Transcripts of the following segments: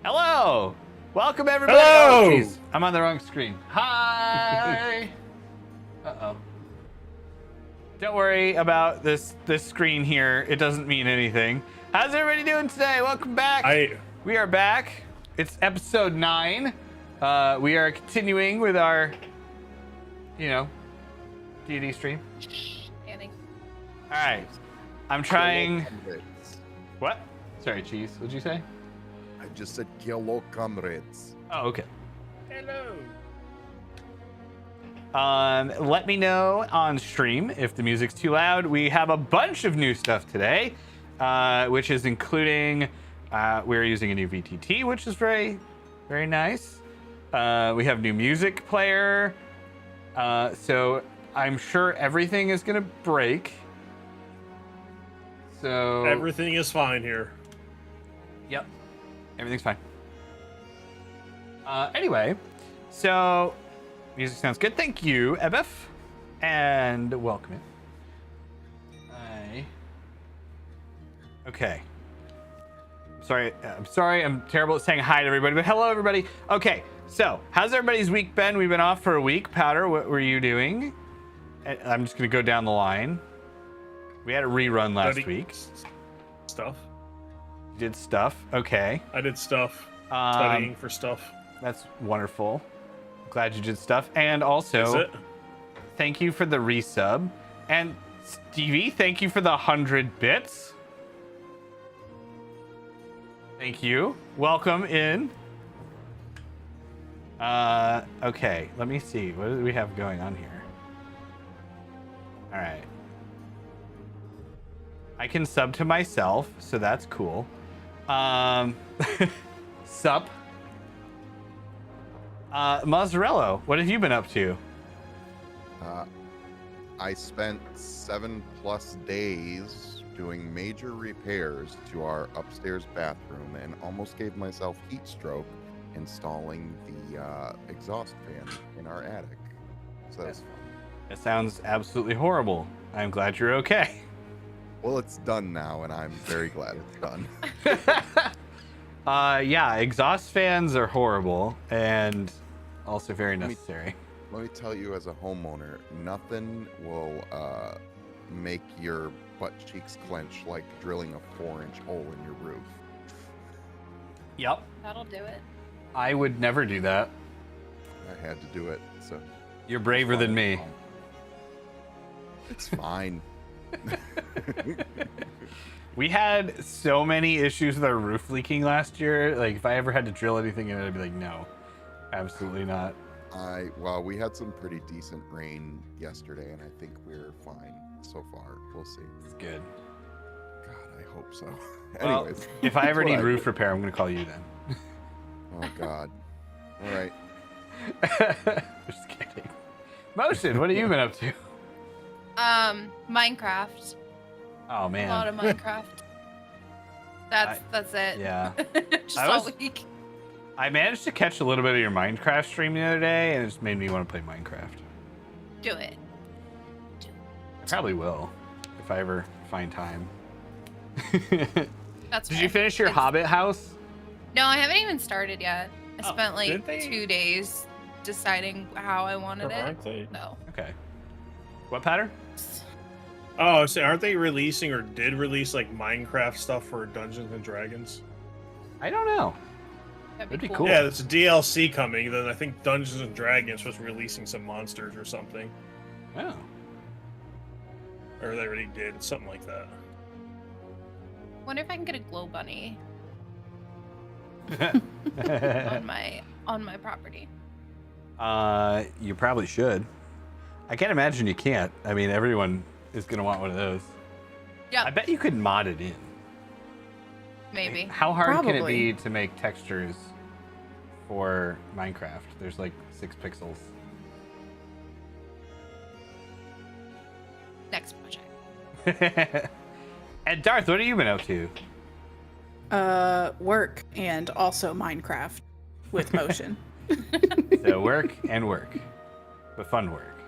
Hello! Welcome, everybody! Hello! Oh, jeez. I'm on the wrong screen. Hi! Uh-oh. Don't worry about this screen here. It doesn't mean anything. How's everybody doing today? Welcome back. We are back. It's episode 9. We are continuing with our, D&D stream. Annie. All right. I'm trying... What? Sorry, Cheese. What'd you say? I just said hello, comrades. Oh, okay. Hello. Let me know on stream if the music's too loud. We have a bunch of new stuff today, which is including we're using a new VTT, which is very, very nice. We have new music player, so I'm sure everything is gonna break. So everything is fine here. Yep, everything's fine. Anyway, so music sounds good. Thank you, Ebef, and welcome in. Okay. I'm sorry. I'm terrible at saying hi to everybody, but hello, everybody. Okay, so how's everybody's week been? We've been off for a week. Powder, what were you doing? I'm just gonna go down the line. We had a rerun last week. Stuff. You did stuff. Okay. I did stuff. Studying for stuff. That's wonderful. Glad you did stuff. And also, thank you for the resub. And Stevie, thank you for the 100 bits. Thank you. Welcome in. Okay, let me see. What do we have going on here? All right. I can sub to myself, so that's cool. Sup. Mozzarella, what have you been up to? I spent 7+ days doing major repairs to our upstairs bathroom and almost gave myself heat stroke installing the exhaust fan in our attic. So That sounds absolutely horrible. I'm glad you're okay. Well, it's done now, and I'm very glad it's done. Yeah, exhaust fans are horrible and also very necessary. Let me tell you, as a homeowner, nothing will make your butt cheeks clench like drilling a 4-inch hole in your roof. Yep. That'll do it. I would never do that. I had to do it, so... You're braver than me. It's fine. We had so many issues with our roof leaking last year. Like, if I ever had to drill anything in it, I'd be like, no, absolutely not. Well, we had some pretty decent rain yesterday, and I think we're fine so far. We'll see. It's good. God, I hope so. Well, anyways, if I ever need roof repair, I'm going to call you then. Oh, God. All right. Just kidding. Motion, what have you been up to? Minecraft. Oh, man. A lot of Minecraft. That's it. Yeah. Just all week. I managed to catch a little bit of your Minecraft stream the other day, and it just made me want to play Minecraft. Do it. I probably will, if I ever find time. That's Did you finish your Hobbit house? No, I haven't even started yet. I spent like did they? 2 days deciding how I wanted Aren't it. they? No. Okay. What pattern? Oh, so aren't they releasing or did release like Minecraft stuff for Dungeons and Dragons? I don't know. That'd be cool. Yeah, there's a DLC coming. Then I think Dungeons and Dragons was releasing some monsters or something. Oh. Or they already did. Something like that. Wonder if I can get a glow bunny on my property. You probably should. I can't imagine you can't. I mean, everyone is gonna want one of those. Yeah. I bet you could mod it in. Maybe. How hard can it Probably. be to make textures for Minecraft? There's like 6 pixels. Next project. And Darth, what have you been up to? Work and also Minecraft with motion. So work and work, but fun work.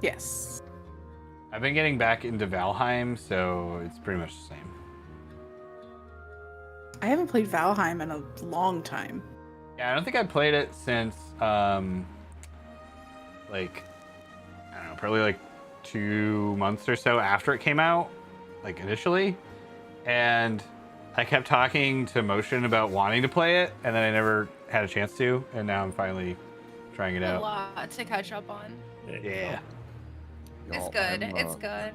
Yes. I've been getting back into Valheim, so it's pretty much the same. I haven't played Valheim in a long time. Yeah, I don't think I played it since, like, I don't know, probably like 2 months or so after it came out, like initially. And I kept talking to Motion about wanting to play it, and then I never had a chance to, and now I'm finally trying it A out. lot to catch up on. Yeah. It's Y'all, good. I'm, It's good.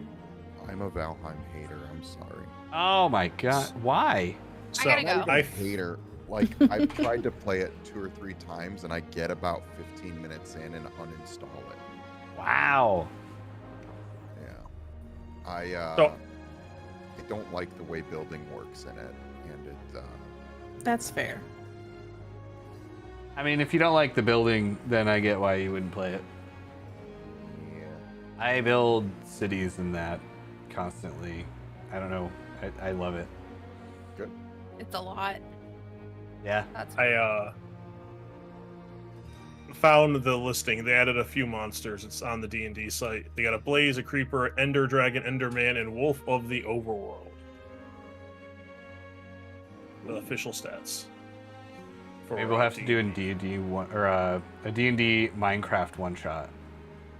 I'm a Valheim hater. I'm sorry. Oh my god. Why? I gotta go. I'm a hater. Like, I've tried to play it 2 or 3 times, and I get about 15 minutes in and uninstall it. Wow. Yeah. I don't like the way building works in it, and it. That's fair. I mean, if you don't like the building, then I get why you wouldn't play it. Yeah. I build cities in that constantly. I don't know. I love it. Good. It's a lot. Yeah. That's I found the listing. They added a few monsters. It's on the D&D site. They got a blaze, a creeper, ender dragon, enderman, and wolf of the overworld. The official stats. Maybe we'll have to do a D&D one or a D&D Minecraft one shot.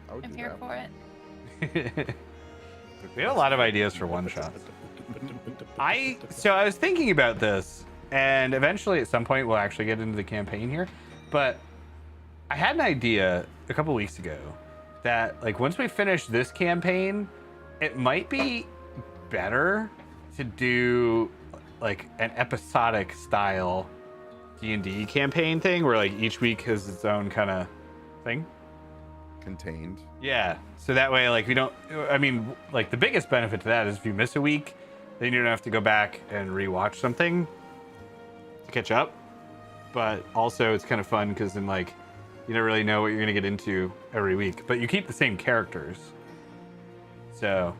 I would I'm do here that. for it. We have a lot of ideas for one shots. So I was thinking about this, and eventually at some point we'll actually get into the campaign here. But I had an idea a couple weeks ago that, like, once we finish this campaign, it might be better to do like an episodic style D&D campaign thing where like each week has its own kind of thing. Contained. Yeah, so that way, like, we don't, I mean, like, the biggest benefit to that is if you miss a week, then you don't have to go back and rewatch something to catch up. But also, it's kind of fun because then, like, you don't really know what you're going to get into every week. But you keep the same characters. So,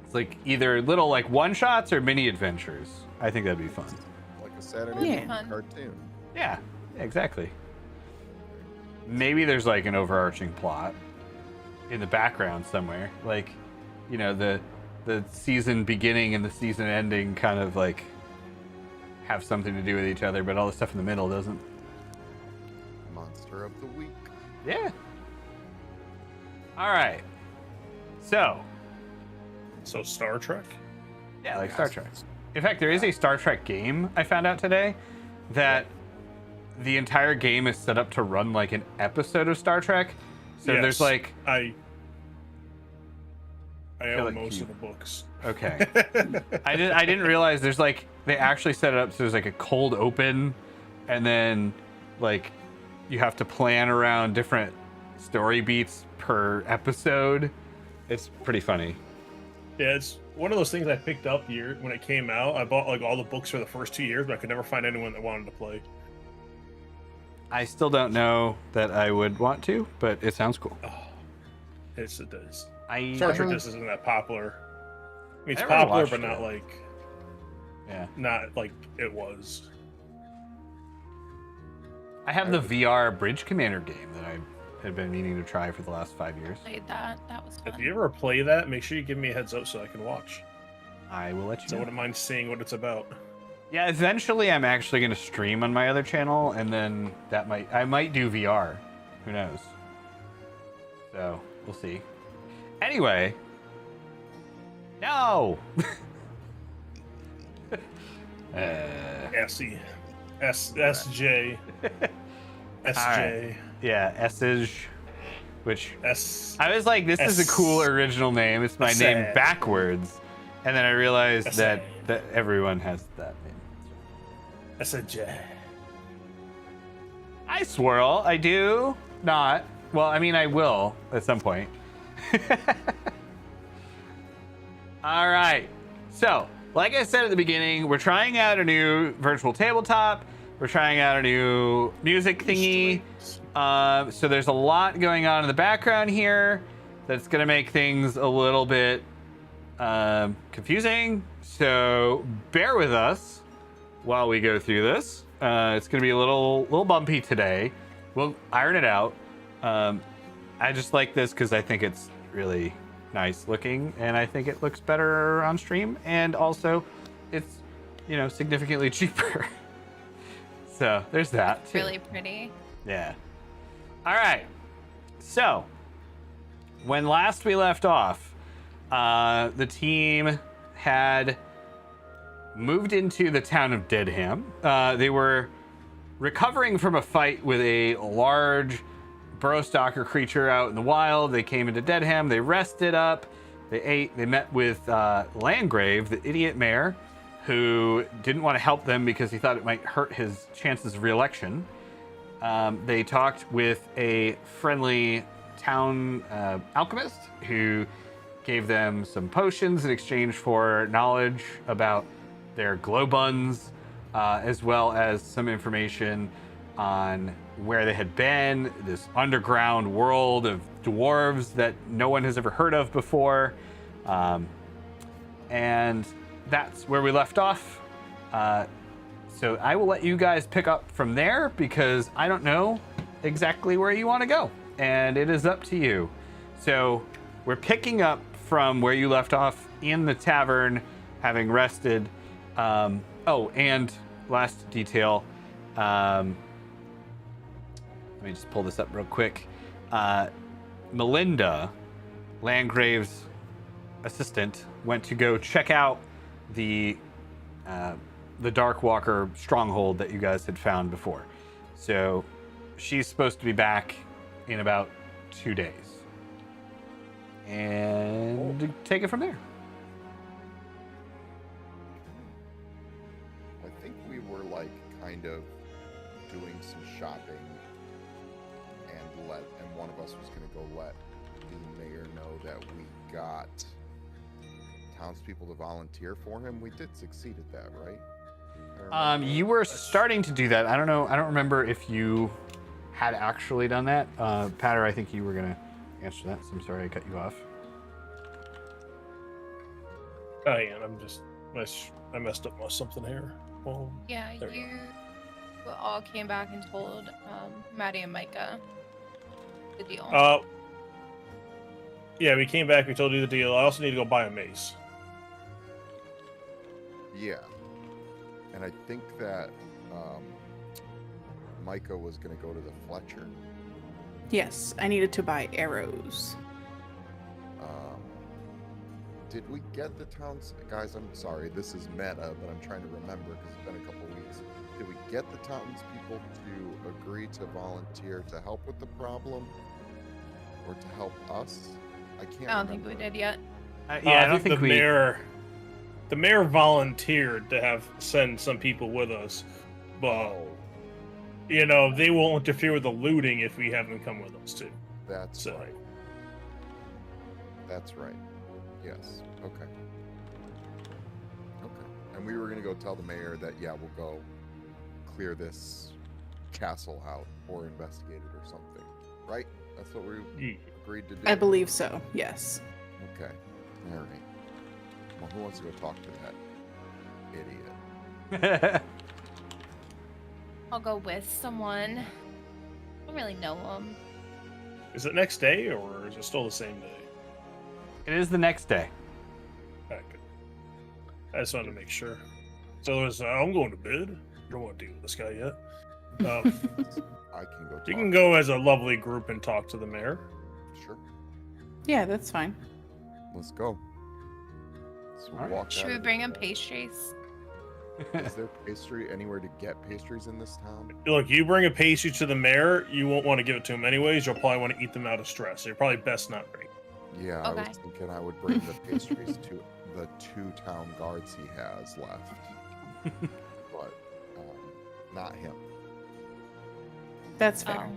it's like either little, like, one-shots or mini-adventures. I think that'd be fun. Like a Saturday Yeah. morning cartoon. Yeah, exactly. Maybe there's like an overarching plot in the background somewhere, like, you know, the season beginning and the season ending kind of like have something to do with each other, but all the stuff in the middle doesn't. Monster of the week. Yeah. All right. So Star Trek? yeah, like Star Trek. In fact, there is a Star Trek game I found out today that the entire game is set up to run like an episode of Star Trek. So Yes. there's like, I feel own like most you- of the books. okay. I didn't realize there's like, they actually set it up so there's like a cold open, and then like you have to plan around different story beats per episode. It's pretty funny. Yeah, it's one of those things I picked up when it came out. I bought like all the books for the first 2 years, but I could never find anyone that wanted to play. I still don't know that I would want to, but it sounds cool. Oh, it does. I Star Trek just isn't that popular. I mean, it's never popular, watched but not it. like yeah. not like it was. I have the VR Bridge Commander game that I had been meaning to try for the last 5 years. Played that. That was If fun. you ever play that, make sure you give me a heads up so I can watch. I will let you So I know. wouldn't mind seeing what it's about. Yeah, eventually I'm actually going to stream on my other channel, and then I might do VR. Who knows? So, we'll see. Anyway. No! SJ. SJ. Yeah, Essage, which S. I was like, this is a cool original name. It's my name Essage. backwards. And then I realized Essage. that everyone has that name. SJ. I swirl. I do not. Well, I mean, I will at some point. All right. So, like I said at the beginning, we're trying out a new virtual tabletop. We're trying out a new music thingy. So there's a lot going on in the background here that's going to make things a little bit confusing. So bear with us while we go through this. It's going to be a little bumpy today. We'll iron it out. I just like this because I think it's really nice looking, and I think it looks better on stream. And also, it's, significantly cheaper. So there's that. It's too. really pretty. Yeah. All right. So when last we left off, the team had moved into the town of Deadham. They were recovering from a fight with a large burrow stalker creature out in the wild. They came into Deadham. They rested up. They ate. They met with Landgrave, the idiot mayor, who didn't want to help them because he thought it might hurt his chances of re-election. They talked with a friendly town alchemist who gave them some potions in exchange for knowledge about their glow buns, as well as some information on where they had been, this underground world of dwarves that no one has ever heard of before. And that's where we left off. So I will let you guys pick up from there because I don't know exactly where you want to go, and it is up to you. So we're picking up from where you left off in the tavern, having rested. Oh, and last detail. Let me just pull this up real quick. Melinda, Landgrave's assistant, went to go check out the Darkwalker stronghold that you guys had found before. So she's supposed to be back in about 2 days. And take it from there. I think we were like kind of doing some shopping, and one of us was going to go let the mayor know that we got townspeople to volunteer for him. We did succeed at that, right? You were starting to do that. I don't know. I don't remember if you had actually done that. Patter, I think you were going to answer that. So I'm sorry I cut you off. Oh, yeah, I messed up something here. Well, Yeah, there we you all came back and told Maddie and Micah the deal. Yeah, we came back. We told you the deal. I also need to go buy a mace. Yeah. And I think that Micah was going to go to the Fletcher. Yes, I needed to buy arrows. Did we get the towns? Guys, I'm sorry, this is meta, but I'm trying to remember because it's been a couple weeks. Did we get the townspeople to agree to volunteer to help with the problem? Or to help us? I can't I don't think we did yet. Yeah, I don't think the mayor volunteered to send some people with us, but they won't interfere with the looting if we have them come with us too. That's right. That's right. Yes. Okay. And we were going to go tell the mayor that, yeah, we'll go clear this castle out or investigate it or something. Right? That's what we agreed to do. I believe so, yes. Okay. All right. Well, who wants to go talk to that idiot? I'll go with someone. I don't really know them. Is it next day or is it still the same day? It is the next day. Okay. I just wanted to make sure. So I'm going to bed. I don't want to deal with this guy yet. I can go talk. You can go as a lovely group and talk to the mayor. Sure. Yeah, that's fine. Let's go. So All right. walk Should out we of bring the him town. pastries? Is there pastry anywhere to get pastries in this town? Look, you bring a pastry to the mayor, you won't want to give it to him anyways. You'll probably want to eat them out of stress. So you're probably best not bring. Yeah, I Okay. was thinking I would bring the pastries to the 2 town guards he has left. But not him. That's fair.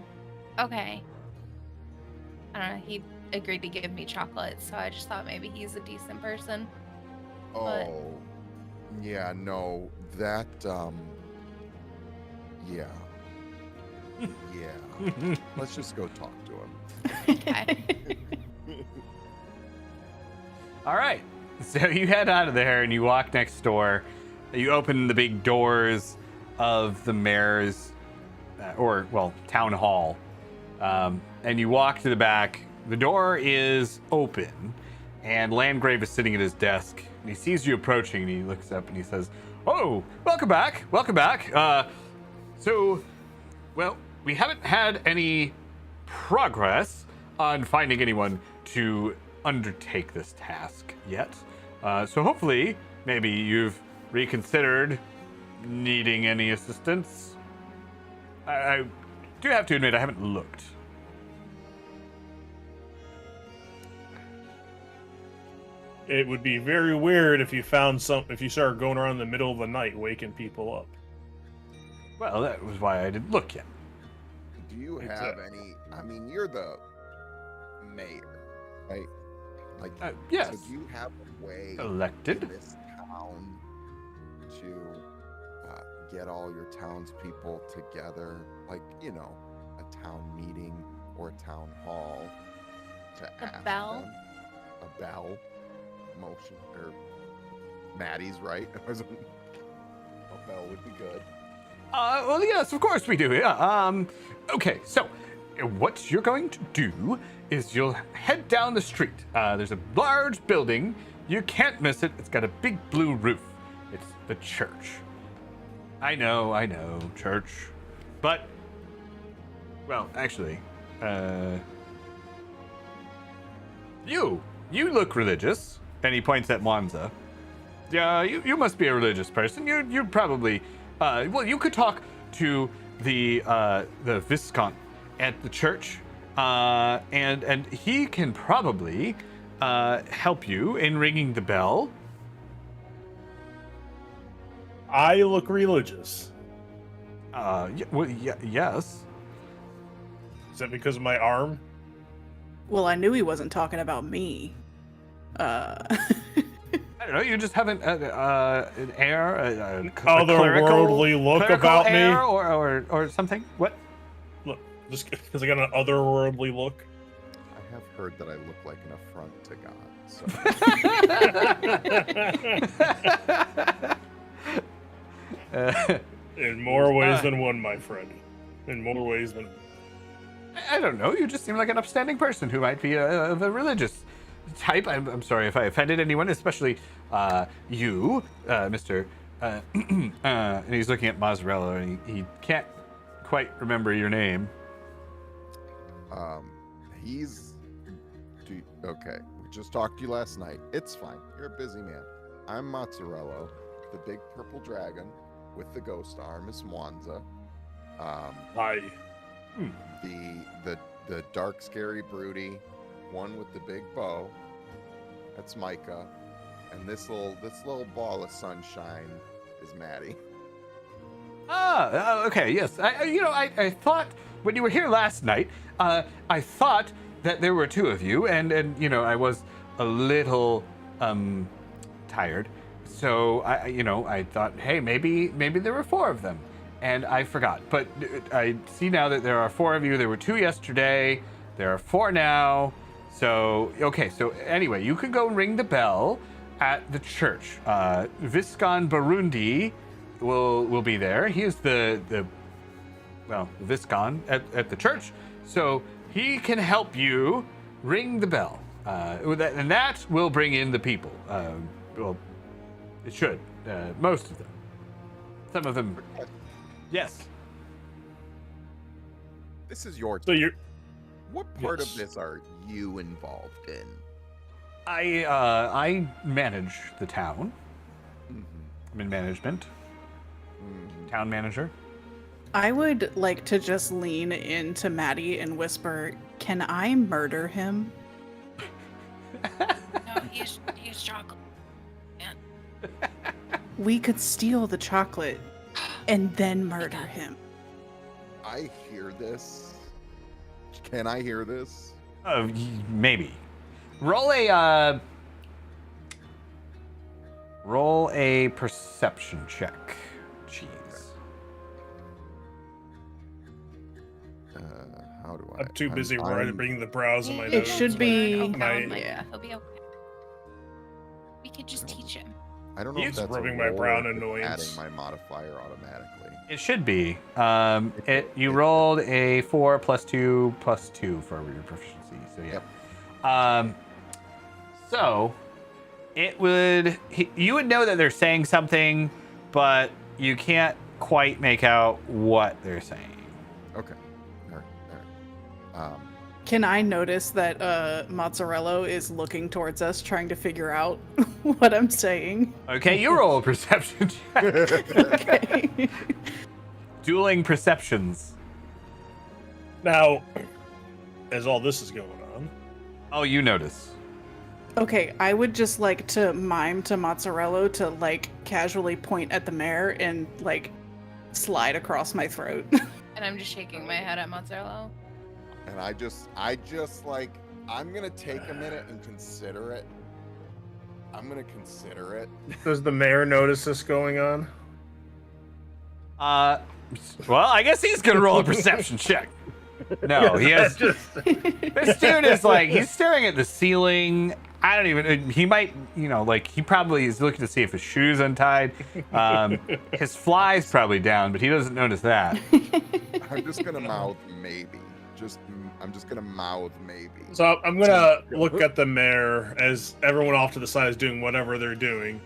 Oh, okay. I don't know. He agreed to give me chocolate, so I just thought maybe he's a decent person. But- Oh, yeah, no, that, yeah. Yeah. Let's just go talk to him. Okay. All right. So you head out of there and you walk next door. You open the big doors of the mayor's, town hall. And you walk to the back. The door is open, and Landgrave is sitting at his desk. And he sees you approaching, and he looks up and he says, Oh, welcome back. Welcome back. Well, we haven't had any progress on finding anyone to undertake this task yet. So hopefully, maybe you've reconsidered needing any assistance. I do have to admit, I haven't looked. It would be very weird if you started going around in the middle of the night waking people up. Well, that was why I didn't look yet. Do you have any? I mean, you're the mayor, right? Like, yes. So do you have a way Elected. in this town to get all your townspeople together, like, you know, a town meeting or a town hall to ask bell? them? A bell motion, or Maddie's right. A bell would be good. Well, yes, of course we do. Yeah. Okay, so what you're going to do is you'll head down the street. There's a large building. You can't miss it. It's got a big blue roof. It's the church. I know, church. But, well, actually, you look religious. And he points at Mwanza. Yeah, you must be a religious person. You probably, well, you could talk to the Viscount at the church, and he can probably help you in ringing the bell. I look religious. Yes. Is that because of my arm? Well, I knew he wasn't talking about me. I don't know. You just have an air, a otherworldly look about me, or something. What? Look, just because I got an otherworldly look. I have heard that I look like an affront to God. So. In more ways than one, my friend. In more ways than. I don't know. You just seem like an upstanding person who might be of a religious type. I'm sorry if I offended anyone, especially you, Mr. And he's looking at Mazzarello, and he can't quite remember your name. Okay. We just talked to you last night. It's fine. You're a busy man. I'm Mazzarello, the big purple dragon with the ghost arm is Mwanza. Hi. The dark, scary, broody one with the big bow. That's Micah, and this little ball of sunshine is Maddie. Okay, yes. I thought when you were here last night, I thought that there were two of you, and I was a little tired, so I thought, hey, maybe there were four of them. And I forgot, but I see now that there are four of you. There were two yesterday. There are four now. So, okay. So anyway, you can go ring the bell at the church. Viscount Burundi will be there. He is the Viscount at the church. So he can help you ring the bell. And that will bring in the people. Well, it should. Most of them. Some of them. Yes. This is your. So you're. What part of this are you involved in? I manage the town. Mm-hmm. I'm in management. Mm-hmm. Town manager. I would like to just lean into Maddie and whisper, "Can I murder him?" No, he's chocolate. Man. We could steal the chocolate and then murder him. I hear this. Can I hear this? Maybe. Roll a perception check. Jeez. How do I? I'm too busy bringing the brows on my nose. It should be. Yeah, he'll be okay. We could just teach him. I don't know He's if that's rubbing a my roll brown or if it's annoyance. adding my modifier automatically. It should be. You rolled a 4 + 2 + 2 for your proficiency. So yeah. Yep. So it would. You would know that they're saying something, but you can't quite make out what they're saying. Okay. All right. Can I notice that Mozzarella is looking towards us, trying to figure out what I'm saying? Okay, you roll a perception check. Okay. Dueling perceptions. Now, as all this is going on, Oh, you notice. Okay, I would just like to mime to Mozzarella to like casually point at the mayor and like slide across my throat. And I'm just shaking my head at Mozzarella. And I just like, I'm gonna take a minute and consider it. I'm gonna consider it. does the mayor notice this going on? Well, I guess he's gonna roll a perception check. No, he has. This dude is like, he's staring at the ceiling. I don't even. He might, like he probably is looking to see if his shoe's untied. His fly's probably down, but he doesn't notice that. I'm just gonna mouth maybe. I'm just gonna mouth maybe. So I'm gonna look at the mayor as everyone off to the side is doing whatever they're doing,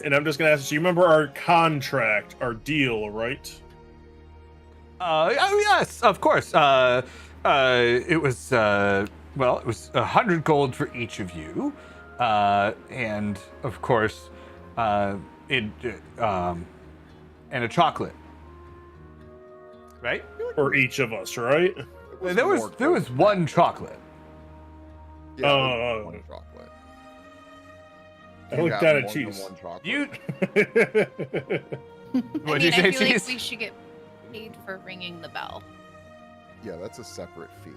and I'm just gonna ask: do you remember our contract, our deal, right? Oh yes, of course. It was it was 100 gold for each of you, and of course, and a chocolate, right? For each of us, right? There was one chocolate. Yeah, Oh. one chocolate. I You looked got at more it, than cheese. one chocolate. You I what'd you say, feel like Cheese? we should get paid for ringing the bell. Yeah, that's a separate fee.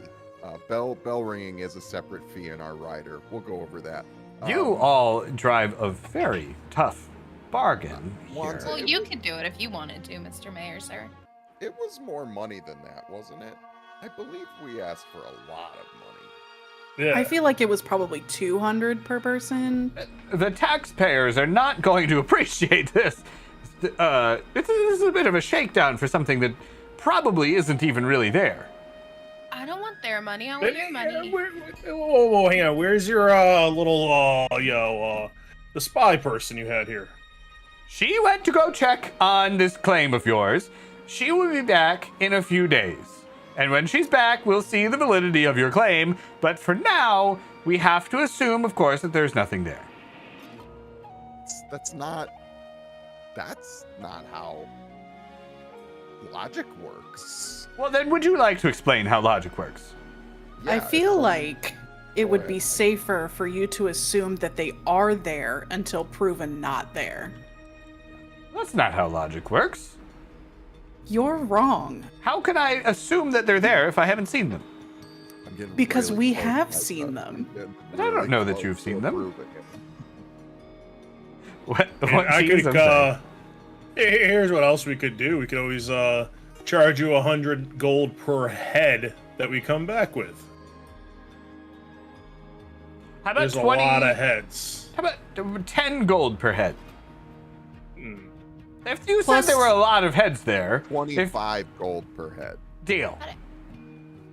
Bell ringing is a separate fee in our rider. We'll go over that. You all drive a very tough bargain Once- here. Well, you could do it if you wanted to, Mr. Mayor, sir. It was more money than that, wasn't it? I believe we asked for a lot of money. Yeah. I feel like it was probably 200 per person. The taxpayers are not going to appreciate this. This is a bit of a shakedown for something that probably isn't even really there. I don't want their money. I want your money. Whoa, hang on. Where's your little the spy person you had here? She went to go check on this claim of yours. She will be back in a few days. And when she's back, we'll see the validity of your claim. But for now, we have to assume, of course, that there's nothing there. That's not how logic works. Well, then would you like to explain how logic works? I Yeah, feel it's- like it would be safer for you to assume that they are there until proven not there. That's not how logic works. You're wrong. How can I assume that they're there if I haven't seen them? I'm getting Because really we close. have I'm seen getting them. But I don't really know that close you've to seen them. approving it. What I cheese could. I'm saying? Here's what else we could do. We could always charge you 100 gold per head that we come back with. How about There's 20? a lot of heads. How about 10 gold per head? Hmm. If you Plus- said there were a lot of heads there, 25 gold per head. deal.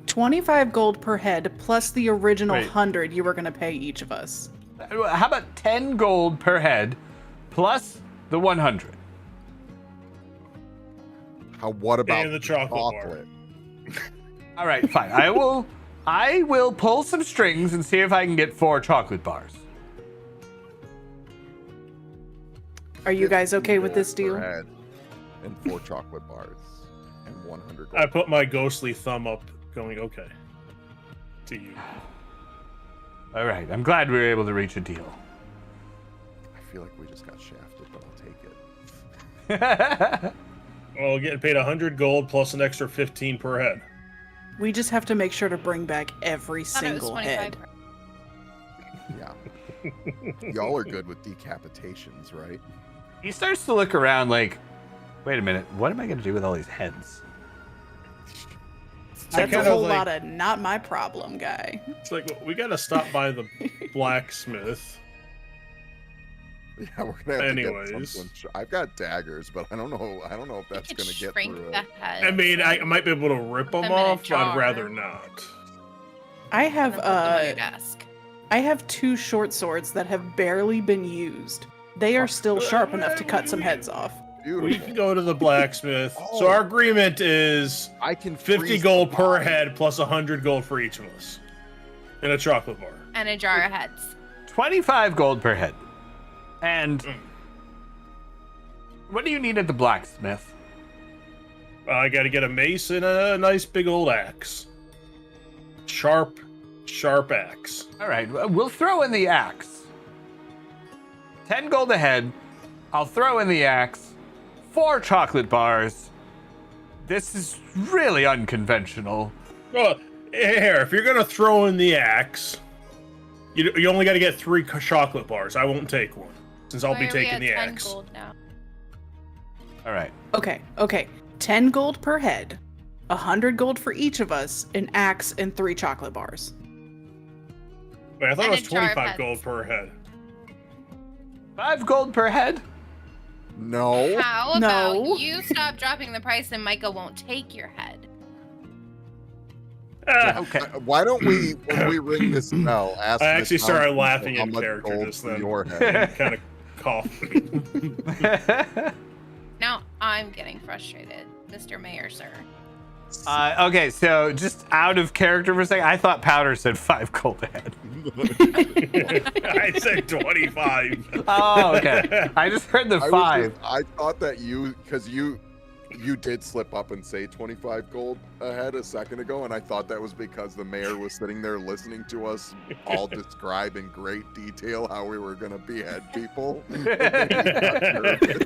25 gold per head plus the original Wait. 100 you were going to pay each of us. How about 10 gold per head plus the 100? What about And the chocolate bar. All right, fine. I will pull some strings and see if I can get 4 chocolate bars. Are you guys okay with this 50 gold deal? per head and 4 chocolate bars and 100 gold. I put my ghostly thumb up, going, okay. To you. All right, I'm glad we were able to reach a deal. I feel like we just got shafted, but I'll take it. Well, getting paid 100 gold plus an extra 15 per head. We just have to make sure to bring back every Thought it was single 25 head. Yeah. Y'all are good with decapitations, right? He starts to look around like, wait a minute, what am I going to do with all these heads? That's a kinda whole like- lot of not my problem, guy. It's like, well, we gotta stop by the blacksmith. Yeah, we're gonna have to Anyways. get something. I've got daggers, but I don't know if that's You could gonna get shrink through the it. head. I mean, I might be able to rip them them in a off, but I'd jar. rather not. I And have then put them on your desk. I have 2 short swords that have barely been used. They are still sharp enough to cut some heads off. Beautiful. We can go to the blacksmith. Oh. So our agreement is I can 50 freeze gold the per body. head plus 100 gold for each of us. And a chocolate bar. And a jar of heads. 25 gold per head. And what do you need at the blacksmith? I gotta get a mace and a nice big old axe. Sharp axe. All right, we'll throw in the axe. 10 gold a head. I'll throw in the axe. 4 chocolate bars. This is really unconventional. Well, here, if you're gonna throw in the axe, you only gotta get 3 chocolate bars. I won't take one, since I'll Why be are we taking at the 10 axe. gold now? All right. Okay. 10 gold per head, 100 gold for each of us, an axe, and 3 chocolate bars. Wait, I thought And it was a jar of 25 heads. gold per head. 5 gold per head? No. How No. about you stop dropping the price and Micah won't take your head? Okay. Why don't we, when we ring this bell, ask I the actually started townspeople laughing how in much character gold just for then. your head? Kind of cough. Now I'm getting frustrated, Mr. Mayor, sir. Okay, so just out of character for a second, I thought Powder said 5 gold a head. I said 25. Oh, okay. I just heard the 5. I thought that because you did slip up and say 25 gold ahead a second ago, and I thought that was because the mayor was sitting there listening to us all describe in great detail how we were going to behead people. And then he got nervous.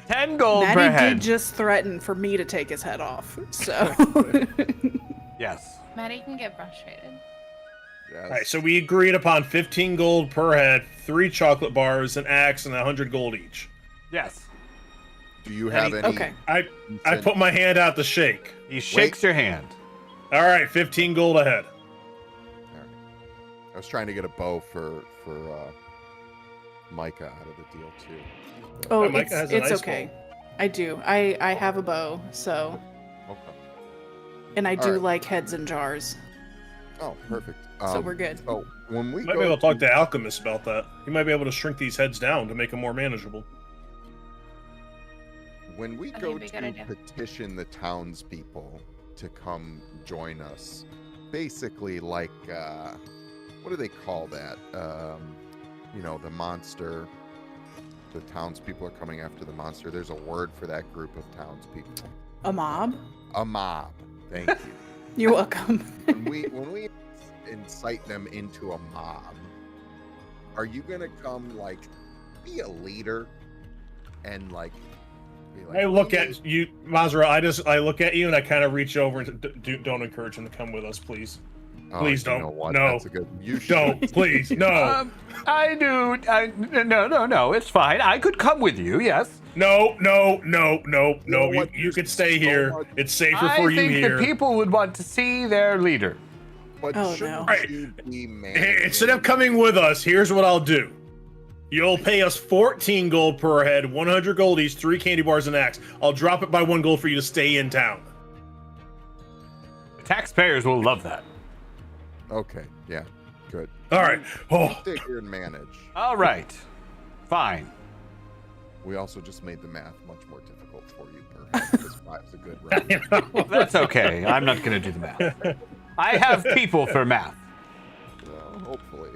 10 gold per Maddie head. did just threaten for me to take his head off, so. Yes. Maddie can get frustrated. Yes. All right, so we agreed upon 15 gold per head, 3 chocolate bars, an axe, and 100 gold each. Yes. Do you have any? Okay. I put my hand out to shake. He shakes your hand. All right, 15 gold ahead. I was trying to get a bow for Micah out of the deal too. Oh, Micah has a it's nice okay. bow. I do. I have a bow, so. Okay. And I do Alright. like heads and jars, Oh, perfect. so we're good. So when we Might go be able to talk to Alchemist about that. He might be able to shrink these heads down to make them more manageable. when we I think go it'd be a good to idea. petition the townspeople to come join us, basically like what do they call that? The monster. The townspeople are coming after the monster. There's a word for that group of townspeople. A mob? A mob. Thank you. You're welcome. when we incite them into a mob, are you gonna come like be a leader and like be like? I look at you, Mazra. I look at you and I kind of reach over and don't encourage him to come with us, please. Oh, please you don't. know what? No. That's a good. You should. Don't, please, no, I do. No. It's fine. I could come with you. Yes. no. know You what? you could There's stay so here. much- It's safer I for you think here. the people would want to see their leader. But Oh, shouldn't no. you be Hey, instead of managing- coming with us, here's what I'll do. You'll pay us 14 gold per head, 100 gold each, 3 candy bars, and an axe. I'll drop it by 1 gold for you to stay in town. The taxpayers will love that. Okay. Yeah. Good. All right. Oh, Stay here and manage. All right. Fine. We also just made the math much more difficult for you per head because 5's a good round. Well, that's okay. I'm not going to do the math. I have people for math. Well, hopefully.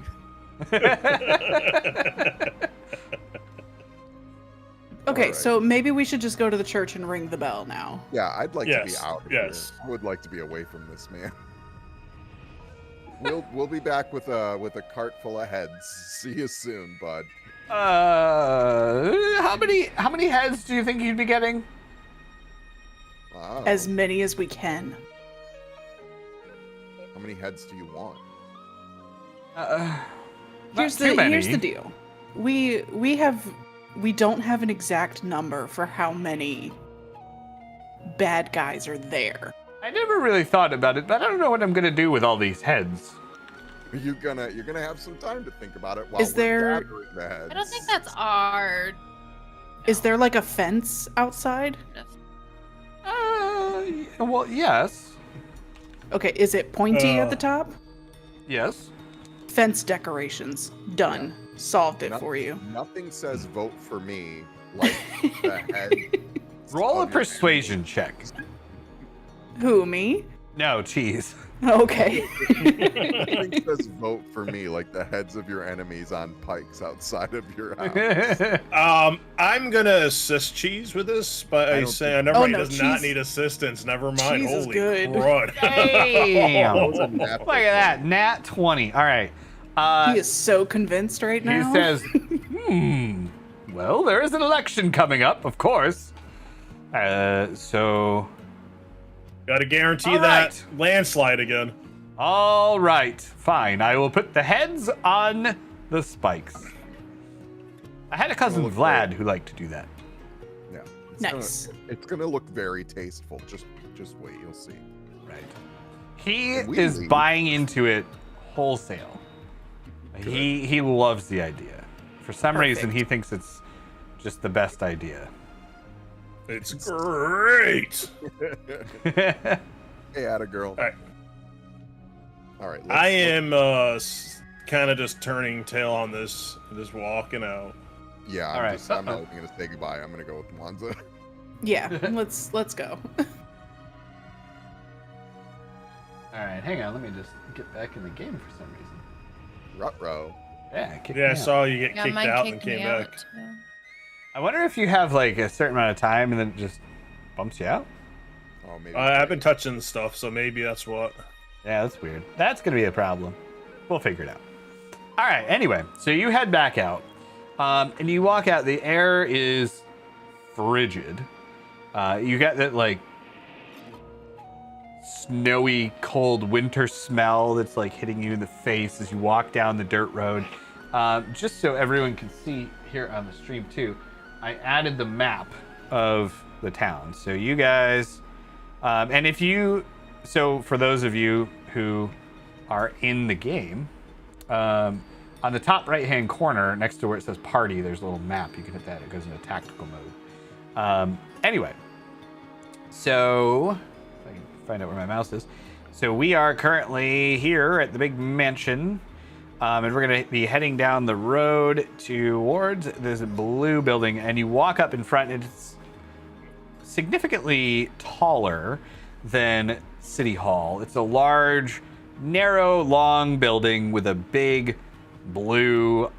Okay, Alright. so maybe we should just go to the church and ring the bell now. Yeah, I'd like to be Yes, out of yes. here. I would like to be away from this man. We'll be back with a cart full of heads. See you soon, bud. How many heads do you think you'd be getting? Wow. As many as we can. How many heads do you want? Here's the deal. We don't have an exact number for how many bad guys are there. I never really thought about it, but I don't know what I'm gonna do with all these heads. You're gonna have some time to think about it while Is there- we're gathering the heads. I don't think that's our. Is there like a fence outside? Well, yes. Okay, is it pointy at the top? Yes. Fence decorations. Done. Solved it No- for you. Nothing says vote for me like the head. Roll a of your persuasion check. Who, me? No, cheese. Okay. Nothing says vote for me like the heads of your enemies on pikes outside of your house. I'm gonna assist Cheese with this, but I don't say, think- never mind. no, He does not Cheese- need assistance. Never mind. Cheese is Holy good. crud! Damn. That was a Look natural at that. Nat 20. All right. He is so convinced right He now. says, well, there is an election coming up, of course. So, Gotta guarantee All that right. landslide again. all right, fine. I will put the heads on the spikes. I had a cousin look Vlad great. who liked to do that. Yeah. Nice. It's gonna look very tasteful. Just wait, you'll see. Right. He We is leave. buying into it wholesale. He loves the idea. For some reason, he thinks it's just the best idea. It's great. Hey, Atta girl. Alright. All right. I am kind of just turning tail on this, just walking out. Yeah. All right. I'm not even gonna say goodbye. I'm gonna go with Monza. Yeah, let's go. All right, hang on. Let me just get back in the game for some reason. Ruh-roh. Yeah, kick Yeah, I me out. saw you get Yeah, kicked mine out and kicked came me back. out. Too. I wonder if you have like a certain amount of time and then it just bumps you out. Oh, maybe. I've been touching stuff, so maybe that's what. Yeah, that's weird. That's gonna be a problem. We'll figure it out. All right. Anyway, so you head back out, and you walk out. The air is frigid. You got that like snowy, cold winter smell that's like hitting you in the face as you walk down the dirt road. Just so everyone can see here on the stream too, I added the map of the town. So you guys, and if you, so for those of you who are in the game, on the top right-hand corner next to where it says party, there's a little map. You can hit that. It goes into tactical mode. Anyway, so if I can find out where my mouse is. So we are currently here at the big mansion, and we're going to be heading down the road towards this blue building, and you walk up in front, and it's significantly taller than City Hall. It's a large, narrow, long building with a big blue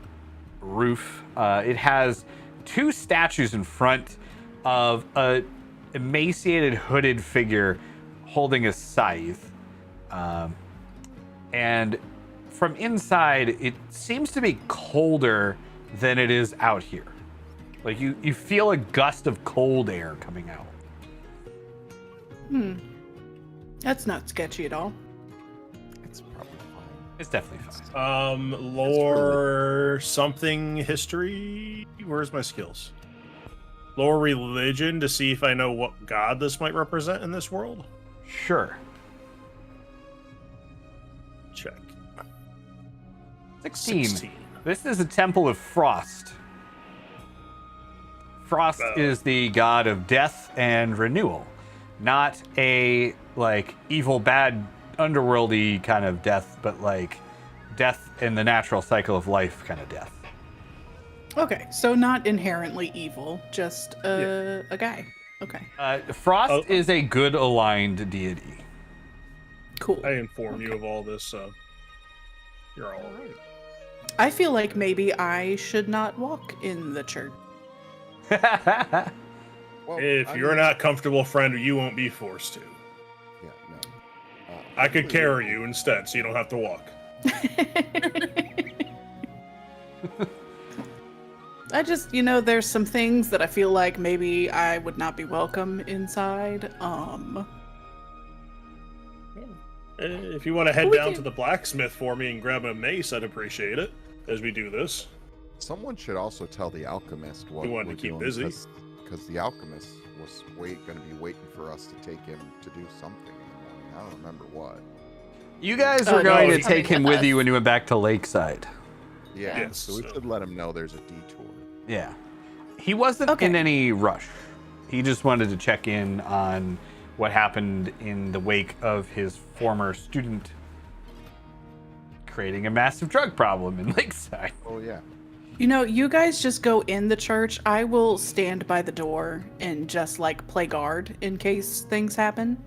roof. It has two statues in front of a emaciated, hooded figure holding a scythe. And from inside, it seems to be colder than it is out here. Like you feel a gust of cold air coming out. That's not sketchy at all. It's probably fine. It's definitely fine. Lore something history. Where's my skills? Lore religion to see if I know what god this might represent in this world. Sure. Check. 16. This is a temple of Frost. Frost Oh. is the god of death and renewal, not a like evil, bad, underworldy kind of death, but like death in the natural cycle of life kind of death. Okay, so not inherently evil, just a guy. Okay, Frost Oh. is a good aligned deity. cool. I inform you of all this, so you're all right. I feel like maybe I should not walk in the church. Well, If I you're mean, not comfortable, friend, you won't be forced to. Yeah, no. I could Actually, carry you instead, so you don't have to walk. I just, there's some things that I feel like maybe I would not be welcome inside. If you want to head We down can- to the blacksmith for me and grab a mace, I'd appreciate it as we do this. Someone should also tell the alchemist what We wanted we're to keep doing, busy. because the alchemist was going to be waiting for us to take him to do something in the morning. I don't remember what. You guys Oh, were going no, to he's take him coming with with you us. when you went back to Lakeside. Yeah, Yes, so we so- should let him know there's a detour. Yeah. He wasn't Okay. in any rush. He just wanted to check in on what happened in the wake of his former student creating a massive drug problem in Lakeside. Oh yeah. You know, you guys just go in the church. I will stand by the door and just like play guard in case things happen.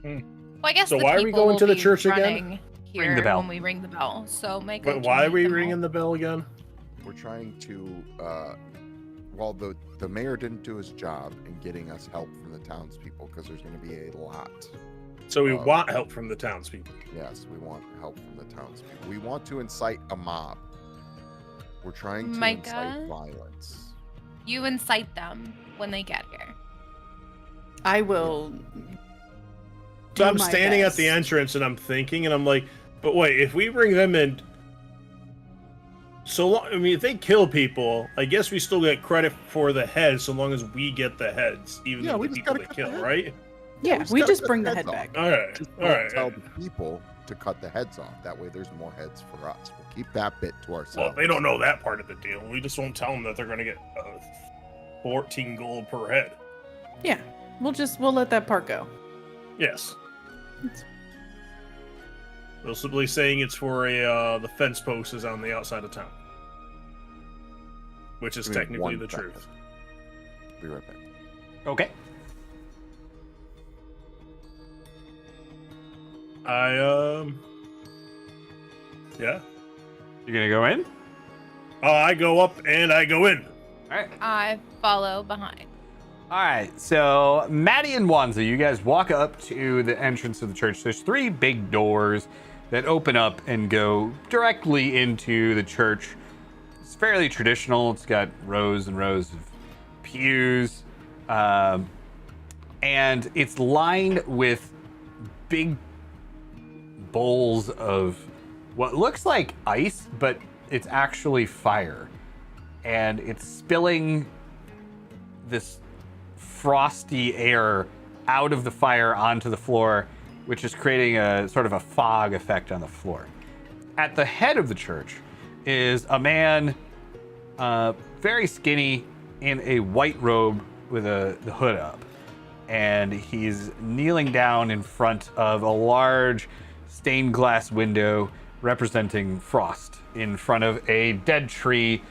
Okay. Well, I guess So the why are we people going to will the be church again? running Here Ring the bell. when we ring the bell. So make. But why are we ringing the bell again? We're trying to. Well, the mayor didn't do his job in getting us help from the townspeople because there's going to be a lot. So we want help from the townspeople. Yes, we want help from the townspeople. We want to incite a mob. We're trying to Micah? incite violence. You incite them when they get here. I will. So do I'm my standing at the best. entrance and I'm thinking, and I'm like, but wait, if we bring them in, so long, I mean, if they kill people, I guess we still get credit for the heads, so long as we get the heads, even Yeah, though we the just people gotta they cut the kill, head. right? Yeah, just we gotta just cut bring the heads head off. back. All right, Just all don't right. tell the people to cut the heads off. That way, there's more heads for us. We'll keep that bit to ourselves. Well, they don't know that part of the deal. We just won't tell them that they're going to get 14 gold per head. Yeah, we'll let that part go. Yes. We'll simply saying it's for the fence post is on the outside of town, which is Give me technically one the second. truth. Be right back. Okay. Yeah. You gonna go in? I go up and I go in. All right. I follow behind. All right. So Maddie and Wanza, you guys walk up to the entrance of the church. There's 3 big doors that open up and go directly into the church. It's fairly traditional. It's got rows and rows of pews, and it's lined with big bowls of what looks like ice, but it's actually fire. And it's spilling this frosty air out of the fire onto the floor, which is creating a sort of a fog effect on the floor. At the head of the church is a man, very skinny, in a white robe with the hood up. And he's kneeling down in front of a large stained glass window representing frost in front of a dead tree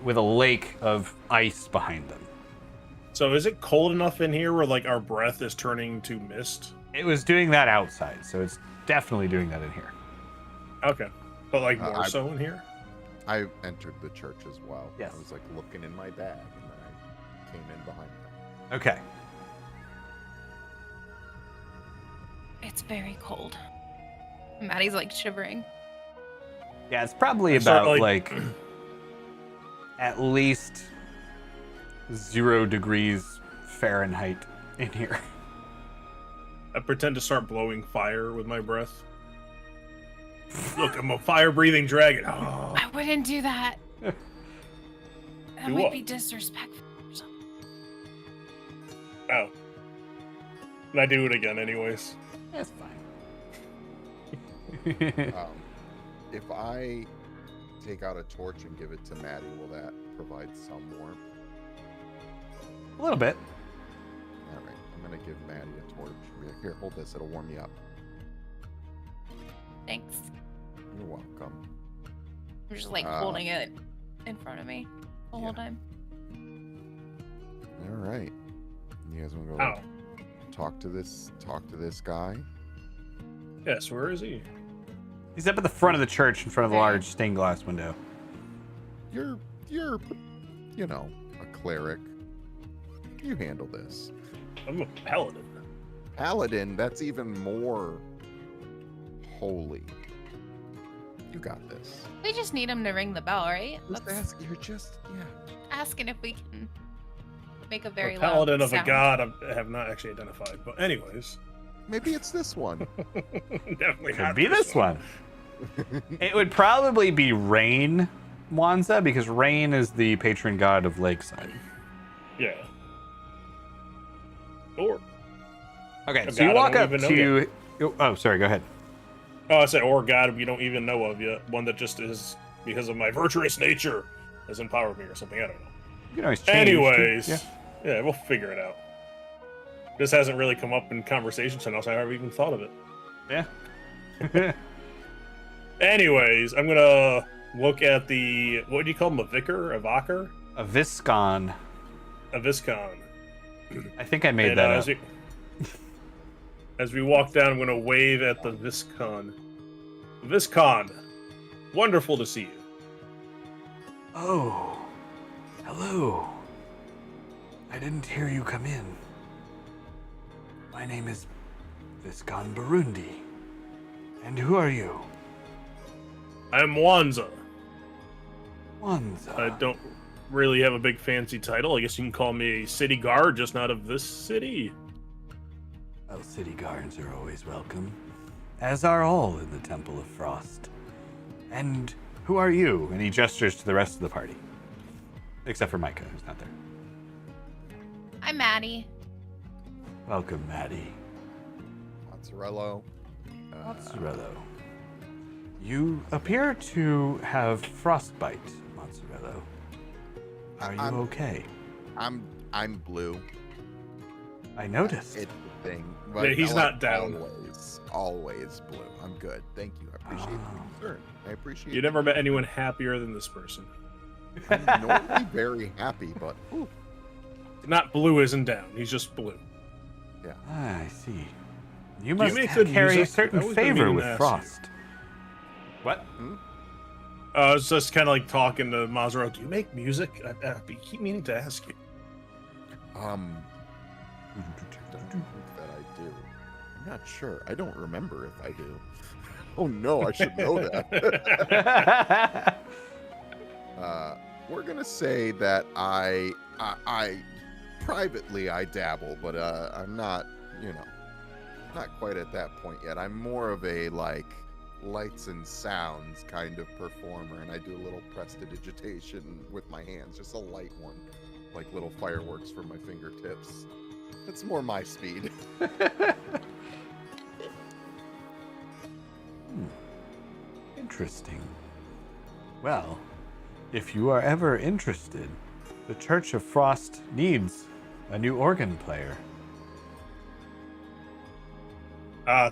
with a lake of ice behind them. So is it cold enough in here where like our breath is turning to mist? It was doing that outside, so it's definitely doing that in here. Okay. But like more I- so in here? I entered the church as well. Yes. I was like looking in my bag, and then I came in behind them. Okay. It's very cold. Maddie's like shivering. Yeah, it's probably I start, about like- like at least 0 degrees Fahrenheit in here. I pretend to start blowing fire with my breath. Look, I'm a fire-breathing dragon. Oh. I wouldn't do that. That Do might what? be disrespectful or something. Oh. And I do it again anyways. That's fine. If I take out a torch and give it to Maddie, will that provide some warmth? A little bit. All right, I'm gonna give Maddie a torch. Be like, here, hold this. It'll warm you up. Thanks. You're welcome. I'm just like holding it in front of me the whole time. All right. You guys want to go Ow. talk to this guy? Yes, where is he? He's up at the front of the church in front of the large stained glass window. You're, you know, a cleric. You handle this. I'm a paladin. Paladin, that's even more holy. You got this. We just need him to ring the bell, right? Just That's ask. You're just, yeah. asking if we can make a very A paladin loud of a sound. god I have not actually identified. But anyways. Maybe it's this one. Definitely Could not be this one. It would probably be Rain, Wanza, because Rain is the patron god of Lakeside. Yeah. Or. Okay, A so you god I walk don't up even know to. Oh, sorry. Go ahead. Oh, I said, or God we don't even know of yet. One that just is, because of my virtuous nature, has empowered me or something. I don't know. You can always change. Anyways. Yeah. Yeah, we'll figure it out. This hasn't really come up in conversation since I haven't even thought of it. Yeah. Anyways, I'm gonna look at the, what do you call him, a vicar? A vocker? A Viscon. A viscon. I think I made And, that up. as we walk down, I'm gonna wave at the viscon. Viscon, wonderful to see you. Oh, hello. I didn't hear you come in. My name is Viscon Burundi. And who are you? I'm Wanza. Wanza. I don't really have a big fancy title. I guess you can call me a city guard, just not of this city. Well, city guards are always welcome, as are all in the Temple of Frost. And who are you? And he gestures to the rest of the party. Except for Micah, who's not there. I'm Maddie. Welcome, Maddie. Mozzarella. Mozzarella. You appear to have frostbite, Mozzarella. Are you okay? I'm blue. I noticed. It's the thing. Yeah, he's not down. Always blue. I'm good. Thank you. I appreciate Oh. the concern. I appreciate You never met anyone happier than this person. I'm normally very happy, but ooh, Not blue isn't down. He's just blue. I see. You Do you must make good carry a music? certain I've always been favor meaning with to ask Frost. What? I was just kind of like talking to Mazaro. Do you make music? I keep meaning to ask you. I don't think that I do. I'm not sure. I don't remember if I do. Oh no, I should know that. We're gonna say that I privately I dabble, but I'm not, not quite at that point yet. I'm more of a like lights and sounds kind of performer, and I do a little prestidigitation with my hands, just a light one, like little fireworks from my fingertips. It's more my speed. Interesting. Well, if you are ever interested, the Church of Frost needs a new organ player.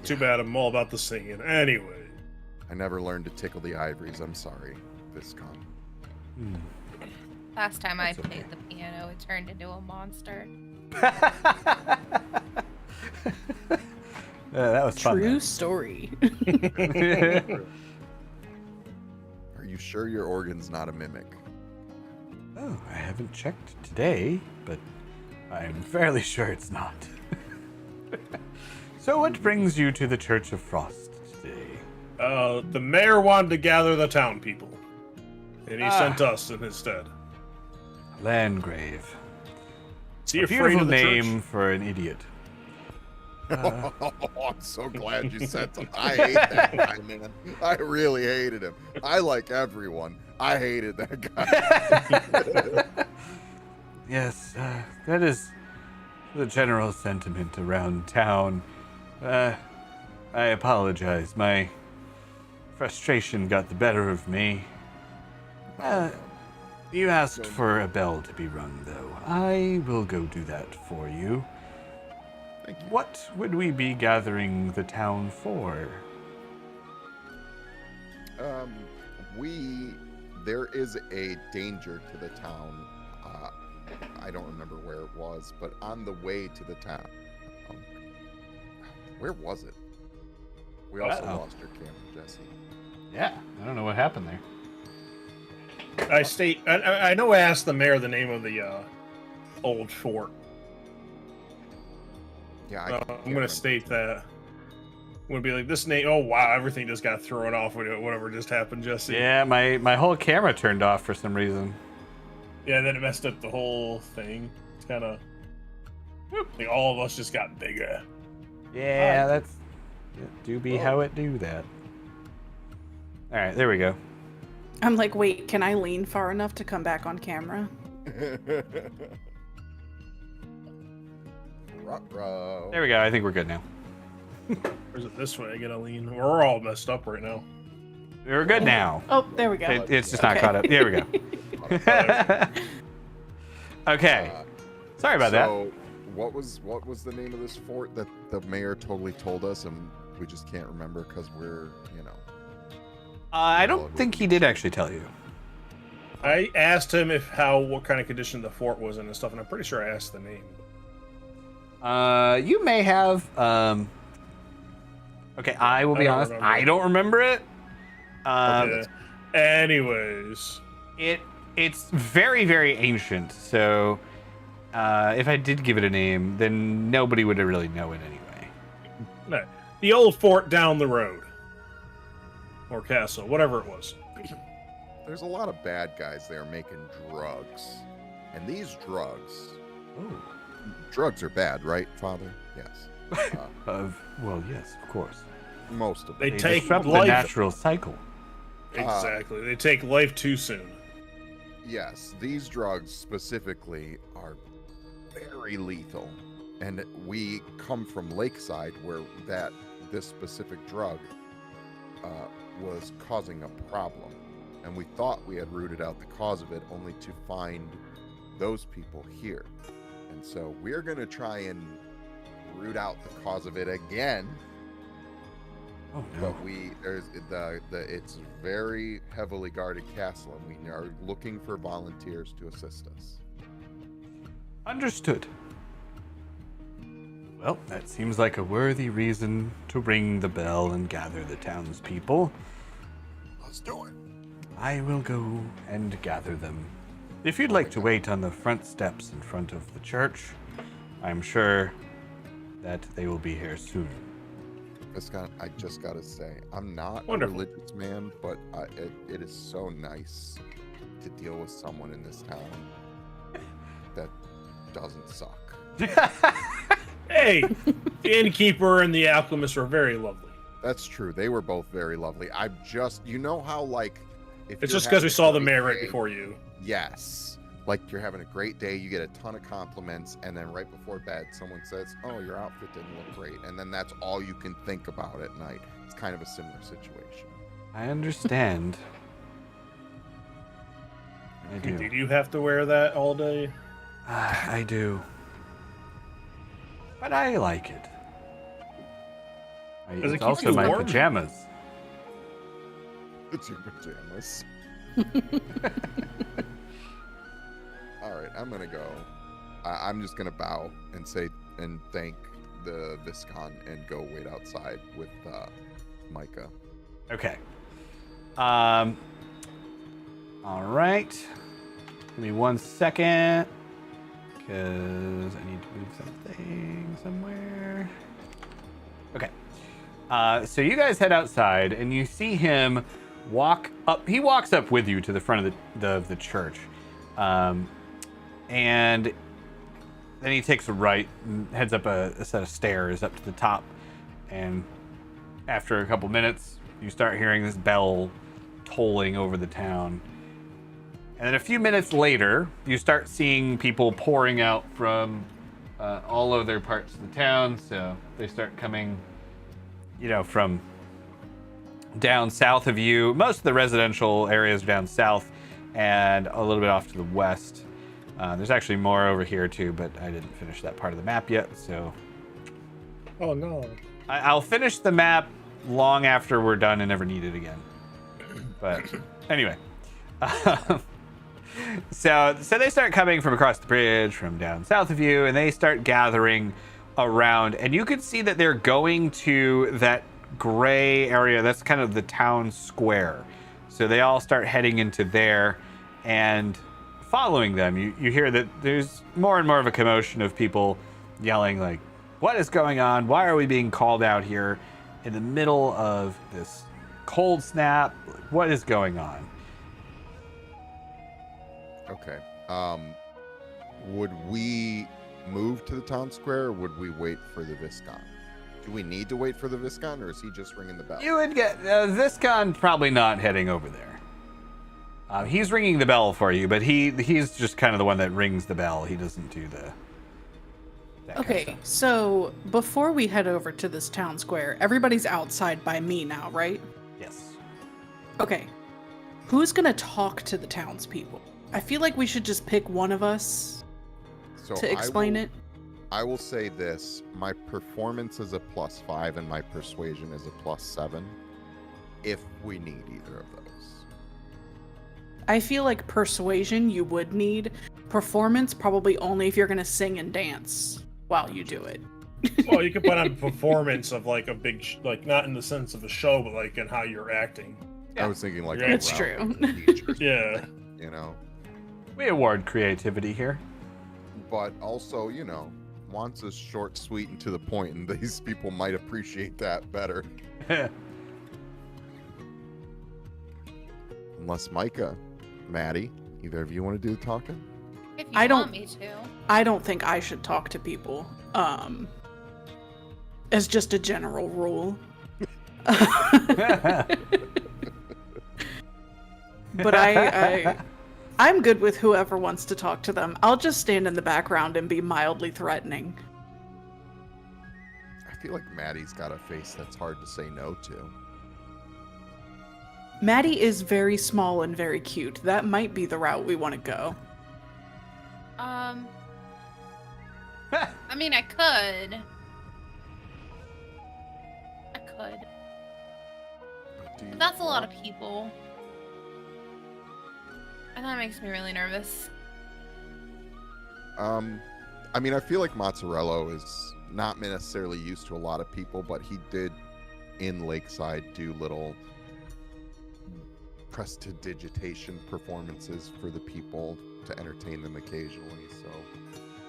Too bad. I'm all about the singing. Anyway. I never learned to tickle the ivories. I'm sorry, Viscon. Last time I That's okay. played the piano, it turned into a monster. That was fun. True story. Are you sure your organ's not a mimic? Oh, I haven't checked today, but I'm fairly sure it's not. So what brings you to the Church of Frost today? The mayor wanted to gather the town people, and he sent us in his stead. Landgrave. Is he A afraid beautiful of the name church? for an idiot. I'm so glad you said something. I hate that guy, man. I really hated him. I like everyone. I hated that guy. Yes, that is the general sentiment around town. I apologize. My frustration got the better of me. You asked for a bell to be rung, though. I will go do that for you. Thank you. What would we be gathering the town for? There is a danger to the town. I don't remember where it was, but on the way to the town. Where was it? We also lost your camera, Jesse. Yeah, I don't know what happened there. I know I asked the mayor the name of the old fort. Yeah, I'm going to state that. I'm going to be like, this name, oh wow, everything just got thrown off with whatever just happened, Jesse. Yeah, my whole camera turned off for some reason. Yeah, then it messed up the whole thing. It's kind of like all of us just got bigger. Yeah, that's do be how it do that. All right, there we go. I'm like, wait, can I lean far enough to come back on camera? Ruh-roh. There we go. I think we're good now. Or is it this way? I gotta lean. We're all messed up right now. We're good now. Oh, there we go. It's just not Okay. caught up. There we go. Okay. Sorry about that. So, what was the name of this fort that the mayor totally told us, and We just can't remember because we're, I don't think he did actually tell you. I asked him what kind of condition the fort was in and stuff, and I'm pretty sure I asked the name. You may have. Okay, I will be honest. I don't remember it. Okay. Anyways, it's very, very ancient. So if I did give it a name, then nobody would really know it anyway. No, the old fort down the road, or castle, whatever it was. There's a lot of bad guys there making drugs, and these drugs. Oh. Drugs are bad, right, Father? Yes. Well, yes, of course. Most of them. They They take disrupt the life. natural cycle. Exactly. They take life too soon. Yes, these drugs specifically are very lethal, and we come from Lakeside where this specific drug was causing a problem, and we thought we had rooted out the cause of it, only to find those people here. And so we're going to try and root out the cause of it again. Oh no. But it's a very heavily guarded castle, and we are looking for volunteers to assist us. Understood. Well, that seems like a worthy reason to ring the bell and gather the townspeople. Let's do it. I will go and gather them. If you'd like to wait on the front steps in front of the church, I'm sure that they will be here soon. I just gotta say, I'm not Wonderful. a religious man, but it is so nice to deal with someone in this town that doesn't suck. Hey, the innkeeper and the alchemist are very lovely. That's true. They were both very lovely. How like if It's you're just because we having a saw the great mayor right day- before you. Yes. Like you're having a great day, you get a ton of compliments, and then right before bed, someone says, "Oh, your outfit didn't look great," and then that's all you can think about at night. It's kind of a similar situation. I understand. I do. Did you have to wear that all day? I do. But I like it. Does it It's keep also you my warm? pajamas. It's your pajamas. All right, I'm gonna go. I'm just gonna bow and say and thank the Viscount and go wait outside with Micah. Okay. All right. Give me 1 second, because I need to move something somewhere. Okay. So you guys head outside, and you see him walk up. He walks up with you to the front of the church, and then he takes a right and heads up a set of stairs up to the top. And after a couple minutes, you start hearing this bell tolling over the town. And then a few minutes later, you start seeing people pouring out from all other parts of the town. So they start coming, from down south of you. Most of the residential areas are down south and a little bit off to the west. There's actually more over here too, but I didn't finish that part of the map yet. So Oh no. I'll finish the map long after we're done and never need it again. But anyway. So they start coming from across the bridge from down south of you, and they start gathering around, and you can see that they're going to that gray area. That's kind of the town square. So they all start heading into there, and following them, you hear that there's more and more of a commotion of people yelling like, "What is going on? Why are we being called out here in the middle of this cold snap? What is going on?" Okay. Would we move to the town square, or would we wait for the Viscount? Do we need to wait for the Viscount, or is he just ringing the bell? You would get Viscon probably not heading over there. He's ringing the bell for you, but he's just kind of the one that rings the bell. He doesn't do that kind of Okay, stuff. so before we head over to this town square, everybody's outside by me now, right? Yes. Okay. Who's gonna talk to the townspeople? I feel like we should just pick one of us So to explain it. I will say this: my performance is a +5, and my persuasion is a +7. If we need either of those, I feel like persuasion you would need. Performance probably only if you're gonna sing and dance while you do it. Well, you could put on a performance of like a big, like not in the sense of a show, but like in how you're acting. I was thinking like Yeah, it's true. Yeah. You know, We award creativity here. but also, you know, wants is short, sweet, and to the point, and these people might appreciate that better. Unless Micah, Maddie, either of you want to do the talking? If you I don't- want me to. I don't think I should talk to people. As just a general rule. But I'm good with whoever wants to talk to them. I'll just stand in the background and be mildly threatening. I feel like Maddie's got a face that's hard to say no to. Maddie is very small and very cute. That might be the route we want to go. I mean, I could. But that's a lot of people. And that makes me really nervous. I mean, I feel like Mozzarella is not necessarily used to a lot of people, but he did in Lakeside do little prestidigitation performances for the people to entertain them occasionally. So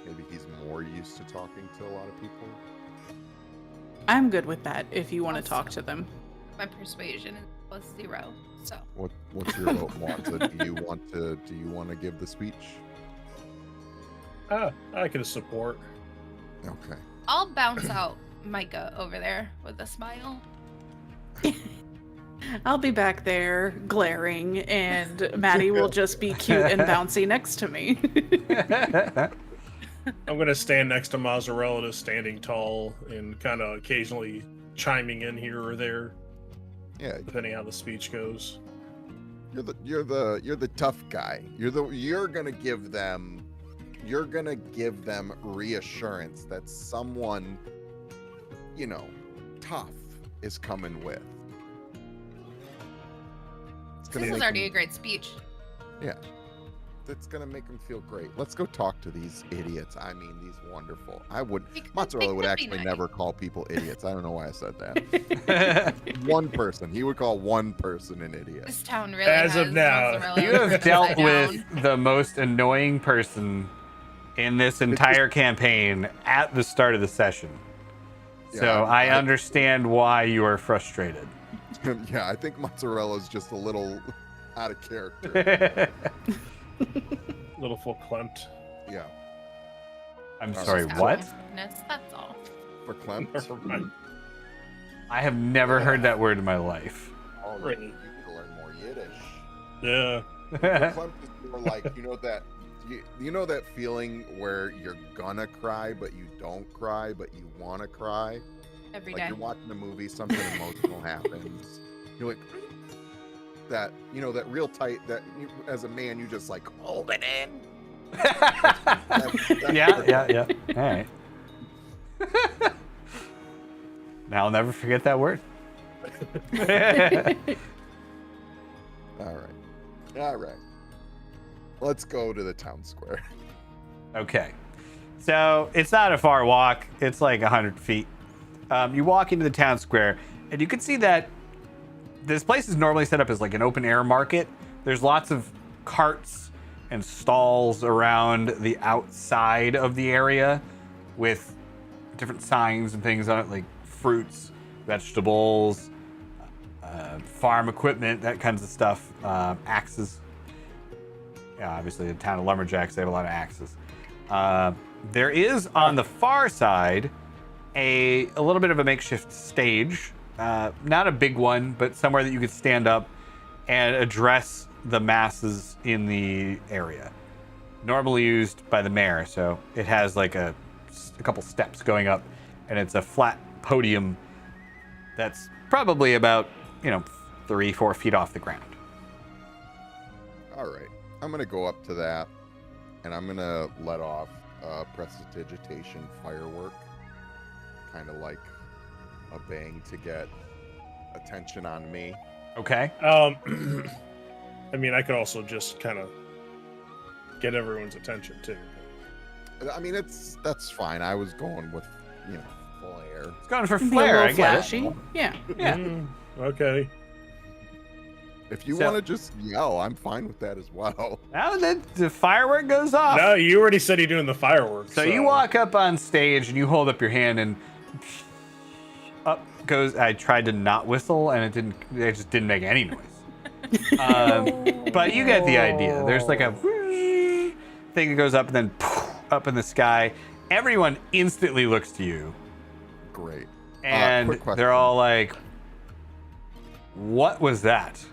maybe he's more used to talking to a lot of people. I'm good with that if you want to Also- talk to them. My persuasion is +0, so. What's your vote, Monza? Do you want to give the speech? I could support. Okay. I'll bounce out Micah over there with a smile. I'll be back there glaring, and Maddie will just be cute and bouncy next to me. I'm gonna stand next to Mozzarella, just standing tall and kind of occasionally chiming in here or there, Yeah, depending how the speech goes. you're the tough guy. You're gonna give them reassurance that someone, you know, tough is coming with. It's gonna This is make already a them- great speech. Yeah. That's gonna make them feel great. Let's go talk to these idiots. I mean, these wonderful. Mozzarella would actually never call people idiots. I don't know why I said that. One person. He would call one person an idiot. This town really As has of now. Mozzarella You have dealt upside with down. the most annoying person in this entire campaign at the start of the session. So Yeah, I understand why you are frustrated. Yeah, I think Mozzarella's just a little out of character. Little full clumped. Yeah. I'm Just sorry, Just what? outwardness, that's all. For Clem. Never mind. I have never heard that word in my life. Oh, Right. you need to learn more Yiddish. Yeah. Clem is more like, you know that feeling where you're gonna cry but you don't cry but you want to cry. Every Like day. you're watching a movie, something emotional happens. You're like that, you know, that real tight that you, as a man you just like hold it in. That's Yeah. All right. Now I'll never forget that word. All right. Let's go to the town square. Okay. So it's not a far walk. It's like 100 feet. You walk into the town square, and you can see that this place is normally set up as like an open air market. There's lots of carts and stalls around the outside of the area with different signs and things on it, like fruits, vegetables, farm equipment, that kinds of stuff, axes. Yeah, obviously the town of lumberjacks, they have a lot of axes. There is on the far side a little bit of a makeshift stage, not a big one, but somewhere that you could stand up and address the masses in the area. Normally used by the mayor, so it has like a couple steps going up, and it's a flat podium that's probably about 3-4 feet off the ground. All right. I'm going to go up to that and I'm going to let off prestidigitation firework, kind of like a bang to get attention on me. Okay. I mean, I could also just kind of get everyone's attention too. I mean, that's fine. I was going with, flare. It's going for Be a flair. little I get it. flashy. Yeah. Yeah. Okay. If you So- want to just yell, I'm fine with that as well. Now then, the firework goes off. No, you already said you're doing the fireworks. So you walk up on stage and you hold up your hand and up goes. I tried to not whistle and it just didn't make any noise. But you get the idea. There's like a thing that goes up and then up in the sky. Everyone instantly looks to you Great. and quick question. they're all like, "What was that?"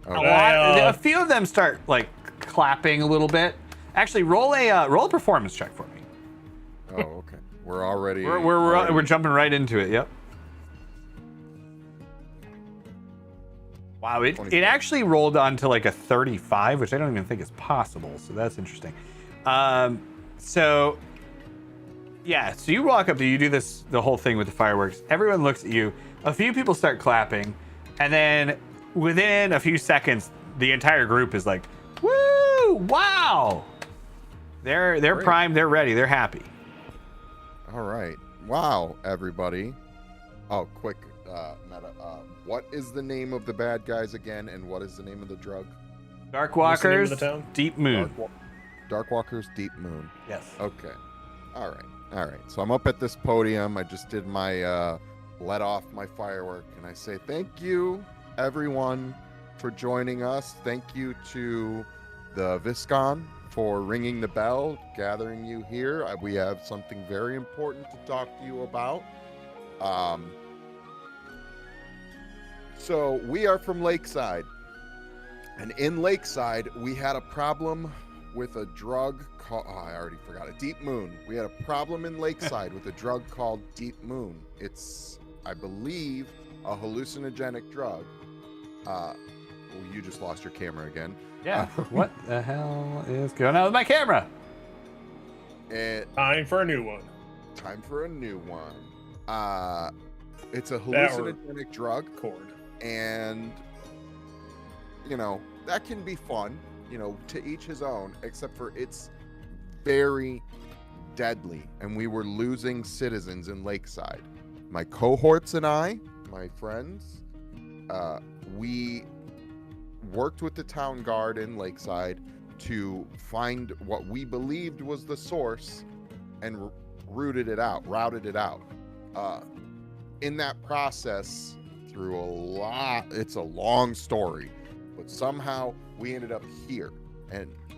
Okay. A few of them start like clapping a little bit. Actually, roll a performance check for me. Oh, okay. We're already. We're jumping right into it. Yep. Wow, it 24. actually rolled onto like a 35, which I don't even think is possible. So that's interesting. So yeah, so you walk up to you do the whole thing with the fireworks. Everyone looks at you. A few people start clapping, and then within a few seconds, the entire group is like, "Woo! Wow!" They're Great. primed. They're ready. They're happy. All right. Wow, everybody. Oh, quick meta. What is the name of the bad guys again, and what is the name of the drug? Dark What's the name of Walkers, the town? Deep Moon. Darkwalker's Deep Moon. Yes. Okay. All right. So I'm up at this podium. I just did my let off my firework, and I say thank you, everyone, for joining us. Thank you to the Viscon for ringing the bell, gathering you here. We have something very important to talk to you about. So we are from Lakeside, and in Lakeside we had a problem with a drug called, I already forgot it, Deep Moon. We had a problem in Lakeside with a drug called Deep Moon. It's, I believe, a hallucinogenic drug. Well, you just lost your camera again. Yeah. What the hell is going on with my camera? Time for a new one. Time for a new one. It's a That or- hallucinogenic drug, Cord. and that can be fun, to each his own, except for it's very deadly, and we were losing citizens in Lakeside. My cohorts and I, my friends, we worked with the town guard in Lakeside to find what we believed was the source and routed it out. In that process, through it's a long story, but somehow we ended up here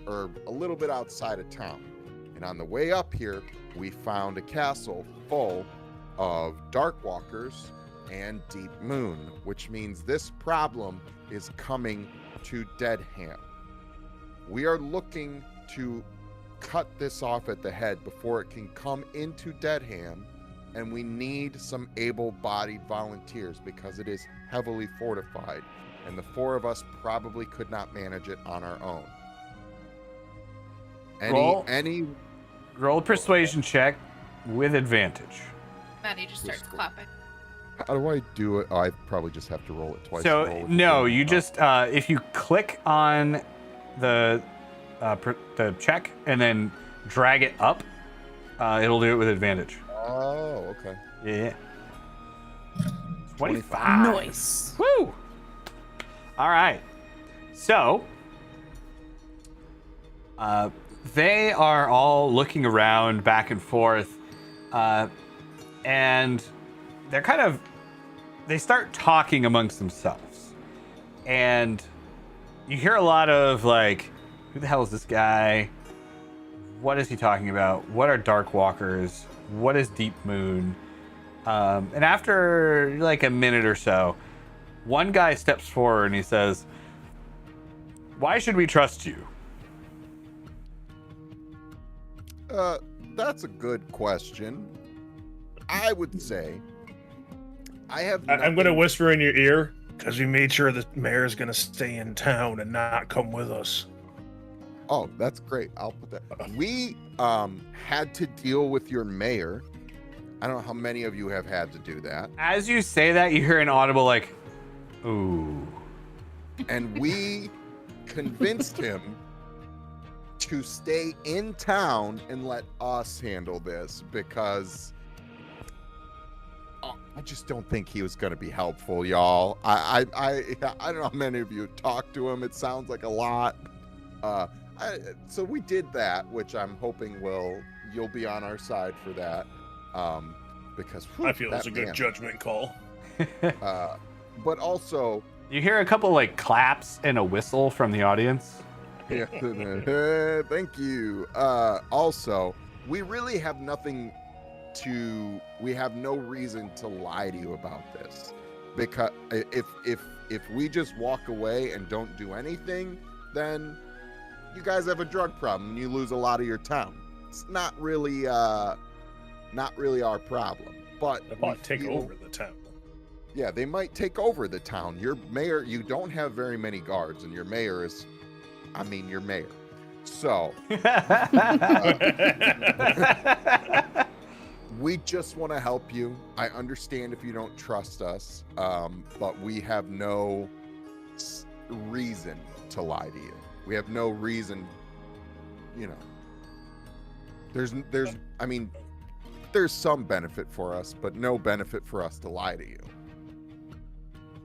or a little bit outside of town. And on the way up here, we found a castle full of Darkwalkers and Deep Moon, which means this problem is coming to Deadham. We are looking to cut this off at the head before it can come into Deadham, and we need some able-bodied volunteers because it is heavily fortified, and the four of us probably could not manage it on our own. Roll a persuasion check with advantage. Maddie just starts clapping. How do I do it? Oh, I probably just have to roll it twice. So no, you just if you click on the check and then drag it up, it'll do it with advantage. Oh, okay. Yeah. 25. Nice. Woo! All right. So, they are all looking around back and forth, and they start talking amongst themselves. And you hear a lot of like, who the hell is this guy? What is he talking about? What are Darkwalkers? What is Deep Moon? And after like a minute or so, one guy steps forward and he says, "Why should we trust you?" That's a good question. I would say I'm going to whisper in your ear because we made sure the mayor's going to stay in town and not come with us. Oh, that's great. I'll put that. We had to deal with your mayor. I don't know how many of you have had to do that. As you say that, you hear an audible like, ooh. And we convinced him to stay in town and let us handle this because I just don't think he was going to be helpful, y'all. I don't know how many of you talked to him. It sounds like a lot. So we did that, which I'm hoping you'll be on our side for that. Because I feel it's a good judgment call. But also, You hear a couple like claps and a whistle from the audience. yeah, thank you. Also, we really have we have no reason to lie to you about this, because if we just walk away and don't do anything, then you guys have a drug problem and you lose a lot of your town. It's not really our problem. But They might take over the town. Yeah, they might take over the town. Your mayor, you don't have very many guards, and your mayor is, your mayor. So we just want to help you. I understand if you don't trust us, but we have no reason to lie to you. We have no reason, there's some benefit for us, but no benefit for us to lie to you.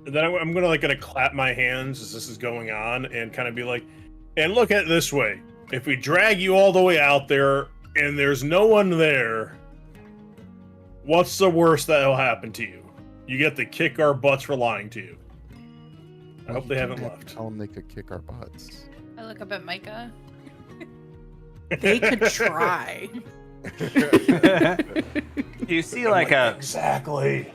And then I'm gonna clap my hands as this is going on and kind of be like, and look at it this way. If we drag you all the way out there and there's no one there, what's the worst that'll happen to you? You get to kick our butts for lying to you. I hope they haven't left. Tell them they could kick our butts. I look up at Micah. They could try. You see like a exactly.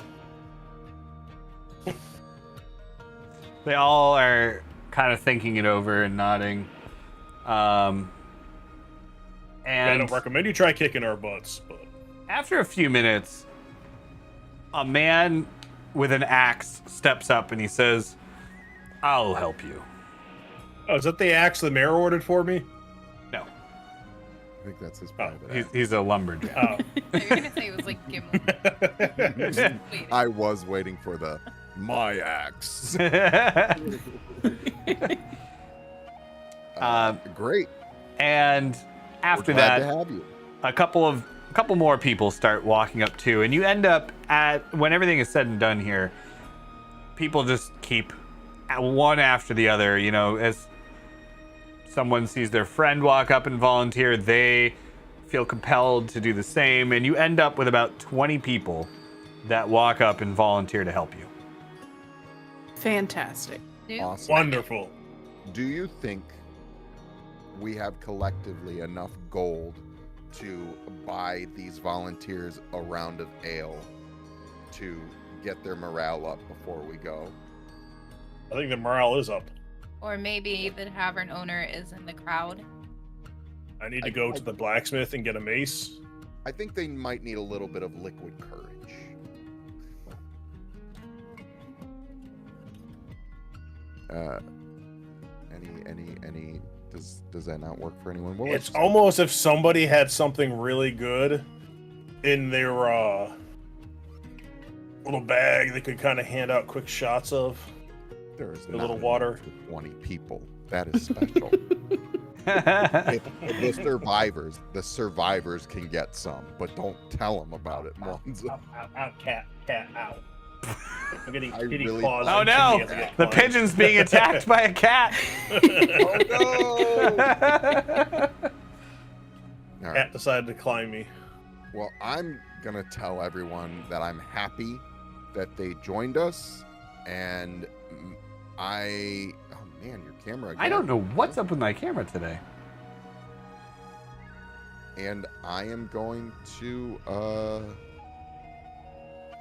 They all are kind of thinking it over and nodding. I And don't recommend you try kicking our butts, but after a few minutes, a man with an axe steps up and he says, "I'll help you." oh, is that the axe the mayor ordered for me? No, I think that's his private. he's a lumberjack. Oh, You're gonna say it was like Gimli. Wait. I was waiting for my axe. Great. And after We're glad that, to have you. a couple more people start walking up too, and you end up when everything is said and done here, people just keep one after the other. As someone sees their friend walk up and volunteer, they feel compelled to do the same, and you end up with about 20 people that walk up and volunteer to help you. Fantastic. Dude, Awesome. wonderful. Do you think we have collectively enough gold to buy these volunteers a round of ale to get their morale up before we go? I think the morale is up. Or maybe the tavern owner is in the crowd. I need to go to the blacksmith and get a mace. I think they might need a little bit of liquid courage. Any does that not work for anyone? Well, It's almost if somebody had something really good in their little bag they could kind of hand out quick shots of. there is a not little enough water. for 20 people. That is special. If the survivors can get some, but don't tell them about it. Monzo. Out, cat, out. I'm getting I kitty really- claws. Oh on no! Timmy as I get The claws. pigeon's being attacked by a cat. Oh no! All right. Cat decided to climb me. Well, I'm gonna tell everyone that I'm happy that they joined us, and oh man, your camera again. I don't know what's up with my camera today. And I am going to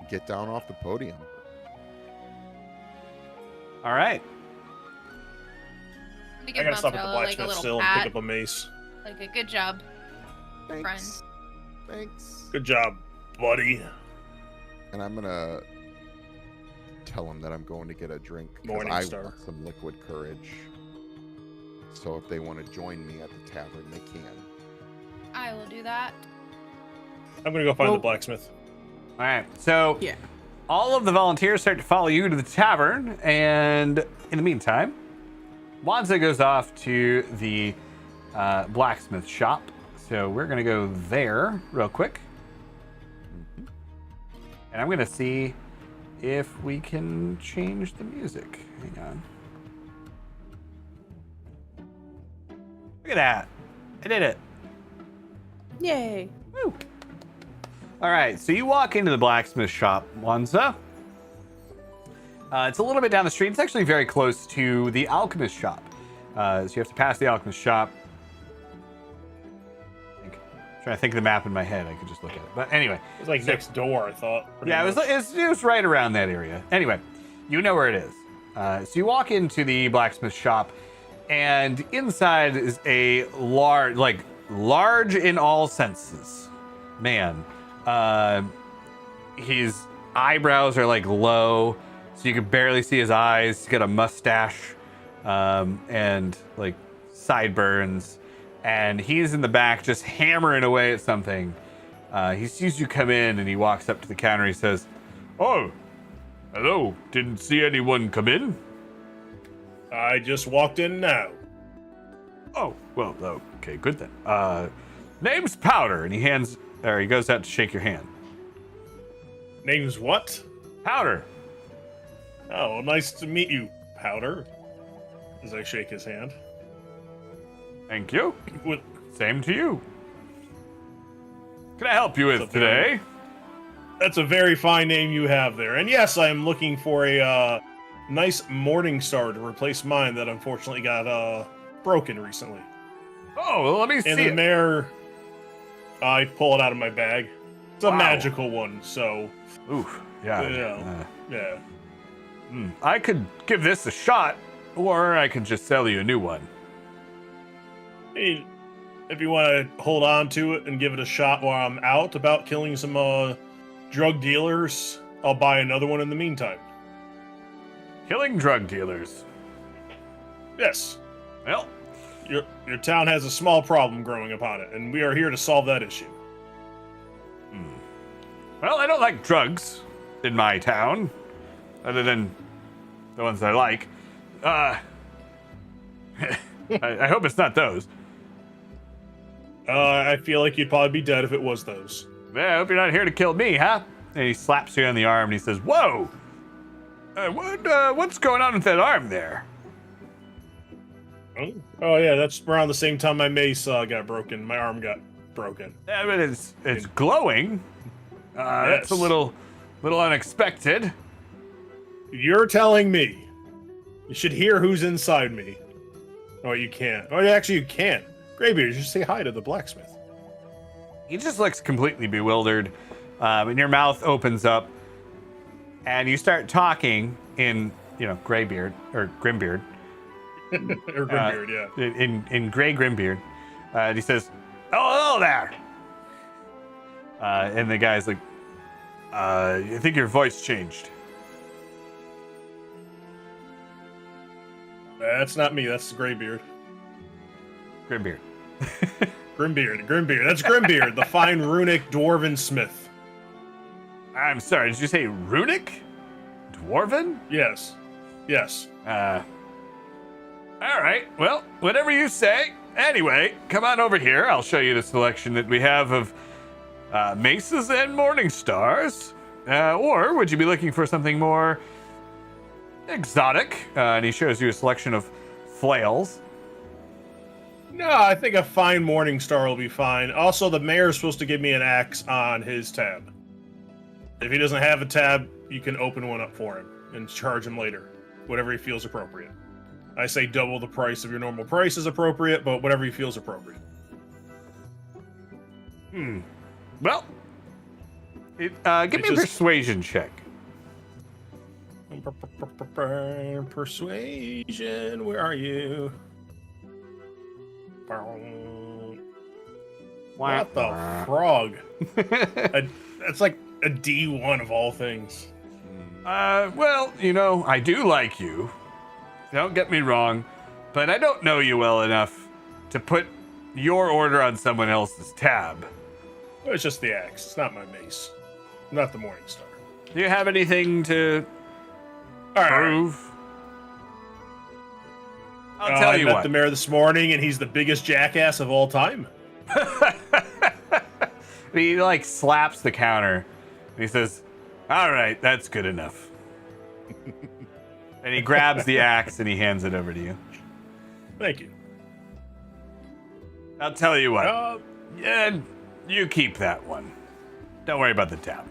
get down off the podium. All right. I'm gonna I give gotta stop at the Mozzarella like a blacksmith little still and pick pat. up a mace. Like a good job. Thanks. Thanks. Good job, buddy. And I'm gonna tell him that I'm going to get a drink because I Morningstar. want some liquid courage. So if they want to join me at the tavern, they can. I will do that. I'm gonna go find Well- the blacksmith. All right. So Yeah. all of the volunteers start to follow you to the tavern, and in the meantime, Wanza goes off to the blacksmith shop. So we're gonna go there real quick, and I'm gonna see if we can change the music. Hang on. Look at that! I did it. Yay. Woo. All right, so you walk into the blacksmith shop, Wanza. It's a little bit down the street. It's actually very close to the alchemist shop. So you have to pass the alchemist shop. Trying to think of the map in my head. I could just look at it. But anyway. It was like next door, I thought. Yeah, it was right around that area. Anyway, you know where it is. So you walk into the blacksmith shop, and inside is a large in all senses man. His eyebrows are like low, so you can barely see his eyes. He's got a mustache and like sideburns, and he's in the back just hammering away at something. He sees you come in, and he walks up to the counter. He says, "Oh, hello. Didn't see anyone come in." I just walked in now. Oh, well, okay, good then. Name's Powder, and he goes out to shake your hand. Name's what? Powder. Oh, well, nice to meet you, Powder. As I shake his hand. Thank you. With Same to you. Can I help you with Something today? That's a very fine name you have there. And yes, I am looking for a nice morning star to replace mine that unfortunately got broken recently. Oh, well, let me see And the it. mayor, I pull it out of my bag. It's a Wow. magical one, so Oof, yeah. yeah. I could give this a shot, or I could just sell you a new one. Hey, if you want to hold on to it and give it a shot while I'm out about killing some drug dealers, I'll buy another one in the meantime. Killing drug dealers. Yes, Well, your town has a small problem growing upon it, and we are here to solve that issue. I don't like drugs in my town, other than the ones I like. I hope it's not those. I feel like you'd probably be dead if it was those. Yeah, I hope you're not here to kill me, huh? And he slaps you on the arm and he says, "Whoa! What's going on with that arm there?" Oh yeah, that's around the same time my mace got broken. My arm got broken. Yeah, but it's glowing. That's a Yes. little unexpected. You're telling me. You should hear who's inside me. Oh, you can't. Oh, actually, you can. Greybeard, just say hi to the blacksmith. He just looks completely bewildered, and your mouth opens up, and you start talking in, Greybeard or Grimbeard. Or Greybeard, yeah. In Grey Grimbeard, and he says, "Oh, hello there." And the guy's like, "I think your voice changed." That's not me. That's Greybeard. Grimbeard. Grimbeard. That's Grimbeard, the fine runic dwarven smith. I'm sorry. Did you say runic? Dwarven? Yes. All right. Well, whatever you say. Anyway, come on over here. I'll show you the selection that we have of maces and morning stars. Or would you be looking for something more exotic? And he shows you a selection of flails. No, I think a fine morning star will be fine. Also, the mayor's supposed to give me an axe on his tab. If he doesn't have a tab, you can open one up for him and charge him later. Whatever he feels appropriate. I say double the price of your normal price is appropriate, but whatever he feels appropriate. Well, give me a persuasion check. Persuasion, where are you? What the frog? That's like a D1 of all things. Well, I do like you. Don't get me wrong. but I don't know you well enough to put your order on someone else's tab. It's just the axe. It's not my mace. Not the Morning Star. Do you have anything to All right. prove? I'll tell you I met what. the mayor this morning, and he's the biggest jackass of all time. He like slaps the counter. And he says, "All right, that's good enough." And he grabs the axe and he hands it over to you. Thank you. I'll tell you what. Yeah, you keep that one. Don't worry about the tab.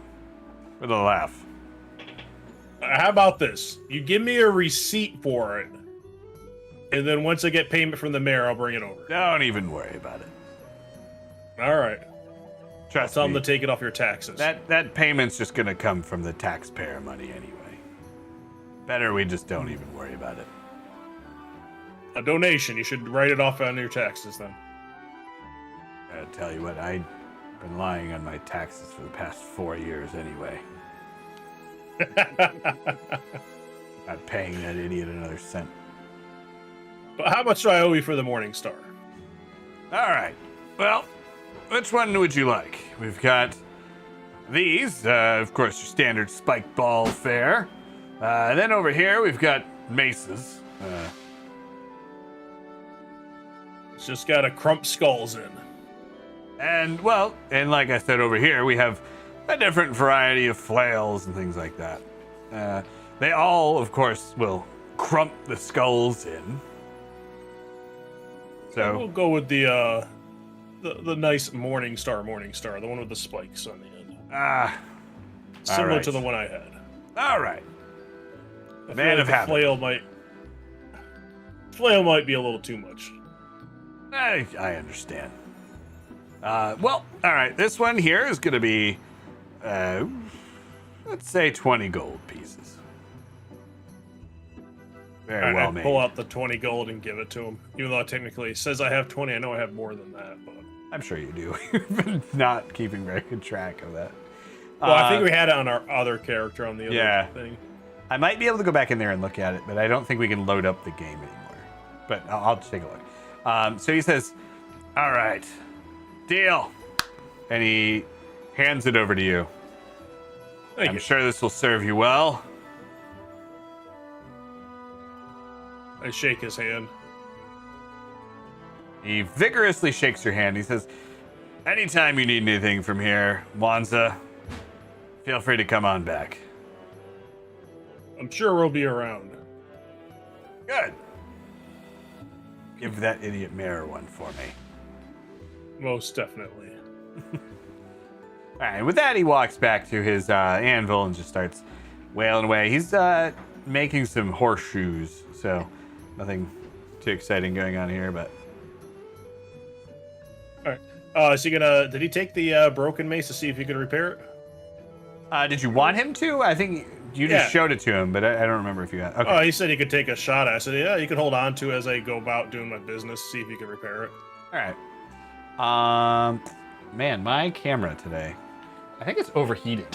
With a laugh. How about this? You give me a receipt for it, and then once I get payment from the mayor, I'll bring it over. Don't even worry about it. All right. Trust Tell me. them to take it off your taxes. That payment's just gonna come from the taxpayer money anyway. Better we just don't even worry about it. A donation. You should write it off on your taxes then. I'll tell you what, I've been lying on my taxes for the past 4 years anyway. Not paying that idiot another cent. But how much do I owe you for the Morning Star? All right. Well, which one would you like? We've got these, of course, your standard spike ball fare. And then over here, we've got maces. It's just got a crump skulls in. And, well, and like I said over here, we have a different variety of flails and things like that. They all, of course, will crump the skulls in. So We'll go with the nice Morning Star, the one with the spikes on the end. Similar right. to the one I had. All right. I Man feel of like habit. Flail might be a little too much. I understand. Well, all right. This one here is going to be, let's say 20 gold pieces. Very well I made. pull out the 20 gold and give it to him. Even though technically it says I have 20, I know I have more than that. But I'm sure you do. You've been not keeping very good track of that. well, I think we had it on our other character on the other thing. I might be able to go back in there and look at it, but I don't think we can load up the game anymore. But I'll just take a look. So he says, all right, deal. And he hands it over to you. Thank I'm you. sure this will serve you well. I shake his hand. He vigorously shakes your hand. He says, anytime you need anything from here, Wanza, feel free to come on back. I'm sure we'll be around. Good. Give that idiot mayor one for me. Most definitely. All right, with that, he walks back to his anvil and just starts wailing away. He's making some horseshoes, so nothing too exciting going on here, but... All right. Is he gonna? Did he take the broken mace to see if he could repair it? Did you want him to? I think you just showed it to him, but I don't remember if you had... Okay. Oh, he said he could take a shot at it. I said, yeah, you could hold on to as I go about doing my business, see if you can repair it. All right. Man, my camera today, I think it's overheating.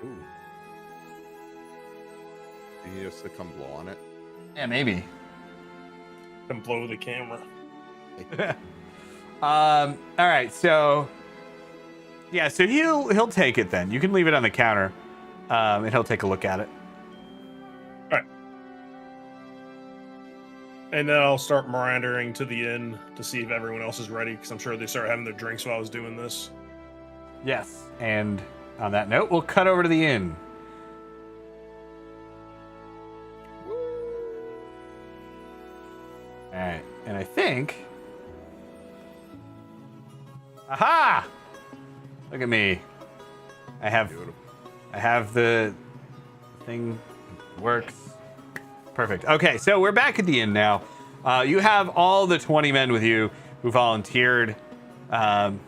Ooh. Do you need us to come blow on it? Yeah, maybe. Can blow the camera. All right, so yeah, so he'll take it then. You can leave it on the counter, and he'll take a look at it. All right. And then I'll start meandering to the inn to see if everyone else is ready, because I'm sure they started having their drinks while I was doing this. Yes, and on that note, we'll cut over to the inn. All right, and I think... Aha! Look at me. I have the thing works. Perfect. Okay, so we're back at the inn now. You have all the 20 men with you who volunteered. And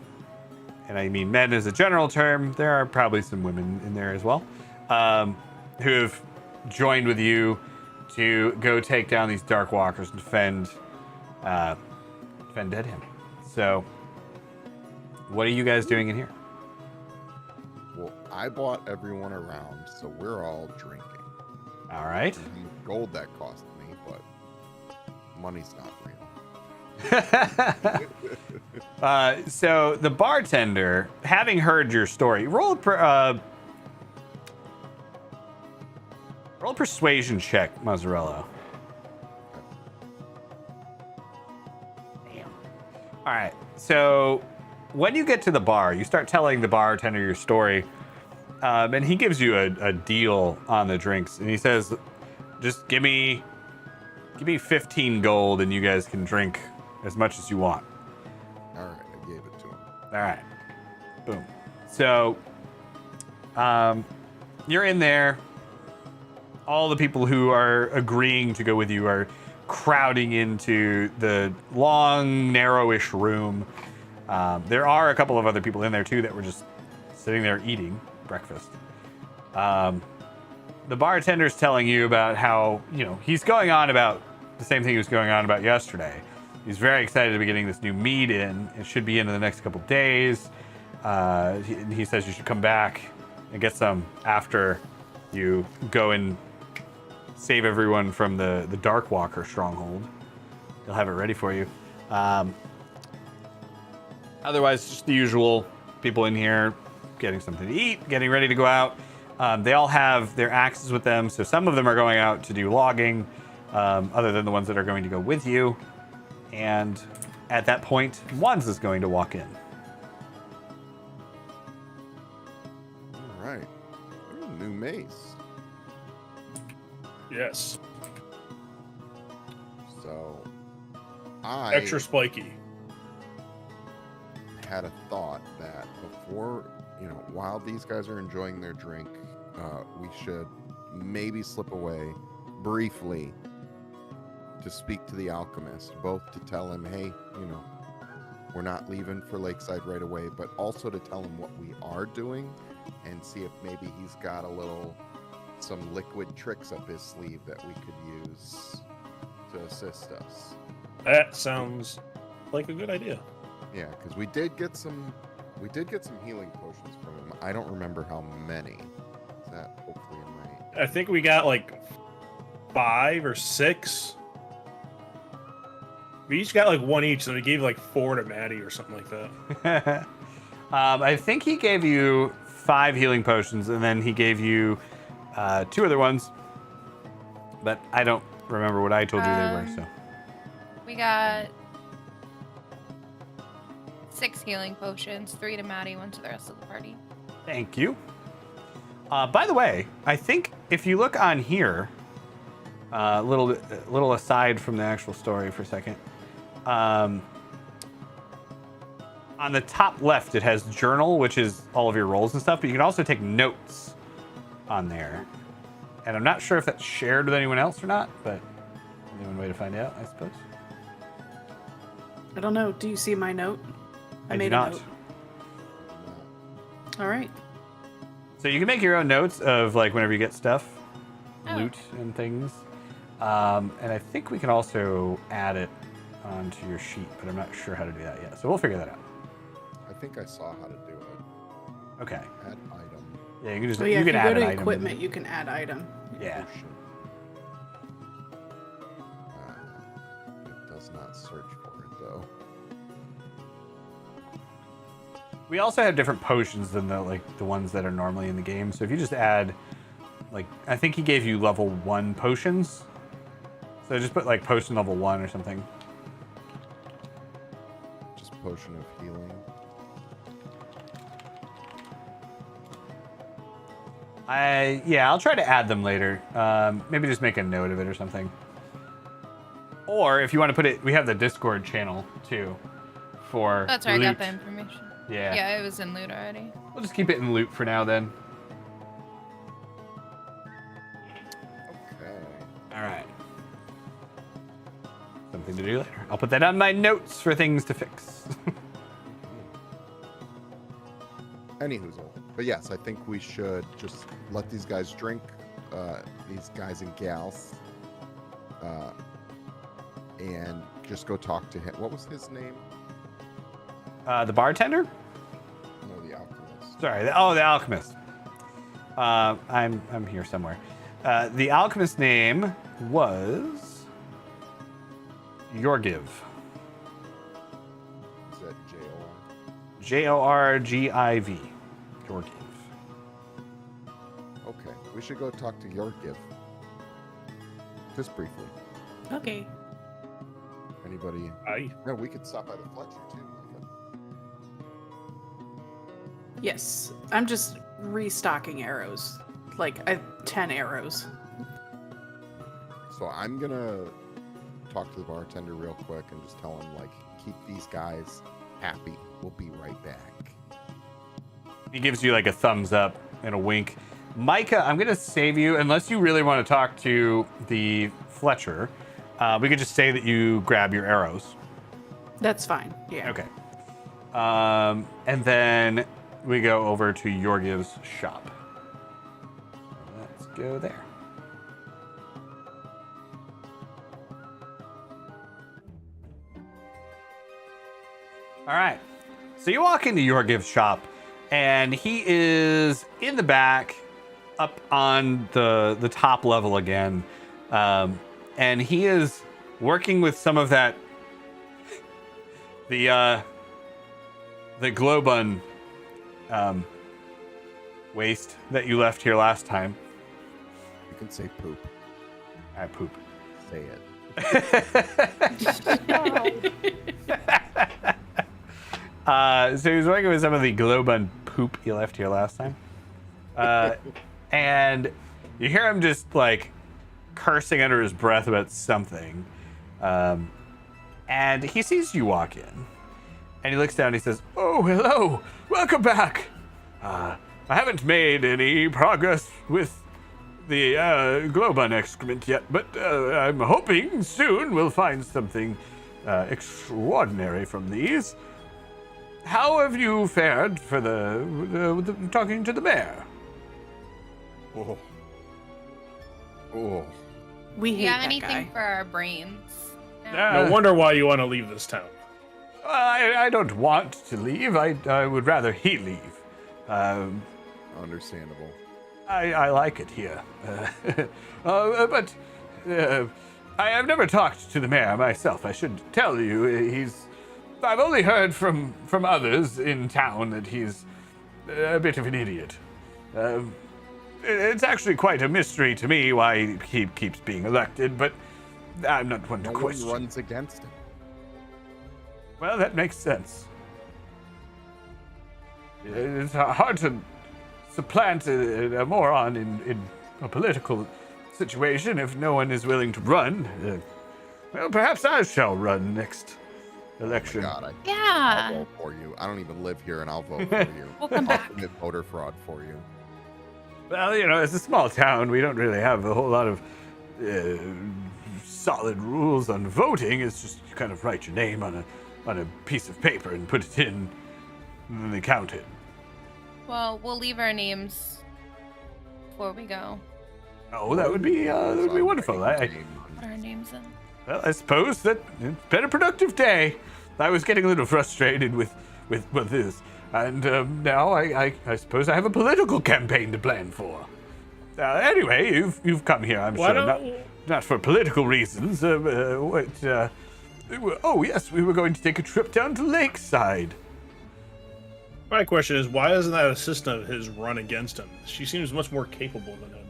I mean men as a general term. There are probably some women in there as well. Who have joined with you to go take down these Dark Walkers and defend Deadham. So, what are you guys doing in here? Well, I bought everyone around, so we're all drinking. All right. The gold that cost me, but money's not real. So the bartender, having heard your story, roll a persuasion check, Mazzarello. Damn. All right. So when you get to the bar, you start telling the bartender your story, and he gives you a deal on the drinks, and he says, "Just give me 15 gold, and you guys can drink as much as you want." All right, I gave it to him. All right. Boom. So, you're in there. All the people who are agreeing to go with you are crowding into the long, narrowish room. There are a couple of other people in there too that were just sitting there eating breakfast. The bartender's telling you about how, he's going on about the same thing he was going on about yesterday. He's very excited to be getting this new meat in. It should be in the next couple days. He says you should come back and get some after you go and save everyone from the Darkwalker stronghold. He'll have it ready for you. Otherwise, just the usual people in here getting something to eat, getting ready to go out. They all have their axes with them, so some of them are going out to do logging, other than the ones that are going to go with you. And at that point, Wands is going to walk in. All right. Ooh, new mace. Yes. So, I Extra spiky. had a thought that before, while these guys are enjoying their drink, we should maybe slip away briefly to speak to the alchemist, both to tell him, hey, we're not leaving for Lakeside right away, but also to tell him what we are doing and see if maybe he's got some liquid tricks up his sleeve that we could use to assist us. That sounds like a good idea. Yeah, because we did get some healing potions from him. I don't remember how many. Is that hopefully in my... I think we got like 5 or 6. We each got like 1 each, so we gave like 4 to Maddie or something like that. I think he gave you 5 healing potions, and then he gave you 2 other ones. But I don't remember what I told you they were. So We got 6 healing potions, 3 to Maddie, 1 to the rest of the party. thank you. By the way, I think if you look on here, little aside from the actual story for a second. On the top left, it has journal, which is all of your rolls and stuff, but you can also take notes on there. And I'm not sure if that's shared with anyone else or not, but only one way to find out, I suppose. I don't know. Do you see my note? I made do not. a note. All right. So you can make your own notes of like whenever you get stuff, Oh. loot and things. And I think we can also add it onto your sheet, but I'm not sure how to do that yet. So we'll figure that out. I think I saw how to do it. Okay. Add item. Yeah, you can just So yeah, you if can you add go an to item. equipment, you can add item. Yeah. Potion. It does not search for it though. We also have different potions than the ones that are normally in the game. So if you just add, I think he gave you level 1 potions. So just put potion level 1 or something. Just potion of healing. I'll try to add them later. Maybe just make a note of it or something. Or if you want to put it, we have the Discord channel too for That's where loot. I got the information. Yeah. Yeah, it was in loot already. We'll just keep it in loot for now then. Okay. All right. Something to do later. I'll put that on my notes for things to fix. Anywho's but yes, I think we should just let these guys drink, these guys and gals, and just go talk to him. What was his name? The bartender? No, the alchemist. Sorry. The alchemist. I'm here somewhere. The alchemist's name was Yorgiv. Is that J-O-R? Jorgiv. Yorgiv. Okay, we should go talk to Yorgiv. Just briefly. Okay. Anybody? Aye. No, we could stop by the Fletcher too. Micah. Yes, I'm just restocking arrows. Like, I have 10 arrows. So I'm gonna talk to the bartender real quick and just tell him, like, keep these guys happy. We'll be right back. He gives you like a thumbs up and a wink. Micah, I'm going to save you unless you really want to talk to the Fletcher. We could just say that you grab your arrows. That's fine. Yeah. Okay. And then we go over to Yorgiv's shop. Let's go there. All right. So you walk into Yorgiv's shop, and he is in the back, up on the top level again, and he is working with some of that the glow bun waste that you left here last time. You can say poop. I poop. Say it. So he's working with some of the glow bun poop you left here last time. And you hear him just like cursing under his breath about something. And he sees you walk in. And he looks down and he says, "Oh, hello. Welcome back. I haven't made any progress with the glow bun excrement yet, but I'm hoping soon we'll find something extraordinary from these. How have you fared for the talking to the mayor?" Oh. Oh. We Do hate you have that anything guy. for our brains? No wonder why you want to leave this town. I don't want to leave. I would rather he leave. Understandable. I like it here. But I have never talked to the mayor myself. I should tell you, I've only heard from others in town that he's a bit of an idiot. It's actually quite a mystery to me why he keeps being elected, but I'm not one to No one question. runs against him. Well, that makes sense. It's hard to supplant a moron in a political situation if no one is willing to run. Well, perhaps I shall run next election. God, I'll Yeah. vote for you. I don't even live here, and I'll vote for you. We'll come I'll back. commit voter fraud for you. Well, it's a small town. We don't really have a whole lot of solid rules on voting. It's just you kind of write your name on a piece of paper and put it in, and then they count it. Well, we'll leave our names before we go. Oh, that would be wonderful. Put our names in. Well, I suppose that it's been a productive day. I was getting a little frustrated with this, and now I suppose I have a political campaign to plan for. Anyway, you've come here, I'm sure, not for political reasons. Oh yes, we were going to take a trip down to Lakeside. My question is, why doesn't that assistant of his run against him? She seems much more capable than him.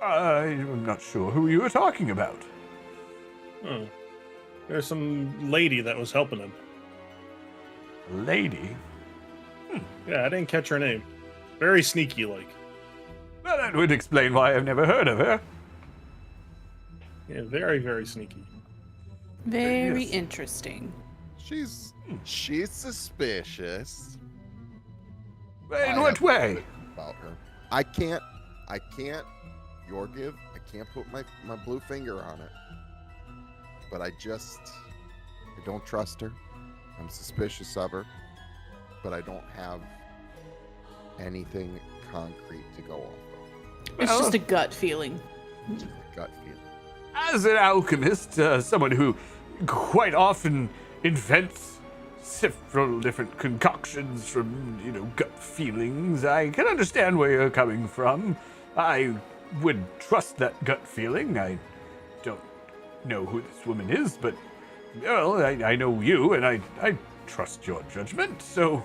I'm not sure who you were talking about. Oh. There's some lady that was helping him. Lady? Yeah, I didn't catch her name. Very sneaky like. Well, that would explain why I've never heard of her. Yeah, very, very sneaky. Very Yes. interesting. She's suspicious. In what way? About her. I can't, Yorgiv, I can't put my blue finger on it. But I don't trust her. I'm suspicious of her. But I don't have anything concrete to go off of. It's just a gut feeling. Just a gut feeling. As an alchemist, someone who quite often invents several different concoctions from, gut feelings, I can understand where you're coming from. I would trust that gut feeling. I don't know who this woman is, but well, I know you, and I trust your judgment. So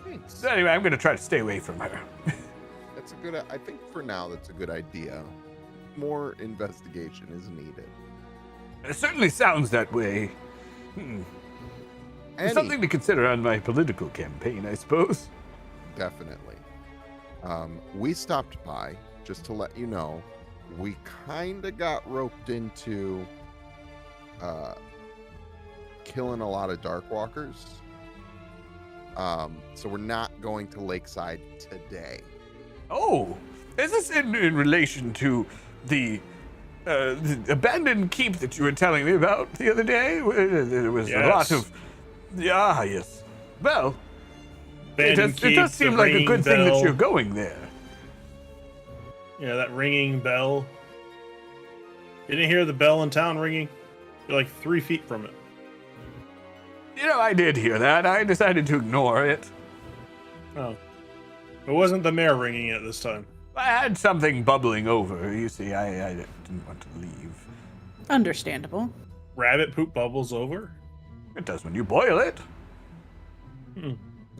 Thanks. anyway, I'm going to try to stay away from her. That's a good. I think for now that's a good idea. More investigation is needed. It certainly sounds that way. It's something to consider on my political campaign, I suppose. Definitely. We stopped by just to let you know. We kind of got roped into killing a lot of dark walkers. So we're not going to Lakeside today. Oh, is this in relation to the abandoned keep that you were telling me about the other day? There was a lot of... yes. Well, it does seem like a good thing that you're going there. Yeah, that ringing bell. You didn't hear the bell in town ringing? You're like 3 feet from it. You know, I did hear that. I decided to ignore it. Oh. It wasn't the mayor ringing it this time. I had something bubbling over. You see, I didn't want to leave. Understandable. Rabbit poop bubbles over? It does when you boil it.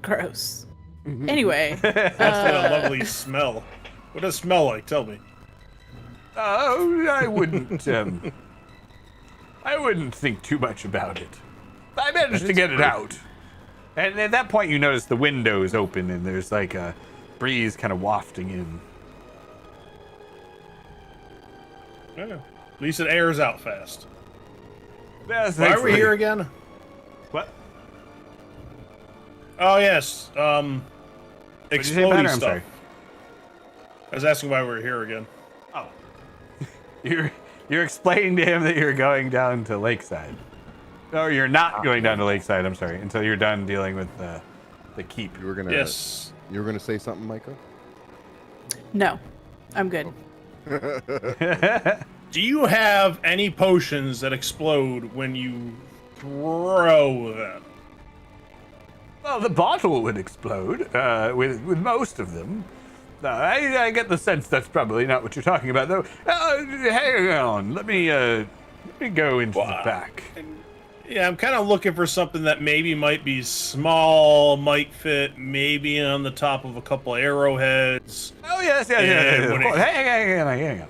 Gross. Anyway. That's a lovely smell. What does it smell like? Tell me. Oh, I wouldn't think too much about it. I managed to get it out. And at that point, you notice the windows open and there's like a breeze kind of wafting in. Yeah. At least it airs out fast. Yes, Why are we thankfully. here again? What? Oh, yes. Did you say, Exploding Banner? I'm stuff. sorry. I was asking why we're here again. Oh. You're explaining to him that you're going down to Lakeside. No, you're not going down to Lakeside, I'm sorry, until you're done dealing with the keep. You were gonna. Yes. You were gonna say something, Micah? No, I'm good. Do you have any potions that explode when you throw them? Well, the bottle would explode with most of them. I get the sense that's probably not what you're talking about, though. Hang on, let me go into the back. Yeah, I'm kind of looking for something that maybe might be small, might fit maybe on the top of a couple arrowheads. Oh, yes. Hang on.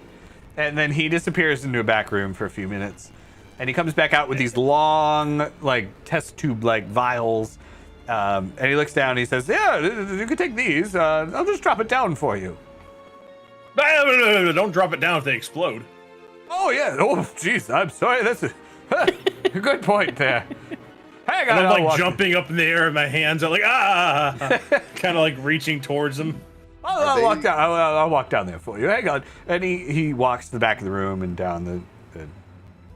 And then he disappears into a back room for a few minutes. And he comes back out with these long, like, test tube-like vials. And he looks down and he says, yeah, you can take these. I'll just drop it down for you. Don't drop it down if they explode. Oh, yeah. Oh, jeez. I'm sorry. That's a good point there. Hang on. And I'm like jumping up in the air and my hands are like, kind of like reaching towards them. I'll walk down. I'll walk down there for you. Hang on. And he walks to the back of the room and down the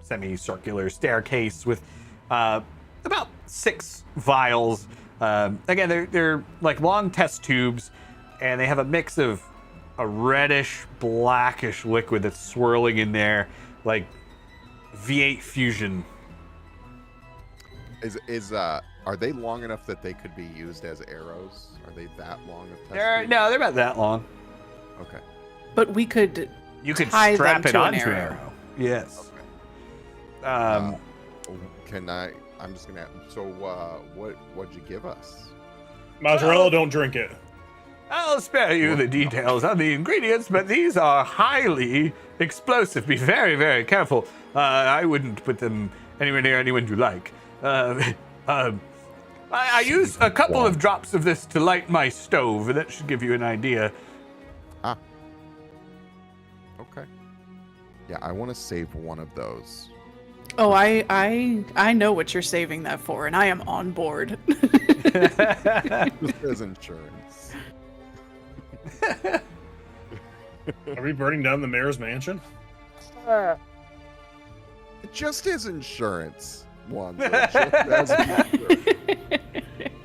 semicircular staircase with about 6 vials. Again, they're like long test tubes, and they have a mix of a reddish, blackish liquid that's swirling in there, like V8 fusion. Are they long enough that they could be used as arrows? Are they that long of test tubes? They're about that long. Okay. But we could You could tie strap them it to an onto an arrow. arrow. Yes. Okay. Can I? I'm just gonna. So, what'd you give us? Mozzarella, don't drink it. I'll spare you the details on the ingredients, but these are highly explosive. Be very, very careful. I wouldn't put them anywhere near anyone you like. I use a couple of drops of this to light my stove. That should give you an idea. Ah. Okay. Yeah, I want to save one of those. Oh, I know what you're saving that for, and I am on board. Just as insurance. Are we burning down the mayor's mansion? Just as insurance. One. Just as insurance.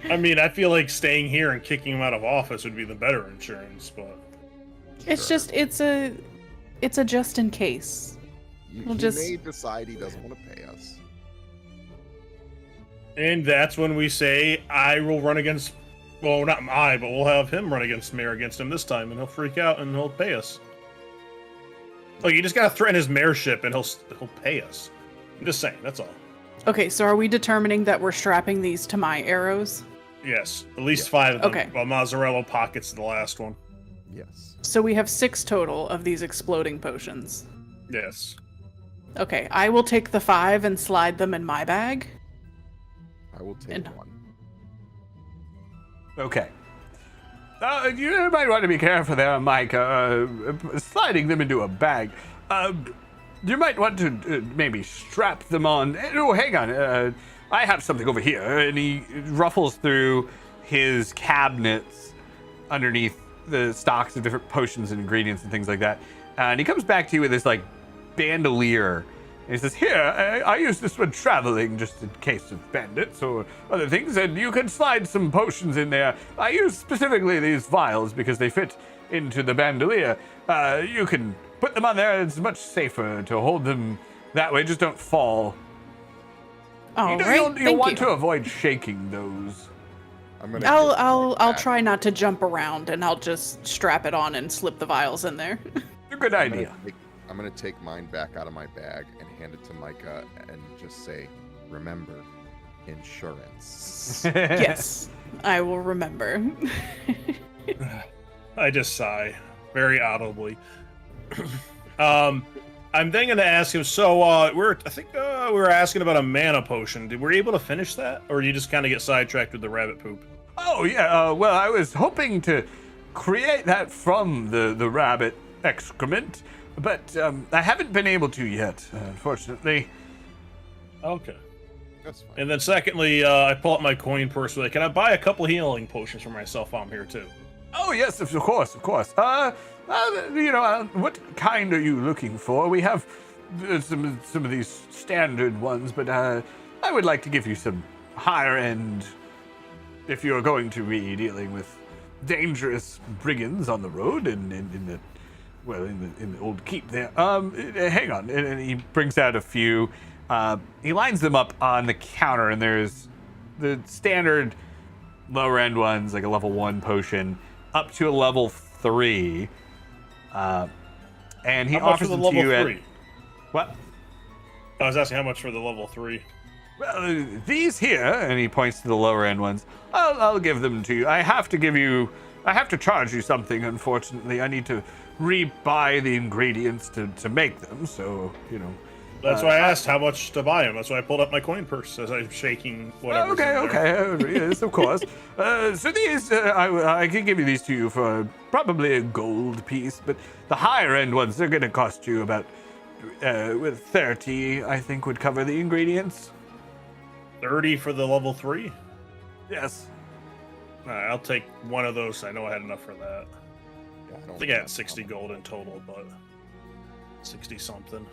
I mean, I feel like staying here and kicking him out of office would be the better insurance, but It's just it's a just in case. He just- may decide he doesn't want to pay us. and that's when we say I will run against. Well, not I, but we'll have him run against the mayor against him this time, and he'll freak out and he'll pay us. Look, you just gotta threaten his mayorship, and he'll pay us. I'm just saying. That's all. Okay, so are we determining that we're strapping these to my arrows? Yes, at least 5 of them. Okay. While Mazzarello pockets the last one. Yes. So we have 6 total of these exploding potions. Yes. Okay, I will take the 5 and slide them in my bag. I will take And- one. Okay. You might want to be careful there, Mike. Sliding them into a bag. You might want to maybe strap them on. Oh, hang on. I have something over here. And he ruffles through his cabinets underneath the stocks of different potions and ingredients and things like that. And he comes back to you with this, like, bandolier. And he says, here, I use this when traveling, just in case of bandits or other things, and you can slide some potions in there. I use specifically these vials because they fit into the bandolier. You can put them on there. It's much safer to hold them that way. Just don't fall. All right, You'll thank want you. to avoid shaking those. I'm gonna. I'll try not to jump around, and I'll just strap it on and slip the vials in there. A good idea. I'm gonna take mine back out of my bag and hand it to Micah and just say, "Remember, insurance." Yes, I will remember. I just sigh, very audibly. I'm then going to ask him. So, I think we were asking about a mana potion. Were you able to finish that, or did you just kind of get sidetracked with the rabbit poop? Oh, yeah. Well, I was hoping to create that from the rabbit excrement, but I haven't been able to yet, unfortunately. Okay. That's fine. And then secondly, I pull up my coin purse. Like, can I buy a couple healing potions for myself while I'm here too? Oh, yes, of course, of course. What kind are you looking for? We have some of these standard ones, but I would like to give you some higher end if you're going to be dealing with dangerous brigands on the road and in the old keep there. Hang on, and he brings out a few. He lines them up on the counter, and there's the standard lower end ones, like a level 1 potion, up to a level 3. And he How much offers for the them to level you 3? at what? I was asking how much for the level 3. Well, these here, and he points to the lower end ones. I'll give them to you. I have to charge you something. Unfortunately, I need to re-buy the ingredients to make them. So That's why I asked how much to buy them. That's why I pulled up my coin purse as I'm shaking whatever. Okay. Yes, of course. So these, I can give you these to you for probably a gold piece, but the higher end ones, they're going to cost you about, with 30, I think would cover the ingredients. 30 for the level 3? Yes. I'll take one of those. I know I had enough for that. Yeah, I think I had 60 gold in total, but 60 something.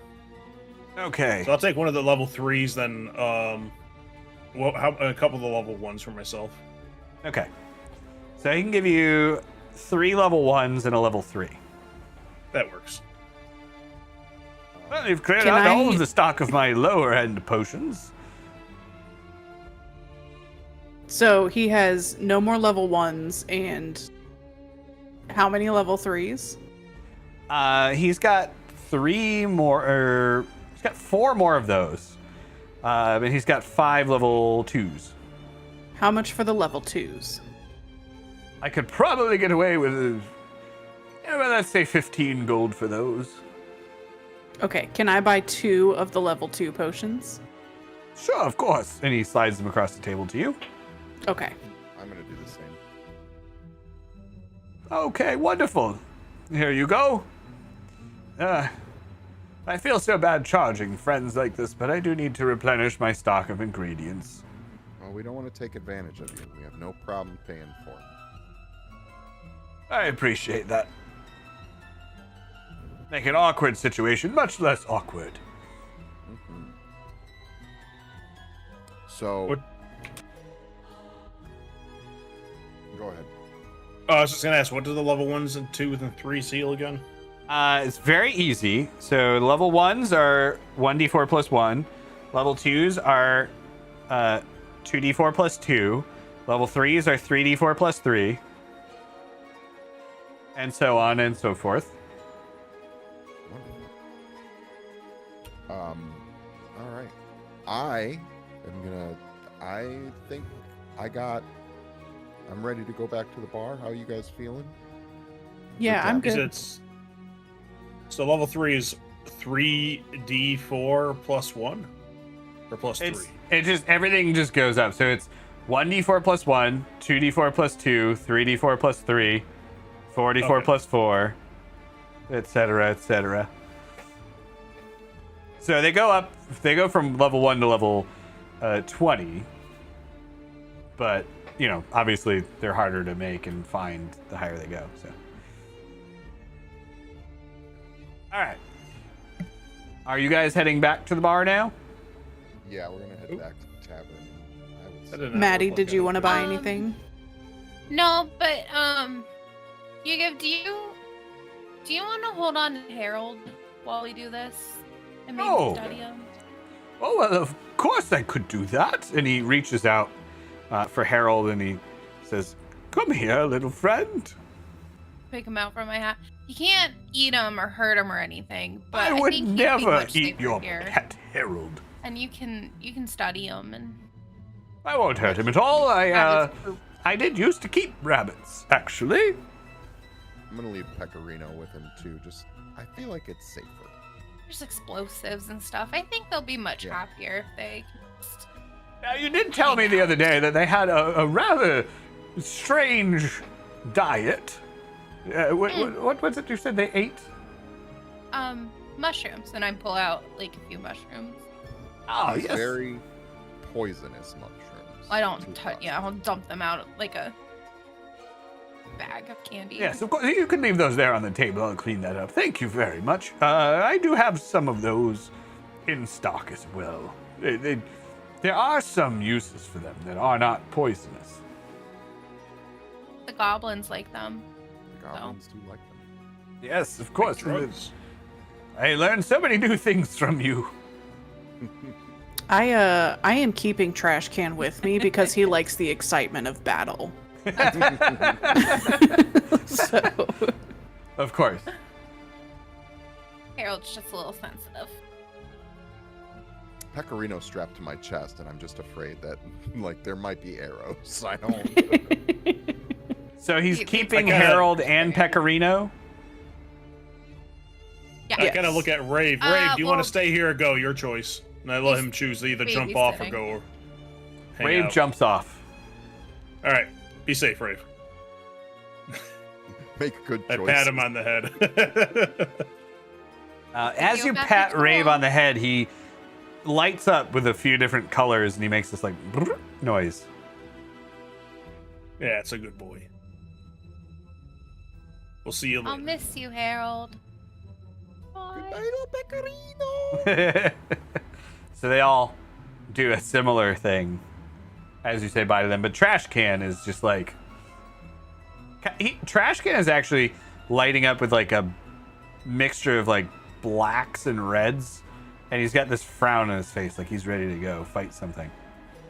Okay. So I'll take one of the level 3s, then a couple of the level 1s for myself. Okay. So he can give you 3 level 1s and a level 3. That works. Well, you've cleared Can out all I- of the stock of my lower end potions. So he has no more level 1s and how many level 3s? He's got 3 more, he's got 4 more of those. And he's got 5 level 2s. How much for the level 2s? I could probably get away with, let's say 15 gold for those. Okay, can I buy 2 of the level 2 potions? Sure, of course. And he slides them across the table to you. Okay. I'm gonna do the same. Okay, wonderful. Here you go. I feel so bad charging friends like this, but I do need to replenish my stock of ingredients. Well, we don't want to take advantage of you. We have no problem paying for it. I appreciate that. Make an awkward situation much less awkward. Mhm. So, What- go ahead. I was just gonna ask, what do the level 1s and 2s and 3 seal again? It's very easy. So level 1s are 1d4 plus 1. Level 2s are 2d4 plus 2. Level 3s are 3d4 plus 3. And so on and so forth. All right. I think I'm ready to go back to the bar. How are you guys feeling? Yeah, Good I'm job. good. So level 3 is 3d4 plus 1 or plus 3. Everything just goes up. So it's 1d4 plus 1, 2d4 plus 2, 3d4 plus 3, 4d4 Okay. plus 4, etc., etc. So they go up. They go from level 1 to level 20. But, obviously they're harder to make and find the higher they go. So. All right. Are you guys heading back to the bar now? Yeah, we're gonna head back to the tavern. I would say. Maddie, did you want to buy Um, anything? No, but do you want to hold on to Harold while we do this and maybe Oh. study him? Oh, well, of course I could do that. And he reaches out for Harold and he says, "Come here, little friend." Pick him out from my hat. You can't eat him or hurt him or anything, but I I would think he'd be never much eat safer your here. pet Harold. And you can study him and I won't hurt him at all. have his poop. I did used to keep rabbits, actually. I'm gonna leave Pecorino with him too. I feel like it's safer. There's explosives and stuff. I think they'll be much Yeah. happier if they can just... Now, you did tell me the other day that they had a rather strange diet. What was it you said they ate? mushrooms, and I pull out like a few mushrooms. Oh, These yes. very poisonous mushrooms. I don't to touch. us. Yeah, I'll dump them out like a bag of candy. Yes, of course. You can leave those there on the table. I'll clean that up. Thank you very much. I do have some of those in stock as well. There are some uses for them that are not poisonous. The goblins like them. The goblins do like them. Yes, of course. Drugs. I learned so many new things from you. I am keeping Trash Can with me because he likes the excitement of battle. So Of course. Harold's just a little sensitive. Pecorino strapped to my chest, and I'm just afraid that, there might be arrows. I don't. So he's It's keeping like a- Harold and Pecorino? Yeah. I kind of look at Rave. Rave, do you want well- to stay here or go? Your choice. And I let He's him choose to either jump off or babysitting. go. Or hang Rave out. jumps off. All right, be safe, Rave. Make good I choices. pat him on the head. As you Go back pat into the Rave wall. on the head, he lights up with a few different colors and he makes this brrr noise. Yeah, it's a good boy. We'll see you I'll later. miss you, Harold. Bye. Goodbye, little Pecorino. So they all do a similar thing as you say bye to them. But Trash Can is just Trash Can is actually lighting up with a mixture of blacks and reds. And he's got this frown on his face like he's ready to go fight something.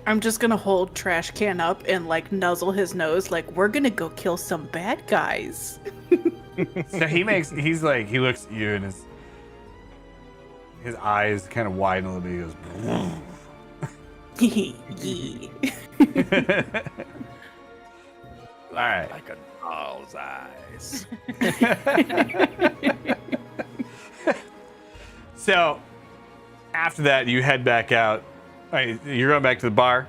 I'm just gonna hold Trash Can up and nuzzle his nose we're gonna go kill some bad guys. So he looks at you and his eyes kind of widen a little bit. He goes, Yee. all right. Like a doll's eyes. So after that, you head back out. You're going back to the bar?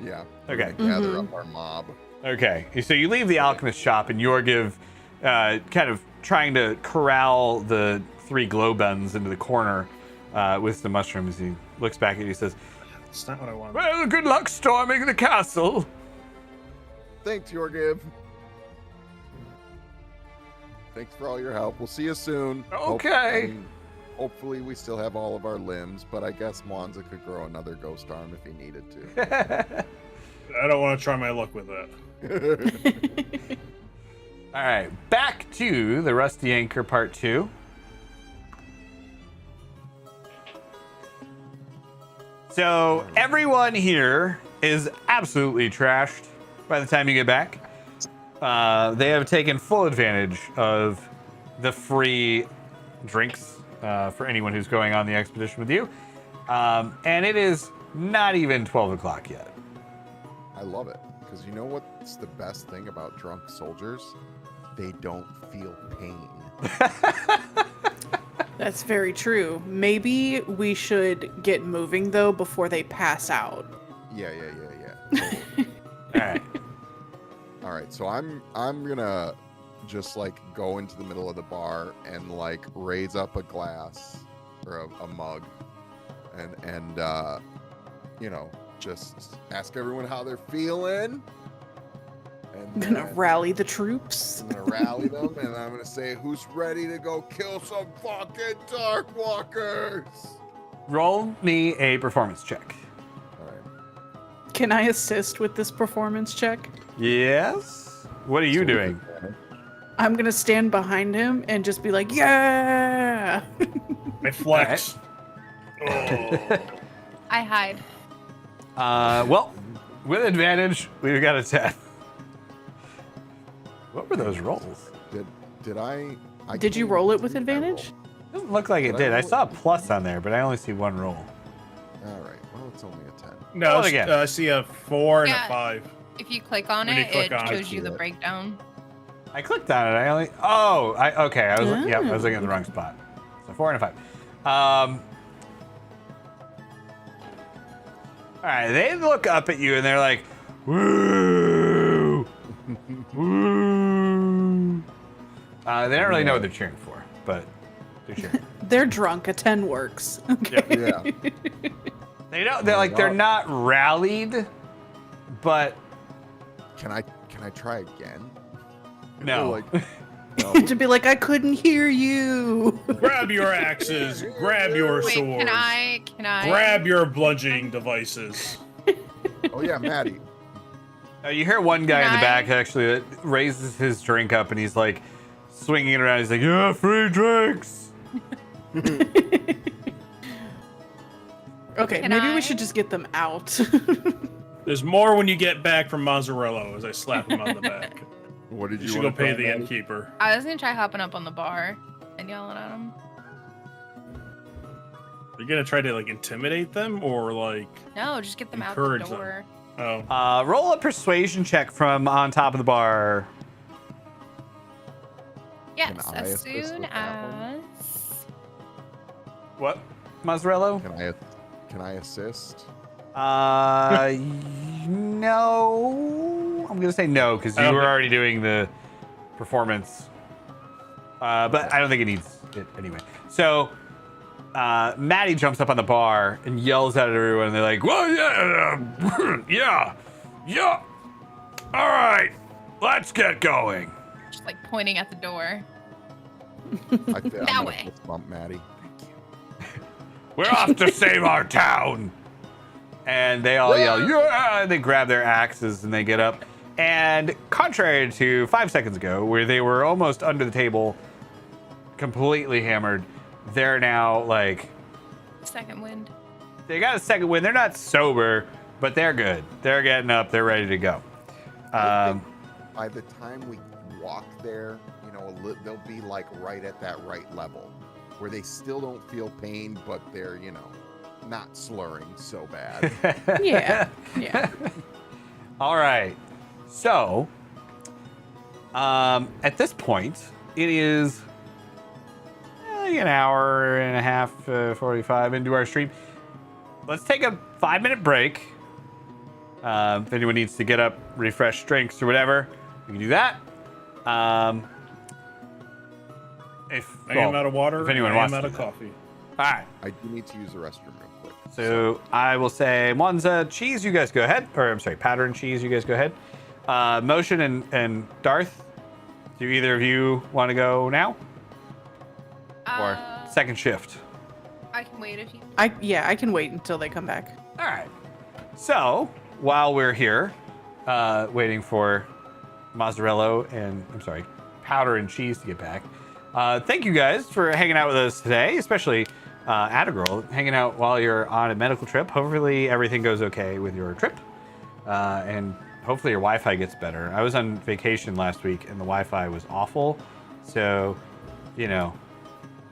Yeah. Okay. We're gonna gather up our mob. Okay. So you leave the alchemist shop and Yorgiv kind of trying to corral the 3 glow buns into the corner with some mushrooms. He looks back at you and says, That's not what I wanted. "Well, good luck storming the castle." Thanks, Yorgiv. Thanks for all your help. We'll see you soon. Okay. Hopefully we still have all of our limbs, but I guess Mwanza could grow another ghost arm if he needed to. I don't want to try my luck with that. All right. Back to the Rusty Anchor Part 2. So everyone here is absolutely trashed by the time you get back. They have taken full advantage of the free drinks for anyone who's going on the expedition with you. And it is not even 12 o'clock yet. I love it. Because you know what's the best thing about drunk soldiers? They don't feel pain. That's very true. Maybe we should get moving though before they pass out. Yeah. All right. All right, so I'm gonna just like go into the middle of the bar and like raise up a glass or a mug, and you know, just ask everyone how they're feeling. And I'm gonna rally the troops. I'm gonna rally them, and I'm gonna say, "Who's ready to go kill some fucking dark walkers?" Roll me a performance check. All right. Can I assist with this performance check? Yes. What are you doing? I'm gonna stand behind him and just be like, yeah! I flex. Oh. I hide. Well, with advantage, we've got a 10. What were those rolls? Did I Did you can't roll even it with see my advantage? Doesn't look like it Did I did. I roll saw a it? plus on there, but I only see one roll. roll? All right. Well, it's only a 10. No, Roll it again. I see a 4 and Yeah. a 5. If you click on When you it, click it on it, shows you the yeah. breakdown. I clicked on it. I only. Oh, okay. I was. Yep. I was looking at the Oh. wrong spot. So 4 and a 5. All right. They look up at you and they're like, "Woo, woo." They don't really know what they're cheering for, but they're cheering. They're drunk. A 10 works. Okay. Yeah. They don't. They're like they're not rallied, but Can I try again? no. Like, no. To be like, I couldn't hear you. Grab your axes. Grab your Wait, swords. can I? Grab your bludgeoning devices. Oh yeah, Maddie. You hear one guy in the Can back I- actually that raises his drink up and he's like swinging it around. He's like, "Yeah, free drinks." Okay, Can maybe I? we should just get them out. There's more when you get back from Mazzarello, as I slap him on the back. What did You you, should want go pay to the innkeeper. I was gonna try hopping up on the bar and yelling at him. You're gonna try to like intimidate them or like No, just get them out the Encourage them. door. oh Roll a persuasion check from on top of the bar. Yes, I as assist soon with that one? as. What, Mazzarello? Can I assist? No. I'm gonna say no because you I don't were think- already doing the performance. But I don't think it needs it anyway. So Maddie jumps up on the bar and yells out at everyone. And they're like, "Well, yeah. All right, let's get going." Just like pointing at the door. I'm That gonna way. fist bump Maddie. We're off to save our town. And they all yell, "Yeah!" And they grab their axes and they get up. And contrary to 5 seconds ago, where they were almost under the table, completely hammered, they're now like, Second wind. they got a second win. They're not sober, but they're good. They're getting up. They're ready to go. I think by the time we walk there, you know, they'll be like right at that right level where they still don't feel pain, but they're, you know, not slurring so bad. Yeah. All right. So, at this point, it is an hour and a half, 45 into our stream. Let's take a 5-minute break. If anyone needs to get up, refresh drinks or whatever, we can do that. I am out of water. if anyone I wants am out to of do that. coffee. All right. I do need to use the restroom real quick. So I will say Monza, Cheese, you guys go ahead. Or I'm sorry, Powder and Cheese, you guys go ahead. Motion and Darth, do either of you want to go now? Or second shift? I can wait if you. I can wait until they come back. All right. So while we're here, waiting for Mozzarella and, I'm sorry, Powder and Cheese to get back, thank you guys for hanging out with us today, especially Attagirl, hanging out while you're on a medical trip. Hopefully everything goes okay with your trip. And hopefully your Wi-Fi gets better. I was on vacation last week and the Wi-Fi was awful. So, you know,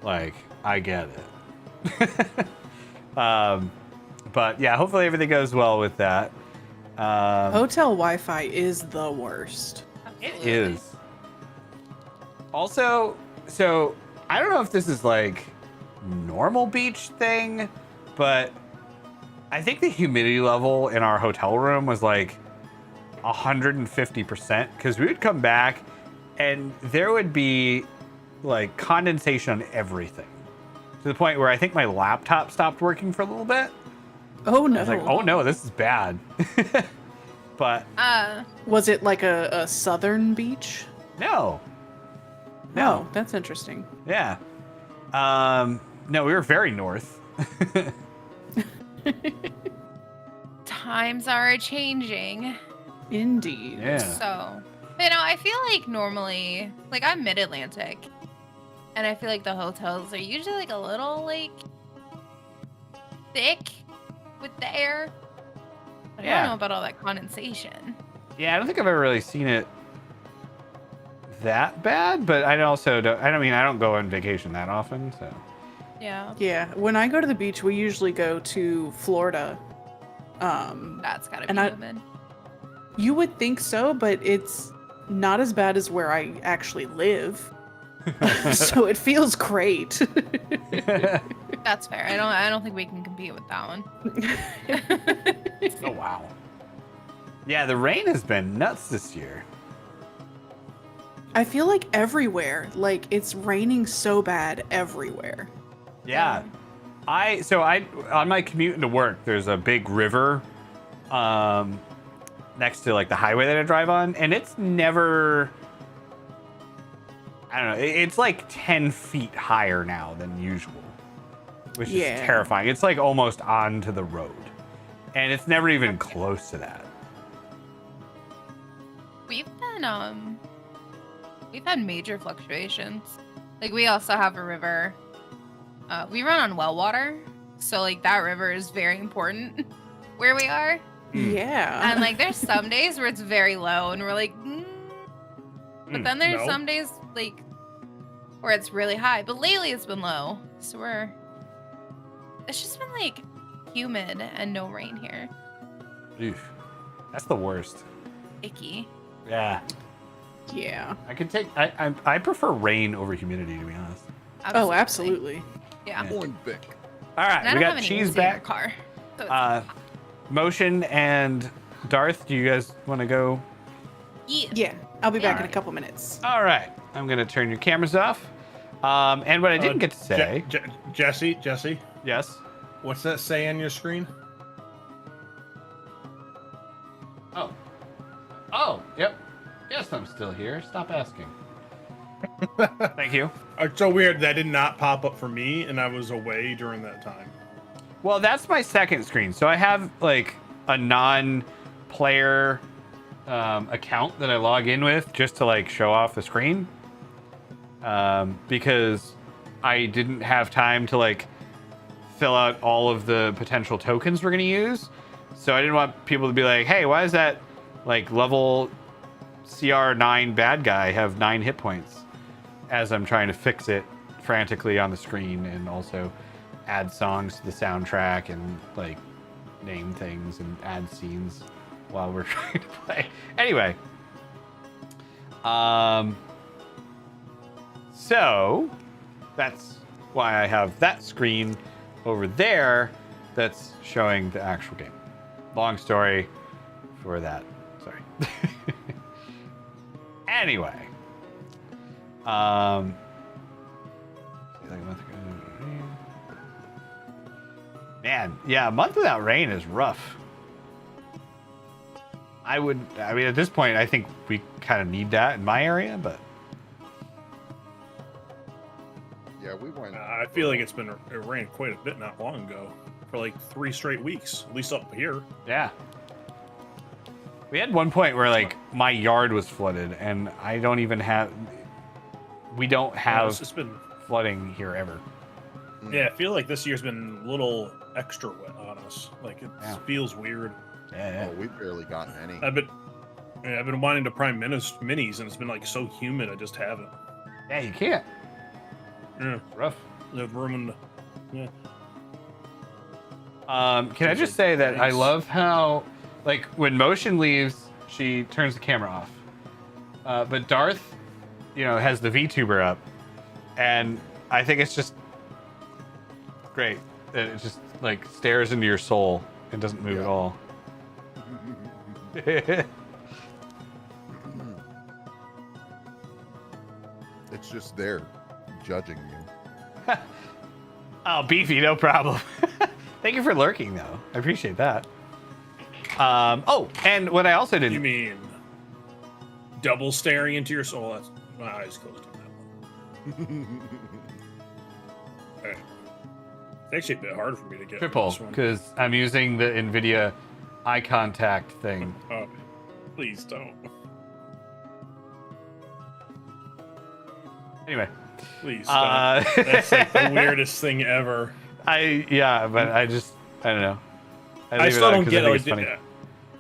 like, I get it. But yeah, hopefully everything goes well with that. Hotel Wi-Fi is the worst. It is. Also, so I don't know if this is like normal beach thing, but I think the humidity level in our hotel room was like 150% because we would come back and there would be like condensation on everything to the point where I think my laptop stopped working for a little bit. Oh no! I was like, oh no, this is bad. But was it like a southern beach? no. No, that's interesting. Yeah. No, we were very north. Times are changing. Indeed. Yeah. So, I feel like normally, like I'm mid-Atlantic, and I feel like the hotels are usually like a little like thick with the air. But I don't know about all that condensation. Yeah, I don't think I've ever really seen it that bad, but I also don't. I don't go on vacation that often, so. Yeah. Yeah. When I go to the beach, we usually go to Florida. That's gotta be and humid. You would think so, but it's not as bad as where I actually live. So it feels great. That's fair. I don't think we can compete with that one. Oh wow. Yeah, the rain has been nuts this year. I feel like everywhere, like it's raining so bad everywhere. Yeah. I on my commute into work, there's a big river next to like the highway that I drive on, and it's never, I don't know, it's like 10 feet higher now than usual, which is terrifying. It's like almost onto the road, and it's never even close to that. We've had major fluctuations. Like we also have a river. We run on well water, so like that river is very important where we are. Yeah. And like there's some days where it's very low, and we're like, but then there's some days like where it's really high. But lately it's been low, so it's just been like humid and no rain here. Oof. That's the worst. Icky. Yeah. Yeah. I could take. I prefer rain over humidity, to be honest. Oh, absolutely. Yeah. Point Vic. All right, And I we don't got have any cheese AC in our back. car. So it's Motion and Darth, do you guys want to go? Yeah. I'll be back in a couple minutes. All right, I'm gonna turn your cameras off. And what I didn't get to say. Jesse, Yes. what's that say on your screen? Oh, yep. Yes, I'm still here. Stop asking. Thank you. It's so weird that did not pop up for me, and I was away during that time. Well, that's my second screen. So I have like a non-player account that I log in with just to like show off the screen. Because I didn't have time to like fill out all of the potential tokens we're gonna use. So I didn't want people to be like, hey, why is that like level CR9 bad guy have 9 hit points? As I'm trying to fix it frantically on the screen and also add songs to the soundtrack and like name things and add scenes while we're trying to play. Anyway. So that's why I have that screen over there that's showing the actual game. Long story for that. Sorry. Anyway. Man, yeah, a month without rain is rough. I mean, at this point, I think we kind of need that in my area, but. Yeah, we went. I feel like it rained quite a bit not long ago, for like 3 straight weeks, at least up here. Yeah. We had one point where like my yard was flooded, and I don't even have. We don't have It's been, flooding here ever. yeah, I feel like this year's been a little extra wet on us. Like it feels weird. Yeah. Oh, we've barely gotten any. I've been wanting to prime minis, and it's been like so humid. I just haven't. Yeah, you can't. Yeah. It's rough. There's room in the. Yeah. Can I just say that I love how, like, when Motion leaves, she turns the camera off. But Darth, has the VTuber up, and I think it's just great that it just like stares into your soul and doesn't move at all. It's just there, judging you. Oh, Beefy, no problem. Thank you for lurking, though. I appreciate that. Oh, and what I also didn't. You mean double staring into your soul? That's my eyes closed on that one. Alright. It's actually a bit hard for me to get Triple, this one. because I'm using the NVIDIA eye contact thing. Oh, please don't. Anyway. Please stop. That's like the weirdest thing ever. But I don't know. I still don't get it. like,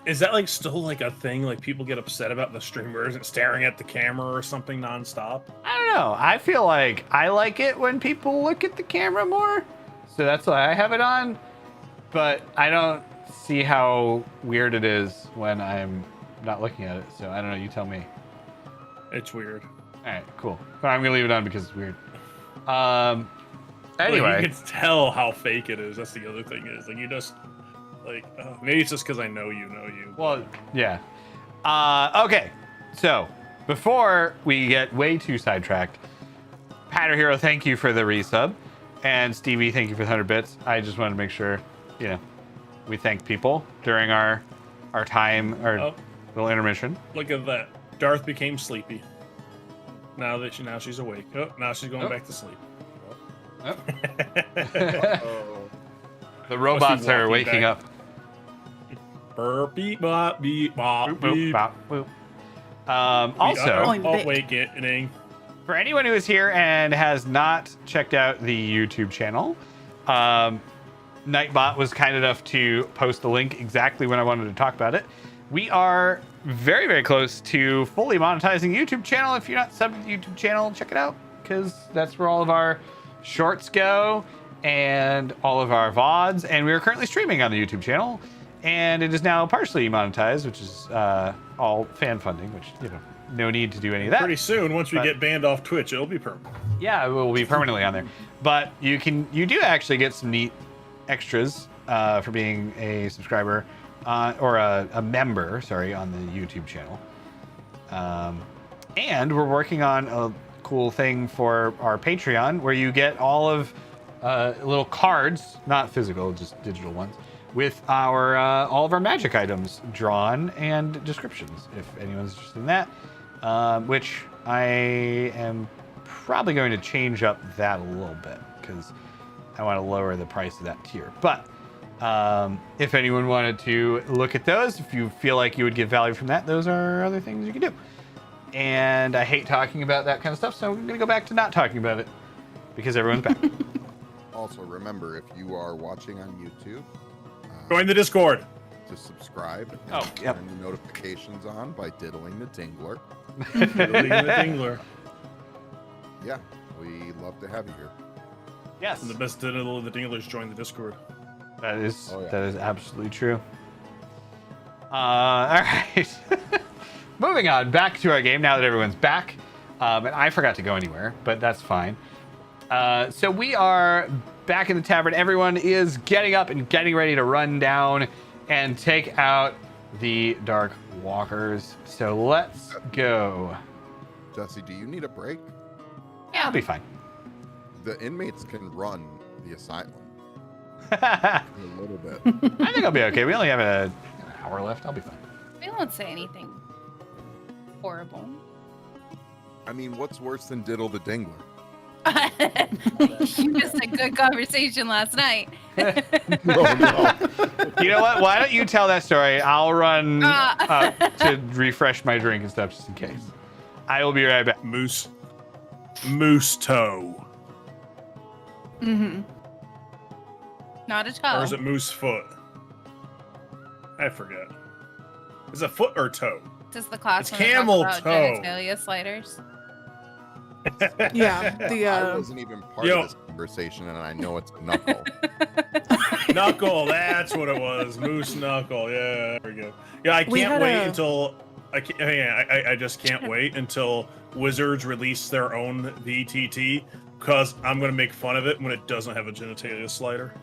is that like still like a thing? Like people get upset about the streamer isn't staring at the camera or something nonstop? I don't know. I feel like I like it when people look at the camera more, so that's why I have it on. But I don't see how weird it is when I'm not looking at it. So I don't know. You tell me. It's weird. All right, cool. Well, I'm gonna leave it on because it's weird. Anyway, like, you can tell how fake it is. That's the other thing is like you just like maybe it's just because I know you. Well, yeah. Okay, so before we get way too sidetracked, Patter Hero, thank you for the resub, and Stevie, thank you for the 100 bits. I just wanted to make sure, we thank people during our time, our little intermission. Look at that. Darth became sleepy. Now she's awake. Oh, now she's going back to sleep. Oh. The robots are waking up. Burp, beep, bop, beep, bop, Boop, boop, beep. bop, boop. Also, awakening. for anyone who is here and has not checked out the YouTube channel, Nightbot was kind enough to post the link exactly when I wanted to talk about it. We are very, very close to fully monetizing the YouTube channel. If you're not subbed to the YouTube channel, check it out, because that's where all of our shorts go and all of our VODs. And we are currently streaming on the YouTube channel, and it is now partially monetized, which is all fan funding, which, no need to do any of that. Pretty soon, once we get banned off Twitch, it'll be permanent. Yeah, it will be permanently on there. But you do actually get some neat extras for being a subscriber or a member, on the YouTube channel. And we're working on a cool thing for our Patreon where you get all of little cards, not physical, just digital ones, with our all of our magic items drawn and descriptions, if anyone's interested in that. Which I am probably going to change up that a little bit because I want to lower the price of that tier. But if anyone wanted to look at those, if you feel like you would get value from that, those are other things you can do. And I hate talking about that kind of stuff, so I'm going to go back to not talking about it because everyone's back. Also, remember, if you are watching on YouTube, Join the Discord. To subscribe and turn the notifications on by diddling the dingler. Diddling the dingler. Yeah, we love to have you here. Yes. And the best diddle of the dinglers join the Discord. That is that is absolutely true. All right. Moving on, back to our game now that everyone's back. And I forgot to go anywhere, but that's fine. So we are back in the tavern. Everyone is getting up and getting ready to run down and take out the Dark Walkers. So let's go. Jesse, do you need a break? Yeah. I'll be fine. The inmates can run the asylum I a little bit. think I'll be okay. We only have an hour left. I'll be fine. We won't say anything horrible. I mean, what's worse than diddle the dingler? You missed a good conversation last night. No. You know what? Why don't you tell that story? I'll run to refresh my drink and stuff just in case. I will be right back. Moose toe. Mm-hmm. Not a toe. Or is it moose foot? I forget. Is it foot or toe? This is the class It's when they talk camel about toe. genitalia sliders. Yeah, I wasn't even part Yo. of this conversation, and I know it's a knuckle. Knuckle, that's what it was. Moose Knuckle. Yeah, there we go. Yeah, I can't wait until I just can't wait until Wizards release their own VTT, because I'm gonna make fun of it when it doesn't have a genitalia slider.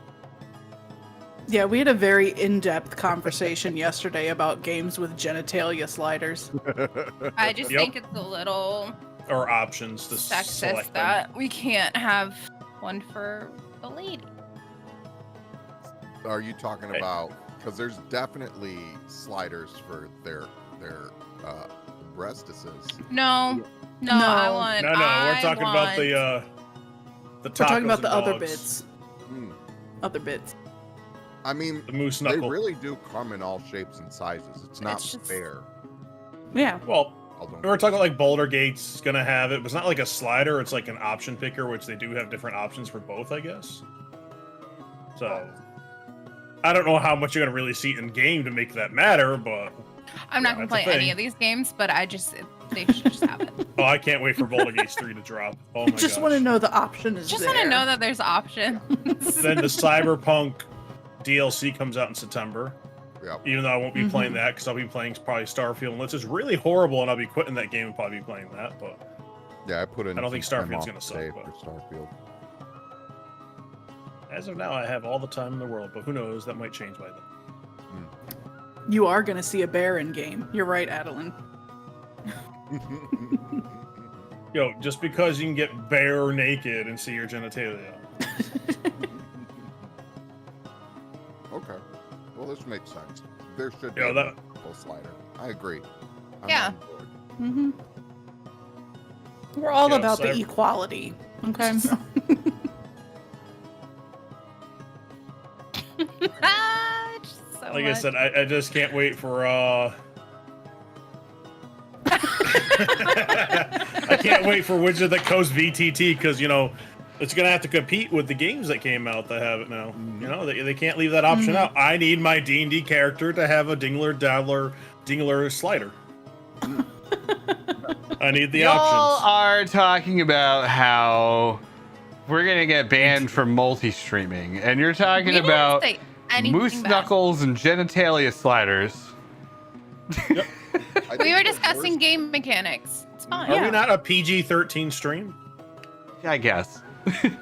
Yeah, we had a very in-depth conversation yesterday about games with genitalia sliders. I just think it's a little or options to sexist select that them. we can't have one for a lady. Are you talking about, because there's definitely sliders for their breastises. No, I want. No, we're talking about the We're talking about tacos the and other dogs. bits. Other bits. I mean, The moose they knuckle. really do come in all shapes and sizes. It's not It's just- fair. Yeah. Well, Although- we were talking about like Boulder Gate's gonna have it, but it's not like a slider. It's like an option picker, which they do have different options for both, I guess. So I don't know how much you're gonna really see in game to make that matter, but I'm not Yeah, gonna that's a play any thing. of these games, but they should just have it. oh, I can't wait for Boulder Gates 3 to drop. Oh my Just gosh. want to know the option is Just there. want to know that there's options. Then the Cyberpunk DLC comes out in September. Yeah. Even though I won't be playing that because I'll be playing probably Starfield, unless it's really horrible and I'll be quitting that game and probably be playing that. But Yeah, I put in. I don't think some time Starfield's off gonna suck, today but- for Starfield. as of now, I have all the time in the world. But who knows? That might change by then. You are going to see a bear in game. You're right, Adeline. Yo, just because you can get bare naked and see your genitalia. Okay. Well, this makes sense. There should be Yeah, a that- full slider. I agree. I'm Yeah. on board. Mm-hmm. We're all Yeah, about the cyber- equality. Okay. It's just so Like I much. said, I just can't wait for I can't wait for Wizard that goes VTT because it's gonna have to compete with the games that came out that have it now. They can't leave that option out. I need my D&D character to have a dingler slider. I need the Y'all options. are talking about how we're gonna get banned from multi-streaming, and you're talking We didn't about say anything moose bad. knuckles and genitalia sliders. I We think were the discussing worst- game mechanics. It's fine. Are we not a PG-13 stream? I guess. that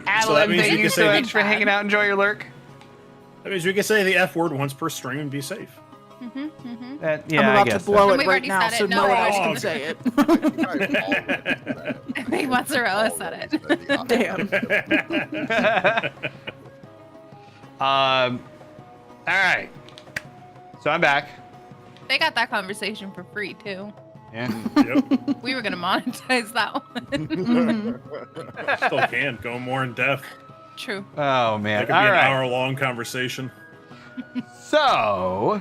Adeline, means thank you you can so say- much for hanging out. Enjoy your lurk. That means we can say the F word once per stream and be safe. Mm-hmm, mm-hmm. Yeah, I'm I about to guess blow And it we've right already now, said so it. no No, one else oh, can okay. say it. I think I've always said I think Mozzarella said it. Damn. All right. So I'm back. They got that conversation for free too. Yeah. Yep. We were gonna monetize that one. Mhm. Still can go more in depth. True. Oh That man. could be All an right. hour-long conversation. So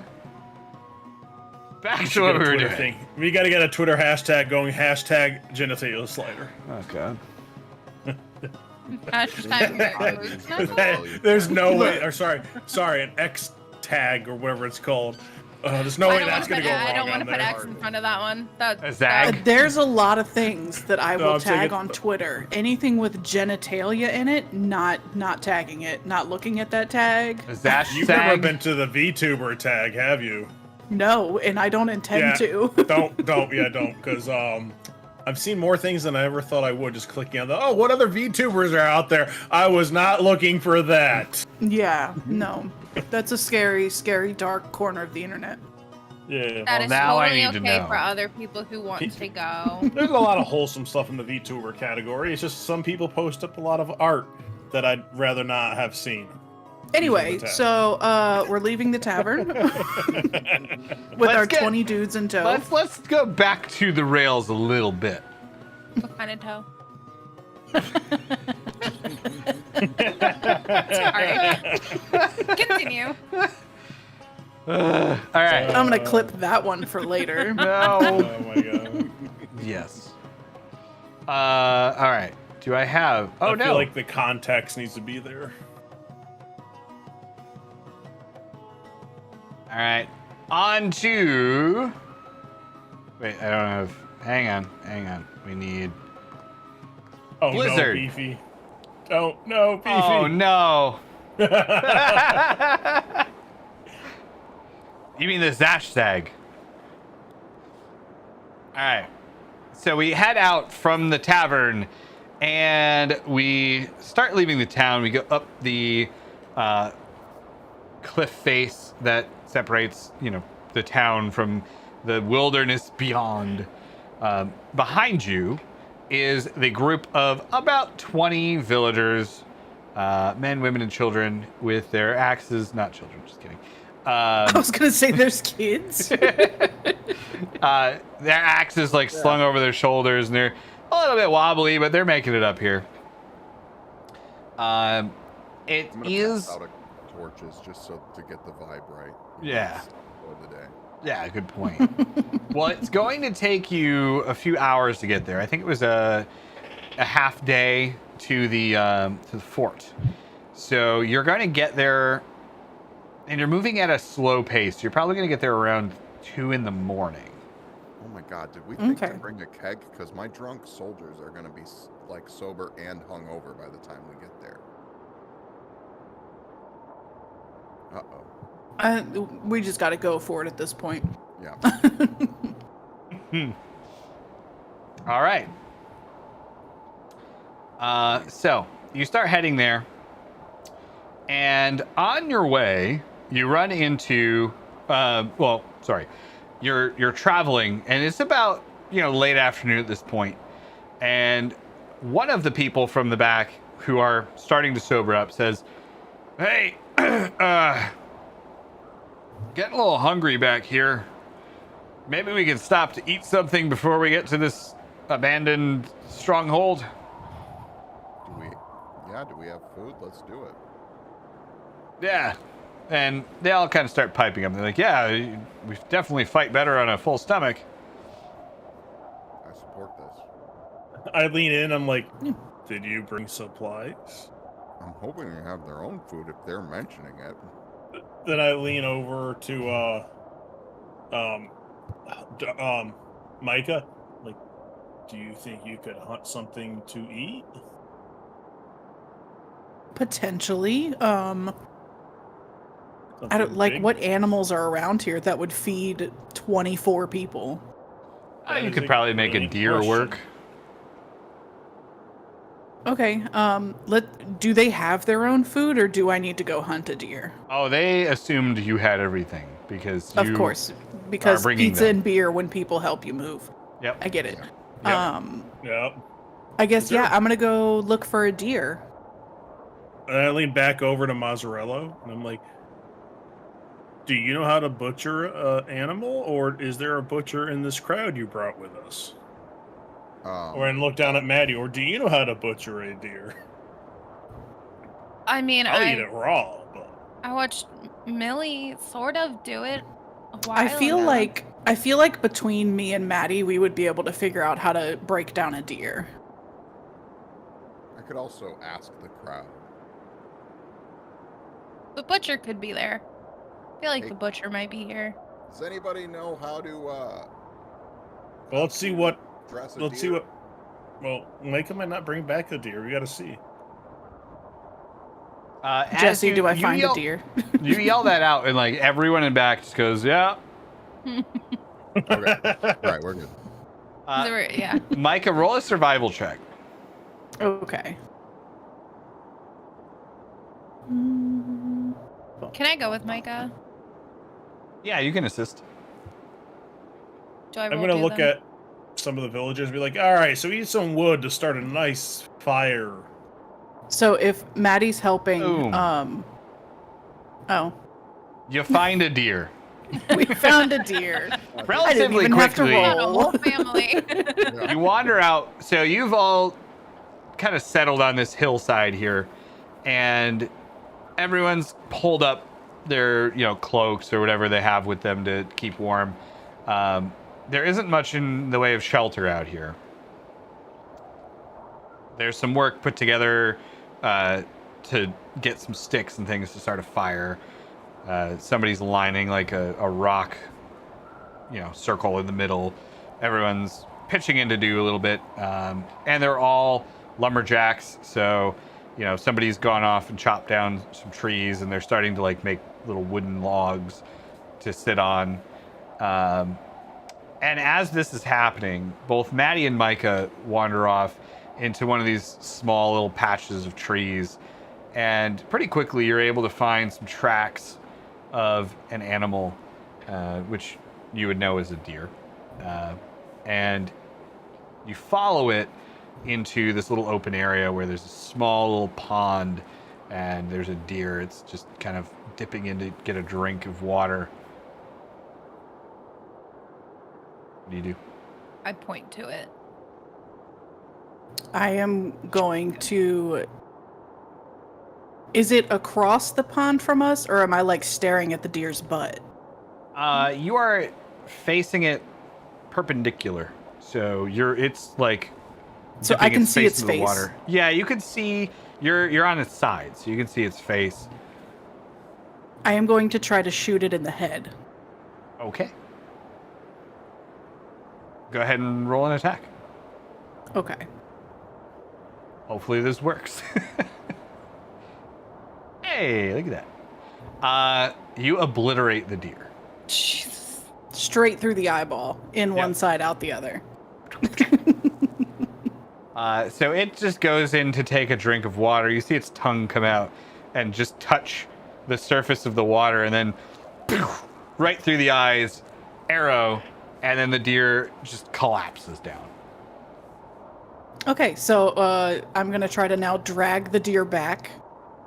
back to what we were Twitter doing. thing. We got to get a Twitter hashtag going. Hashtag genitalia slider. Oh god. There's no way. Or sorry, an X tag or whatever it's called. There's no way that's gonna go wrong I don't want on to put there. X in front of that one. A zag? There's a lot of things that I No, will I'm saying tag it- on Twitter. Anything with genitalia in it, not tagging it, not looking at that tag. A zash You've never zag? been to the VTuber tag, have you? No, and I don't intend to. don't, because I've seen more things than I ever thought I would. Just clicking on what other VTubers are out there? I was not looking for that. Yeah, no. That's a scary, scary dark corner of the internet. Yeah. That is now I totally need to okay know. for other people who want to go. There's a lot of wholesome stuff in the VTuber category. It's just some people post up a lot of art that I'd rather not have seen. Anyway, the tab. so we're leaving the tavern with Let's our get- 20 dudes in tow. Let's go back to the rails a little bit. What kind of toe? Sorry. Continue. All right. I'm gonna clip that one for later. No. Oh my god. Yes. All right. Do I have? Oh I no. feel like the context needs to be there. All right. On to. Wait, I don't have. Hang on. We need. Oh Blizzard. no, beefy. Oh, no, Beefy. Oh, no. You mean the Zashtag? All right. So we head out from the tavern, and we start leaving the town. We go up the cliff face that separates, the town from the wilderness beyond. Behind you is the group of about 20 villagers, men, women, and children with their axes. Not children, just kidding. I was gonna say there's kids. Their axes slung over their shoulders, and they're a little bit wobbly, but they're making it up here. It I'm gonna is. pass out torches just so to get the vibe right. Yeah. For the day. Yeah, good point. Well, it's going to take you a few hours to get there. I think it was a half day to the fort. So you're going to get there, and you're moving at a slow pace. You're probably going to get there around 2 in the morning. Oh my god, did we think to bring a keg? Because my drunk soldiers are going to be sober and hungover by the time we get there. Uh-oh. We just got to go for it at this point. Yeah. All right. So you start heading there, and on your way, you run into. You're traveling, and it's about late afternoon at this point, and one of the people from the back who are starting to sober up says, "Hey, getting a little hungry back here. Maybe we can stop to eat something before we get to this abandoned stronghold." Do we have food? Let's do it. Yeah. And they all kind of start piping up. They're like, yeah, we definitely fight better on a full stomach. I support this. I lean in. I'm like, did you bring supplies? I'm hoping they have their own food if they're mentioning it. Then I lean over to Micah. Like, do you think you could hunt something to eat? Potentially. I don't Something big? what animals are around here that would feed 24 people. That You is could a probably make a brilliant deer question. work. Okay. Do they have their own food, or do I need to go hunt a deer? Oh, they assumed you had everything because you Of course, because bringing pizza them. and beer when people help you move. Yep. I get it. Yep. Yep. I guess Is there- I'm gonna go look for a deer. And I lean back over to Mazzarello, and I'm like, do you know how to butcher an animal, or is there a butcher in this crowd you brought with us? Or and look down at Maddie, or do you know how to butcher a deer? I mean, I'll eat it raw, but I watched Millie sort of do it a while I feel ago. like between me and Maddie, we would be able to figure out how to break down a deer. I could also ask the crowd. The butcher could be there. I feel like Hey. the butcher might be here. Does anybody know how to well, let's see what. dress a Let's see deer? what. Well, Micah might not bring back a deer. We got to see. As Jesse, you- do I you find yell- a deer? You yell that out, and everyone in back just goes, yeah. Okay. Right, we're good. Yeah. Micah, roll a survival check. Okay. Can I go with Micah? Yeah, you can assist. Do I I'm roll gonna two look then? at some of the villagers and be like, all right, so we need some wood to start a nice fire. So if Maddie's helping, Boom. Oh, You find a deer. we found a deer. Relatively even have to quickly. roll. Not a whole family. You wander out. So you've all kind of settled on this hillside here, and everyone's pulled up their cloaks or whatever they have with them to keep warm. There isn't much in the way of shelter out here. There's some work put together to get some sticks and things to start a fire. Somebody's lining a rock circle in the middle. Everyone's pitching in to do a little bit, and they're all lumberjacks, so somebody's gone off and chopped down some trees, and they're starting to like make little wooden logs to sit on. And as this is happening, both Maddie and Micah wander off into one of these small little patches of trees, and pretty quickly you're able to find some tracks of an animal, which you would know is a deer. And you follow it into this little open area where there's a small little pond, and there's a deer. It's just kind of dipping in to get a drink of water. What do you do? I point to it. I am going to... Is it across the pond from us, or am I like staring at the deer's butt? You are facing it perpendicular, so it's like... So I can see its into the face. Water. Yeah, you can see... You're on its side, so you can see its face. I am going to try to shoot it in the head. Okay. Go ahead and roll an attack. Okay. Hopefully this works. Hey, look at that. You obliterate the deer. Jesus. Straight through the eyeball, in one side, out the other. So it just goes in to take a drink of water. You see its tongue come out and just touch the surface of the water, and then right through the eyes, arrow, and then the deer just collapses down. Okay, so I'm going to try to now drag the deer back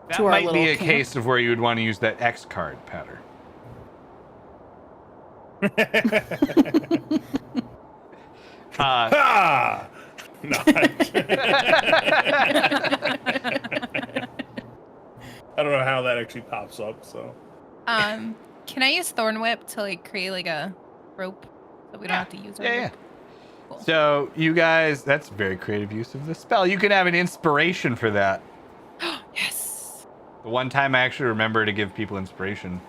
That to our might little be a camp. case of where you would want to use that X card pattern. Ah! No. I don't know how that actually pops up, so. Can I use Thorn Whip to like create like a rope so we don't have to use our Yeah. rope? Cool. So you guys, that's very creative use of the spell. You can have an inspiration for that. Yes. The one time I actually remember to give people inspiration.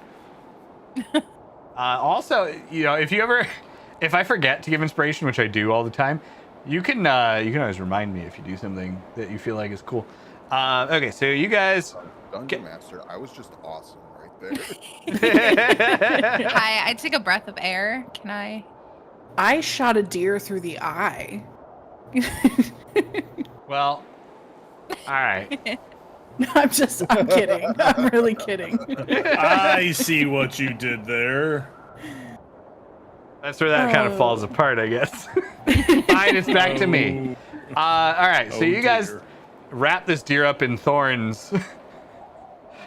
Also, if I forget to give inspiration, which I do all the time, you can always remind me if you do something that you feel like is cool. Okay, so you guys. Dungeon Master, I was just awesome right there. Hi, I took a breath of air. Can I? I shot a deer through the eye. Well, all right. I'm kidding. I'm really kidding. I see what you did there. That's where that kind of falls apart, I guess. Fine, it's back to me. All right, so you guys wrap this deer up in thorns.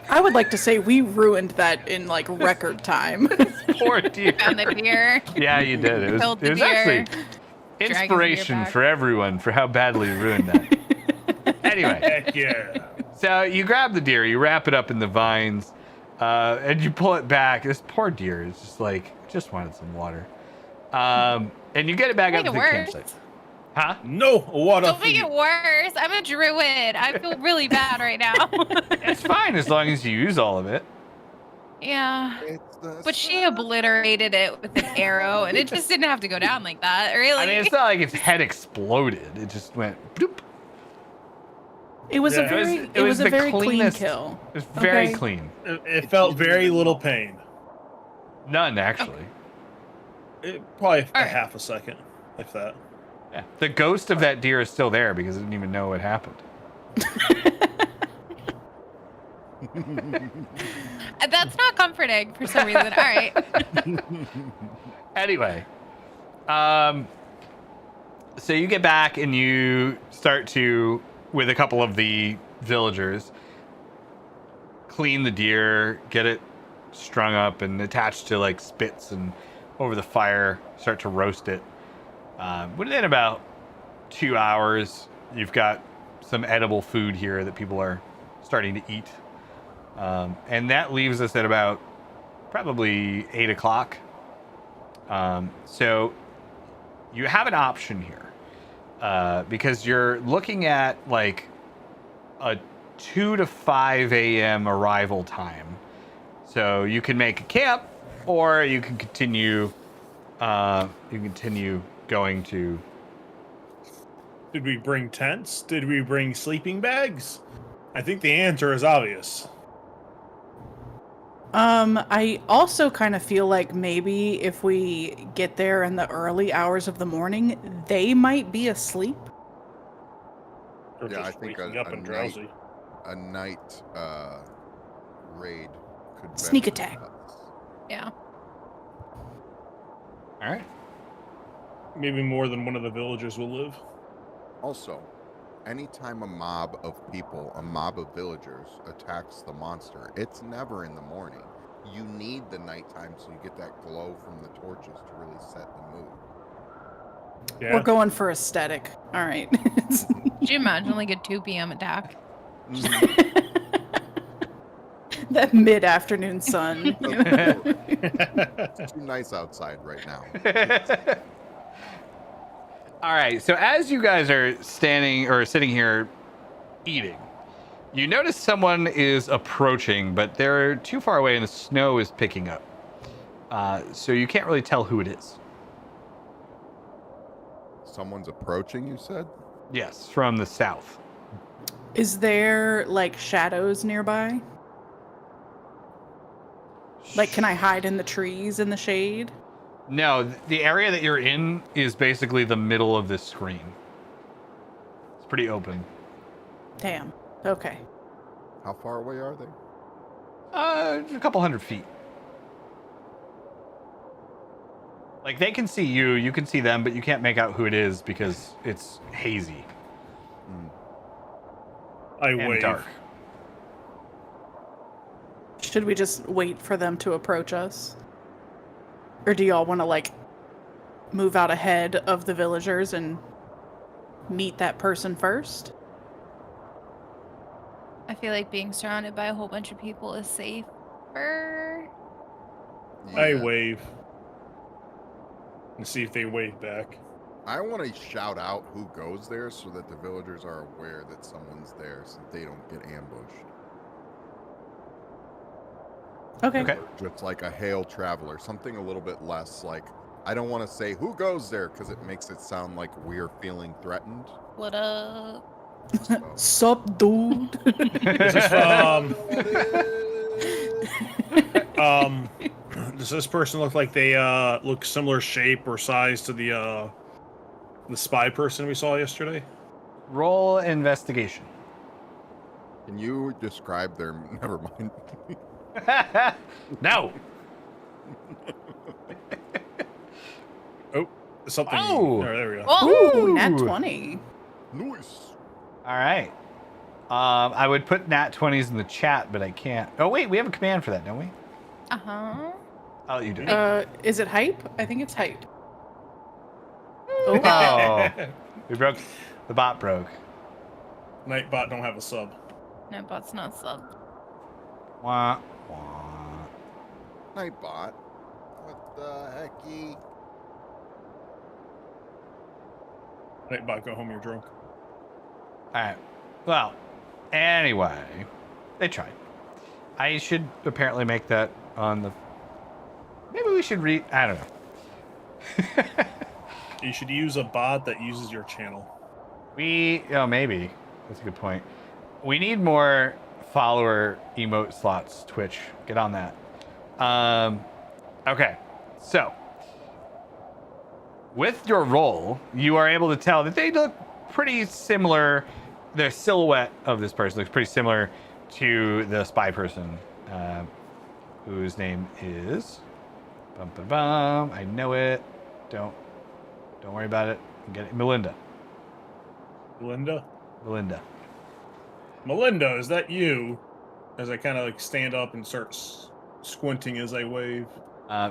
I would like to say we ruined that in like record time. Poor deer. Found the deer. Yeah, you did. It was Killed the actually deer. inspiration back. for everyone for how badly you ruined that. Anyway, Heck yeah. so you grab the deer, you wrap it up in the vines, and you pull it back. This poor deer is just wanted some water. And you get it back up to the campsite. Huh? No, what Don't make it worse. I'm a druid. I feel really bad right now. It's fine as long as you use all of it. Yeah. It's the But she obliterated it with an arrow, and it just didn't have to go down like that, really. I mean, it's not like its head exploded. It just went bloop. It was Yeah. a very It was a the very cleanest- clean kill. It was very Okay. clean. It felt very little pain. None, actually. Probably a right. half a second, if that. Yeah. The ghost of that deer is still there because it didn't even know what happened. That's not comforting for some reason. All right. Anyway, so you get back and you start to, with a couple of the villagers, clean the deer, get it strung up and attached to like spits and over the fire, start to roast it. Within about 2 hours, you've got some edible food here that people are starting to eat. And that leaves us at about probably 8 o'clock. So you have an option here because you're looking at like a 2 to 5 a.m. arrival time. So you can make a camp, or you can continue. Going to. Did we bring tents? Did we bring sleeping bags? I think the answer is obvious. I also kind of feel like maybe if we get there in the early hours of the morning, they might be asleep. Or Yeah, I just think waking a up and night- drowsy. A night raid could Sneak benefit attack. us. Yeah. All right. Maybe more than one of the villagers will live. Also, anytime a mob of people, a mob of villagers attacks the monster, it's never in the morning. You need the nighttime so you get that glow from the torches to really set the mood. Yeah. We're going for aesthetic. All right. Could you imagine like a 2 p.m. attack? That mid-afternoon sun. You know? It's too nice outside right now. All right. So as you guys are standing or sitting here eating, you notice someone is approaching, but they're too far away and the snow is picking up. So you can't really tell who it is. Someone's approaching, you said? Yes, from the south. Is there like shadows nearby? Like, can I hide in the trees in the shade? No, the area that you're in is basically the middle of this screen. It's pretty open. Damn. Okay. How far away are they? A couple 100 feet. Like, they can see you, you can see them, but you can't make out who it is because it's hazy I and wave. dark. Should we just wait for them to approach us? Or do y'all want to, like, move out ahead of the villagers and meet that person first? I feel like being surrounded by a whole bunch of people is safer. I Yeah. wave. And see if they wave back. I want to shout out who goes there so that the villagers are aware that someone's there so they don't get ambushed. Okay. Okay. Just like a hail traveler, something a little bit less like, I don't want to say who goes there because it makes it sound like we're feeling threatened. What up? So. Sup, dude? Is this does this person look like they look similar shape or size to the spy person we saw yesterday? Roll investigation. Can you describe their? Never mind. No. Oh, something. Oh! There we go. Oh, Ooh, nat Ooh. 20. Nice. All right. I would put nat 20s in the chat, but I can't. Oh, wait, we have a command for that, don't we? uh-huh. I'll let you do it. Is it hype? I think it's hype. Oh. Oh, we broke. The bot broke. Nightbot don't have a sub. No, bot's not sub. Wah, wah. Nightbot. What the hecky? Nightbot, go home. You're drunk. All right. Well, anyway, they tried. I should apparently make that on the. Maybe we should read. I don't know. You should use a bot that uses your channel. Oh, maybe. That's a good point. We need more follower emote slots, Twitch. Get on that. Okay. So, with your roll, you are able to tell that they look pretty similar. The silhouette of this person looks pretty similar to the spy person, whose name is. Bum, bum, bum. I know it. Don't worry about it. Get it. Melinda. Melinda? Melinda. Is that you? As I kind of like stand up and start squinting as I wave.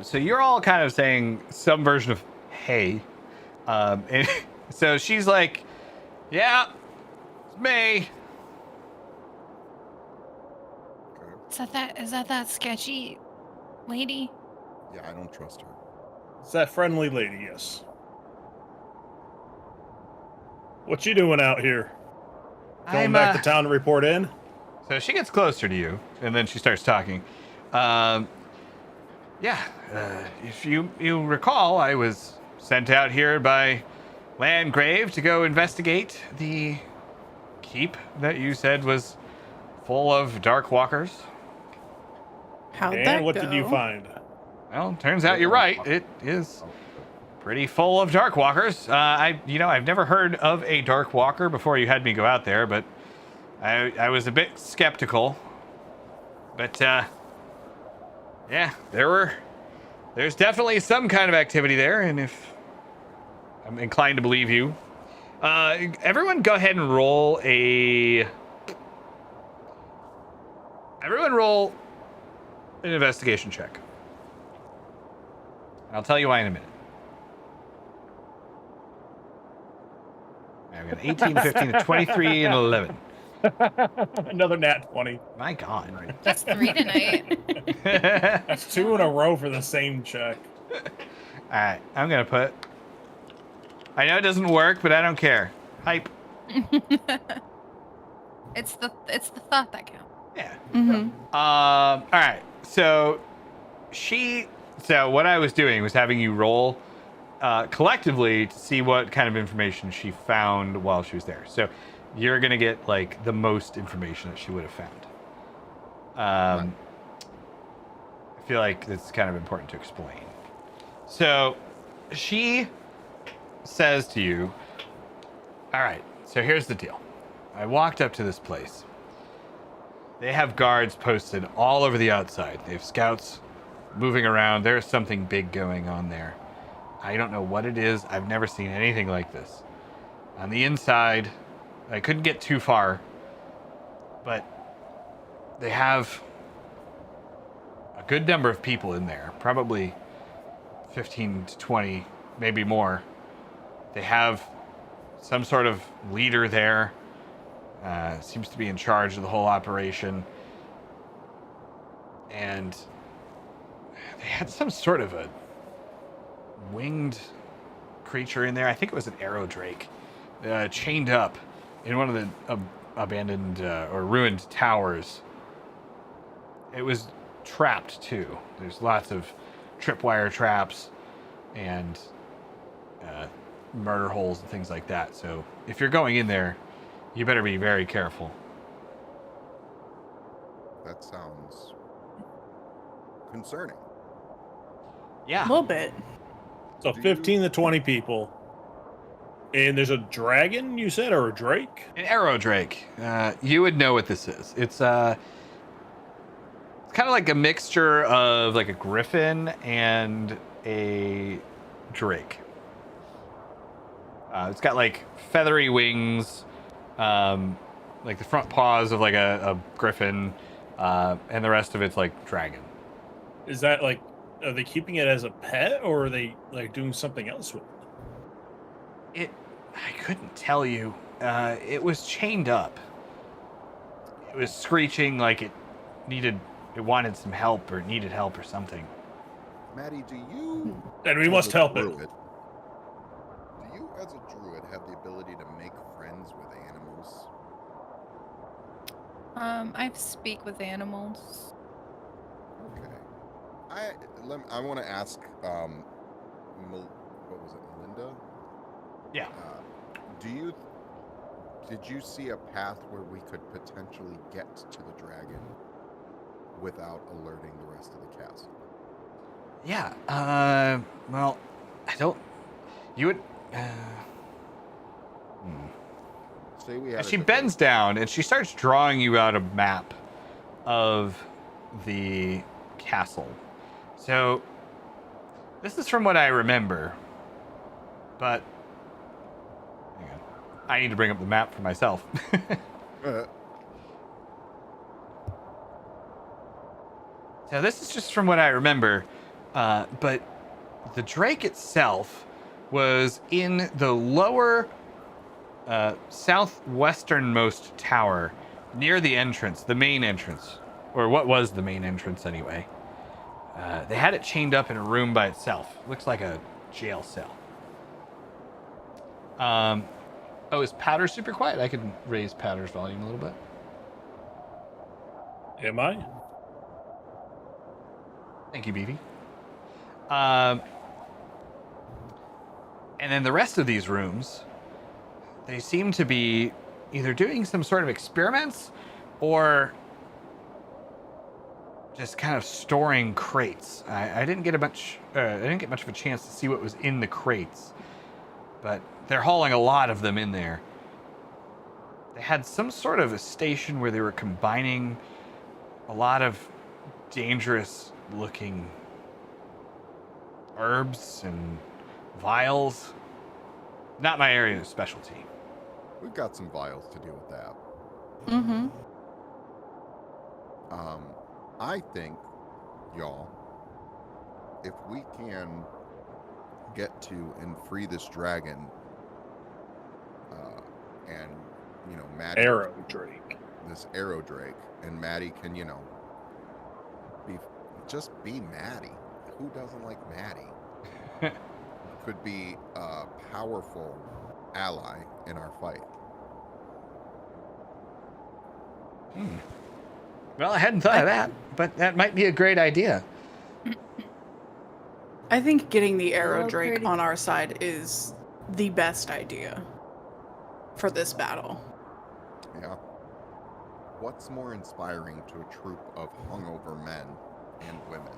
So you're all kind of saying some version of "hey," and so she's like, "Yeah, it's me." Okay. Is that sketchy lady? Yeah, I don't trust her. It's that friendly lady, yes. What you doing out here? Going back to town to report in? So she gets closer to you, and then she starts talking. If you recall, I was sent out here by Landgrave to go investigate the keep that you said was full of dark walkers. How'd And that what go? did you find? Well, turns out you're right. It is pretty full of dark walkers. I've never heard of a dark walker before you had me go out there, but I was a bit skeptical. But yeah, there's definitely some kind of activity there, and if I'm inclined to believe you. Everyone go ahead and roll an investigation check. I'll tell you why in a minute. I've got 18, 15, 23, and 11. Another nat 20. My God. Just 3 tonight. That's 2 in a row for the same check. All right, I'm going to put... I know it doesn't work, but I don't care. Hype. It's the thought that counts. Yeah. Mm-hmm. All right. So what I was doing was having you roll collectively to see what kind of information she found while she was there. So you're gonna get like the most information that she would have found. I feel like it's kind of important to explain. So she says to you, all right, so here's the deal. I walked up to this place. They have guards posted all over the outside. They have scouts moving around. There's something big going on there. I don't know what it is. I've never seen anything like this. On the inside, I couldn't get too far, but they have a good number of people in there, probably 15 to 20, maybe more. They have some sort of leader there. Seems to be in charge of the whole operation. And they had some sort of a winged creature in there. I think it was an arrow drake, chained up in one of the abandoned or ruined towers. It was trapped too. There's lots of tripwire traps and murder holes and things like that. So if you're going in there, you better be very careful. That sounds concerning. Yeah. A little bit. So 15 to 20 people. And there's a dragon, you said, or a drake? An arrow drake. You would know what this is. It's kind of like a mixture of like a griffin and a drake. It's got like feathery wings, like the front paws of like a griffin, and the rest of it's like dragon. Is that like, are they keeping it as a pet, or are they like doing something else with it? I couldn't tell you. It was chained up. It was screeching like it wanted some help or needed help or something. Maddie, do you... And we must help it. Do you, as a druid, have the ability to make friends with animals? I speak with animals. Okay. I want to ask, what was it, Melinda? Yeah. Did you see a path where we could potentially get to the dragon without alerting the rest of the castle? Yeah. Well, I don't. You would. Say we had. She bends down and she starts drawing you out a map of the castle. So this is from what I remember, but hang on. I need to bring up the map for myself. So this is just from what I remember, but the drake itself was in the lower southwesternmost tower near the entrance, the main entrance, or what was the main entrance anyway. They had it chained up in a room by itself. Looks like a jail cell. Oh, is Powder super quiet? I could raise Powder's volume a little bit. Am I? Thank you, Beefy. And then the rest of these rooms, they seem to be either doing some sort of experiments or just kind of storing crates. I didn't get much of a chance to see what was in the crates, but they're hauling a lot of them in there. They had some sort of a station where they were combining a lot of dangerous looking herbs and vials. Not my area of specialty. We've got some vials to deal with that. Mm-hmm. I think, y'all, if we can get to and free this dragon, and, you know, Maddie... Arrow Drake. This Arrow Drake, and Maddie can, you know, be Maddie. Who doesn't like Maddie? Could be a powerful ally in our fight. Well, I hadn't thought of that, but that might be a great idea. I think getting the Arrow Well, Drake pretty- on our side is the best idea for this battle. Yeah. What's more inspiring to a troop of hungover men and women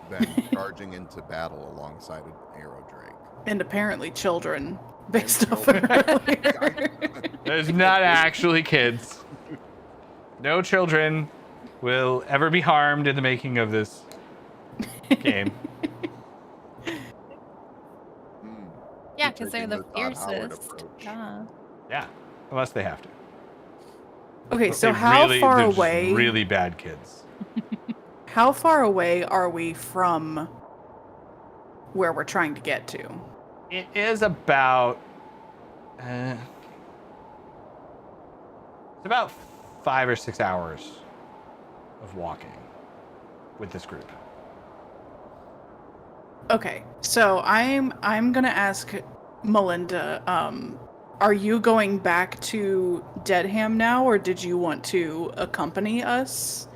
than charging into battle alongside an Arrow Drake? And apparently children, based And off of children. earlier. There's not actually kids. No children will ever be harmed in the making of this game. Yeah, You're because they're taking the the Todd Howard fiercest. approach. Yeah. Yeah, unless they have to. Okay, But so they how really- far they're just away? Really bad kids. How far away are we from where we're trying to get to? It is about. It's about 5 or 6 hours of walking with this group. Okay, so I'm gonna ask Melinda. Are you going back to Deadham now, or did you want to accompany us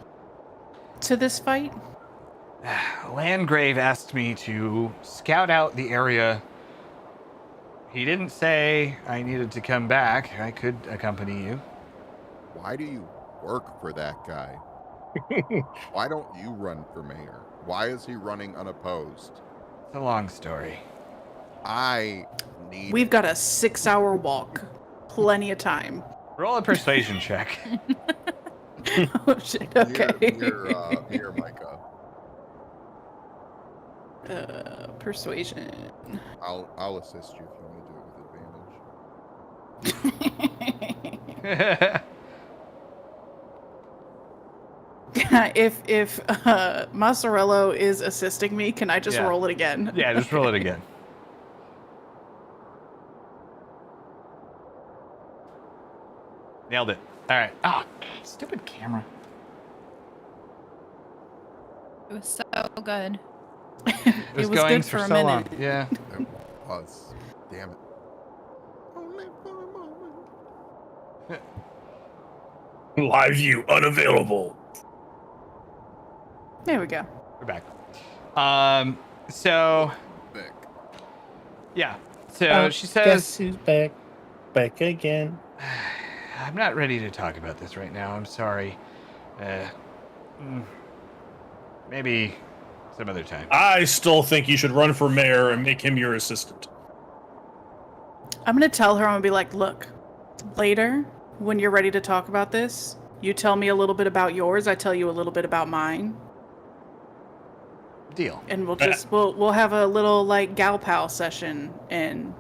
to this fight? Landgrave asked me to scout out the area. He didn't say I needed to come back. I could accompany you. Why do you work for that guy? Why don't you run for mayor? Why is he running unopposed? It's a long story. I need... We've got a 6-hour walk. Plenty of time. Roll a persuasion check. Oh shit, okay. Near Micah. Persuasion. I'll assist you if you want to do it with advantage. If Mazzarello is assisting me, can I just Yeah. roll it again? Yeah, just roll it again. Nailed it. All right. Ah, stupid camera. It was so good. It was was going good for for a so long. minute. Yeah. It was. Damn it. Only for a moment. Live view unavailable. There we go. We're back. So Vic. yeah. So she says, who's back? Back again. I'm not ready to talk about this right now. I'm sorry. Maybe some other time. I still think you should run for mayor and make him your assistant. I'm gonna tell her, I'm gonna be like, look, later, when you're ready to talk about this, you tell me a little bit about yours, I tell you a little bit about mine, Deal. and we'll have a little like gal pal session and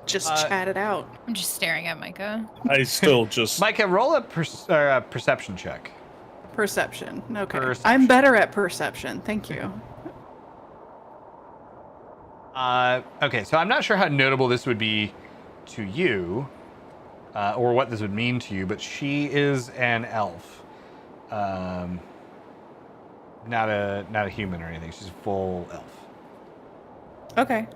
just chat it out. I'm just staring at Micah. I still just... Micah, roll a perception check. Perception. Okay. Perception. I'm better at perception. Thank you. Okay, so I'm not sure how notable this would be to you, or what this would mean to you, but she is an elf. Not a human or anything. She's a full elf. Okay.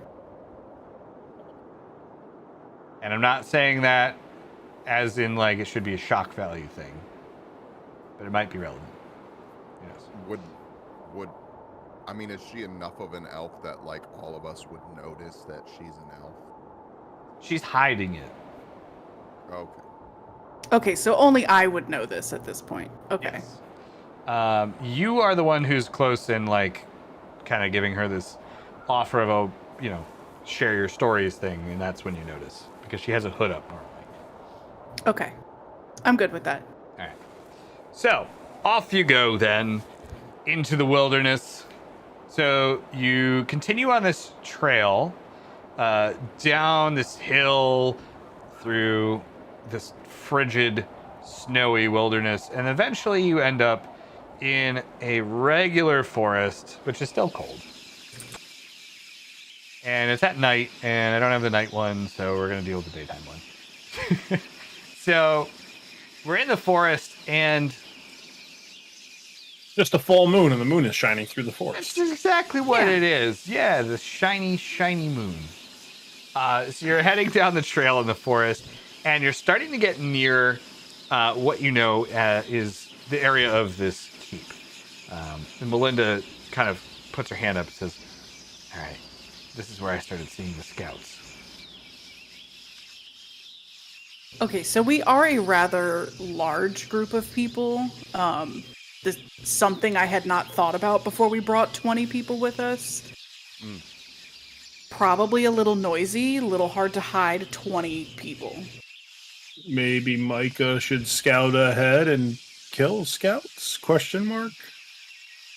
And I'm not saying that as in like it should be a shock value thing, but it might be relevant. Yes. Would I mean, is she enough of an elf that like all of us would notice that she's an elf? She's hiding it. Okay. Okay, so only I would know this at this point. Okay. Yes. You are the one who's close and like kind of giving her this offer of a, share your stories thing, and that's when you notice because she has a hood up normally. Okay. I'm good with that. All right. So off you go then into the wilderness. So you continue on this trail down this hill through this frigid, snowy wilderness, and eventually you end up in a regular forest, which is still cold. And it's at night, and I don't have the night one, so we're going to deal with the daytime one. So we're in the forest, and Just a full moon, and the moon is shining through the forest. that's exactly what it is. Yeah, the shiny, shiny moon. So you're heading down the trail in the forest, and you're starting to get near what you know is the area of this keep. And Melinda kind of puts her hand up and says, all right, this is where I started seeing the scouts. Okay, so we are a rather large group of people. This something I had not thought about before we brought 20 people with us. Probably a little noisy, a little hard to hide 20 people. Maybe Micah should scout ahead and kill scouts? Question mark.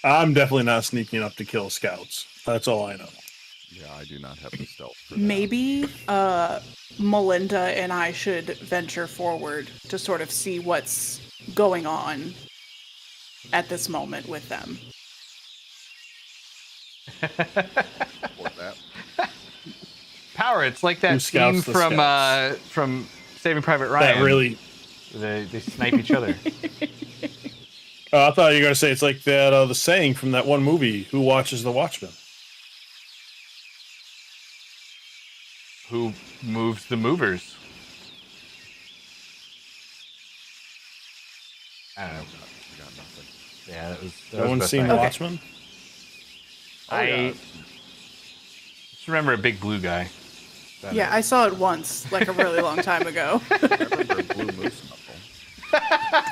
I'm definitely not sneaking up to kill scouts. That's all I know. Yeah, I do not have the stealth for that. Maybe Melinda and I should venture forward to sort of see what's going on at this moment with them. Support that. Power, it's like that Who scouts scene the from Saving Private Ryan. That really. They snipe each other. I thought you were gonna say it's like that the saying from that one movie, "Who watches the Watchmen?" Who moves the movers? I don't know. I got nothing. Yeah, that was. No one's best seen I- The Okay. Watchmen? I just remember a big blue guy. Yeah, I saw it once, like a really long time ago. I remember Blue Moose Knuckle.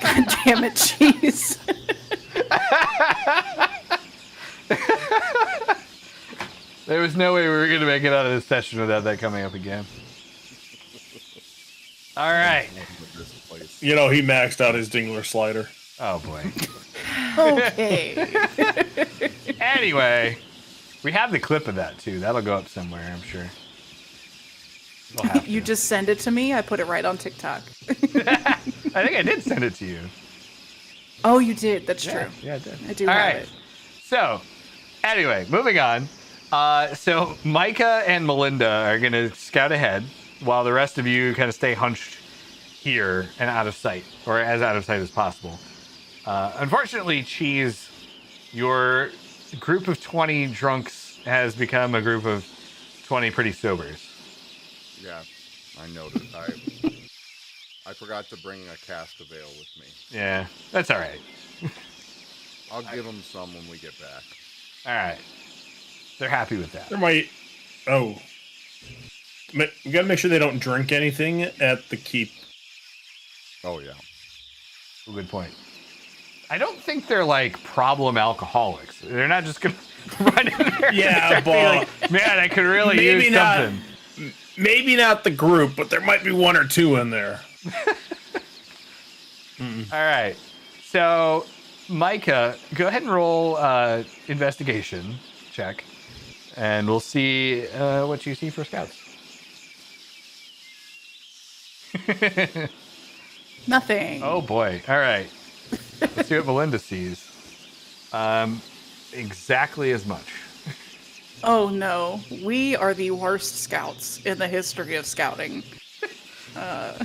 God damn it, jeez. There was no way we were going to make it out of this session without that coming up again. All right. This place. You know, he maxed out his Dingler slider. Oh, boy. Okay. Anyway, we have the clip of that, too. That'll go up somewhere, I'm sure. We'll have You to. just send it to me, I put it right on TikTok. I think I did send it to you. Oh, you did. That's true. Yeah, I did. I do All have right. it. So, anyway, moving on. So Micah and Melinda are going to scout ahead while the rest of you kind of stay hunched here and out of sight, or as out of sight as possible. Unfortunately, Cheese, your group of 20 drunks has become a group of 20 pretty sobers. Yeah, I noted. I forgot to bring a cask of ale with me. Yeah, that's all right. I'll give them some when we get back. All right. They're happy with that. There might. Oh. We gotta make sure they don't drink anything at the keep. Oh, yeah. Good point. I don't think they're like problem alcoholics. They're not just gonna run in there. Yeah, and be like, man, I could really Maybe use not. something. Maybe not the group, but there might be one or two in there. All right. So, Micah, go ahead and roll investigation check, and we'll see what you see for scouts. Nothing. Oh boy! All right. Let's see what Melinda sees. Exactly as much. Oh no. We are the worst scouts in the history of scouting. All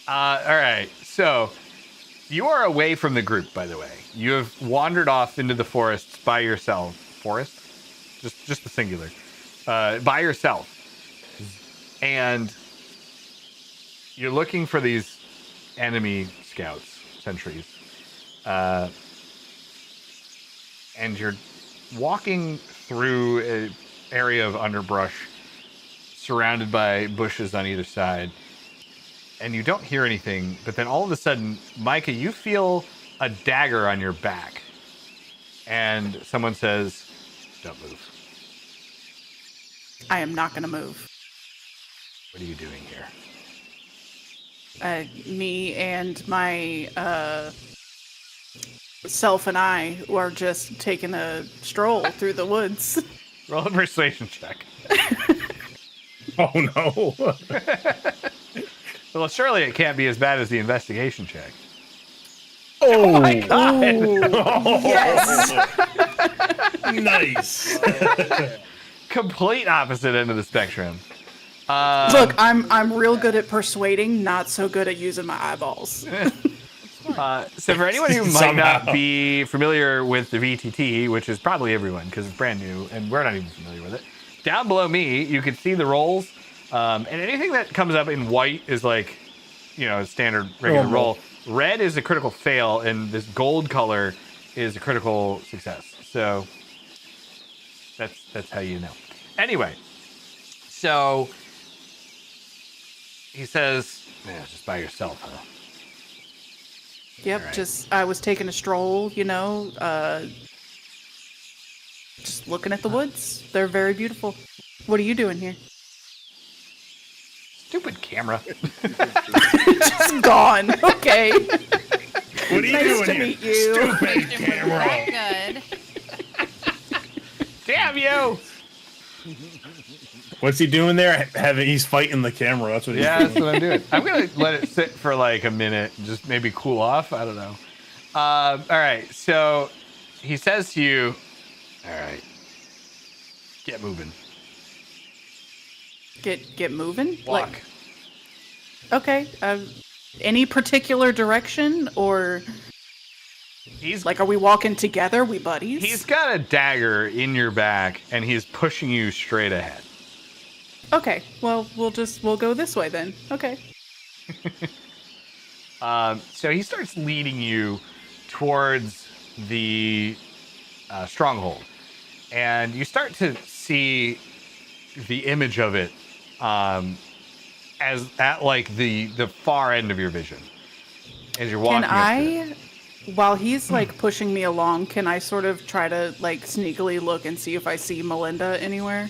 right. So, you are away from the group, by the way. You have wandered off into the forests by yourself. Forest? Just the singular. By yourself. And you're looking for these enemy scouts, sentries. And you're walking through an area of underbrush surrounded by bushes on either side. And you don't hear anything, but then all of a sudden, Micah, you feel a dagger on your back. and someone says, "Don't move." I am not gonna move. What are you doing here? Me and my self and I were just taking a stroll through the woods. Roll a persuasion check. Oh no. Well, surely it can't be as bad as the investigation check. Oh my God. Ooh, yes. Nice. Complete opposite end of the spectrum. Look, I'm real good at persuading, not so good at using my eyeballs. So for anyone who might not be familiar with the VTT, which is probably everyone because it's brand new and we're not even familiar with it, down below me you can see the rolls, and anything that comes up in white is like, a standard regular roll. Red is a critical fail, and this gold color is a critical success. So that's how you know. Anyway, so he says, "Yeah, just by yourself, huh?" Yep, Right. I was taking a stroll, just looking at the woods. They're very beautiful. What are you doing here? Stupid camera. Just gone. Okay. What are you Nice doing to here? meet you. Stupid camera. Good. Damn you! What's he doing there? He's fighting the camera. That's what he's Yeah, doing. that's what I'm doing. I'm gonna let it sit for like a minute and just maybe cool off. I don't know. All right, so he says to you, "All right, get moving. Get moving? Walk." Okay. Any particular direction, or He's are we walking together? We buddies? he's got a dagger in your back and he's pushing you straight ahead. Okay. Well, we'll go this way then. Okay. So he starts leading you towards the stronghold, and you start to see the image of it as at like the far end of your vision as you're walking. Can while he's pushing me along, can I sort of try to sneakily look and see if I see Melinda anywhere?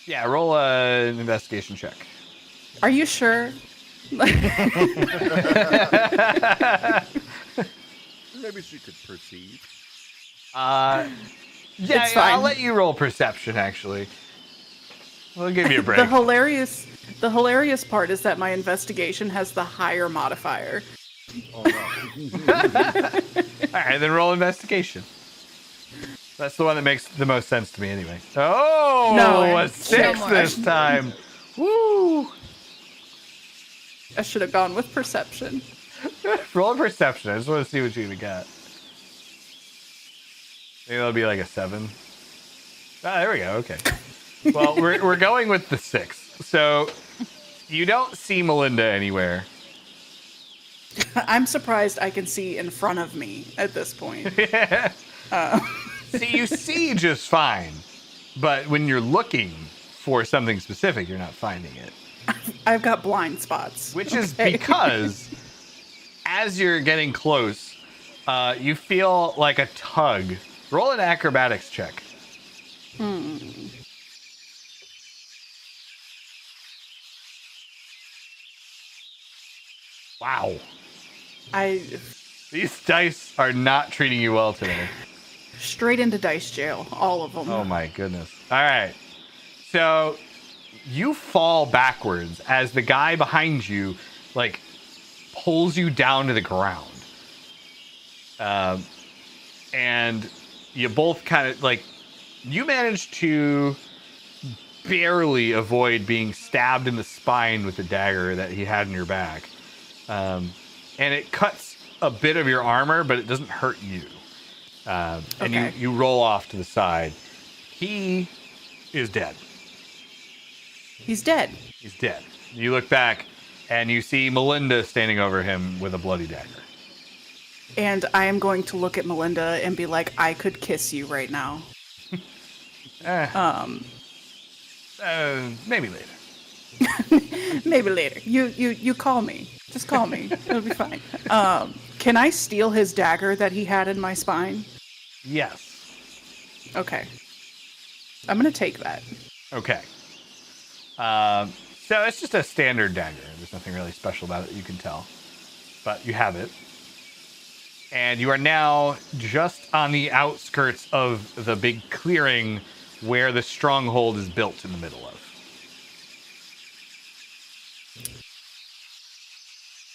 Yeah, roll an investigation check. Are you sure? Maybe she could perceive. Yeah, It's I'll fine. let you roll perception. Actually, we'll give you a break. The hilarious part is that my investigation has the higher modifier. Oh no. All right, then roll investigation. That's the one that makes the most sense to me, anyway. Oh, No, a 6 more. this time. Woo! I should have gone with perception. Roll a perception. I just want to see what you got. Maybe that'll be like a 7. Ah, there we go. Okay. Well, we're going with the 6. So you don't see Melinda anywhere. I'm surprised I can see in front of me at this point. See, you see just fine, but when you're looking for something specific, you're not finding it. I've got blind spots. Which is Okay. because as you're getting close, you feel like a tug. Roll an acrobatics check. Wow. These dice are not treating you well today. Straight into dice jail, all of them. Oh my goodness. All right. So you fall backwards as the guy behind you, pulls you down to the ground. And you both kind of, you manage to barely avoid being stabbed in the spine with the dagger that he had in your back. And it cuts a bit of your armor, but it doesn't hurt you. And Okay. you roll off to the side. He is dead. He's dead. He's dead. You look back, and you see Melinda standing over him with a bloody dagger. And I am going to look at Melinda and be like, I could kiss you right now. Maybe later. Maybe later. You call me. Just call me. It'll be fine. Can I steal his dagger that he had in my spine? Yes. Okay. I'm gonna take that. Okay. So it's just a standard dagger. There's nothing really special about it that you can tell. But you have it. And you are now just on the outskirts of the big clearing where the stronghold is built in the middle of.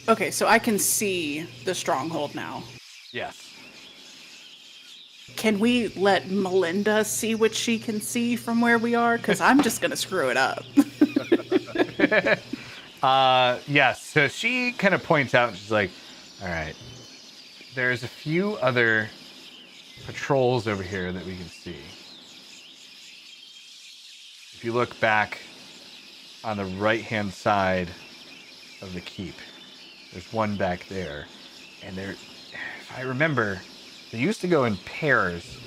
Okay, so I can see the stronghold now. Yes. Can we let Melinda see what she can see from where we are? Because I'm just gonna screw it up. Yes. So she kind of points out and she's like, all right, there's a few other patrols over here that we can see. If you look back on the right-hand side of the keep, there's one back there. And there, if I remember, they used to go in pairs.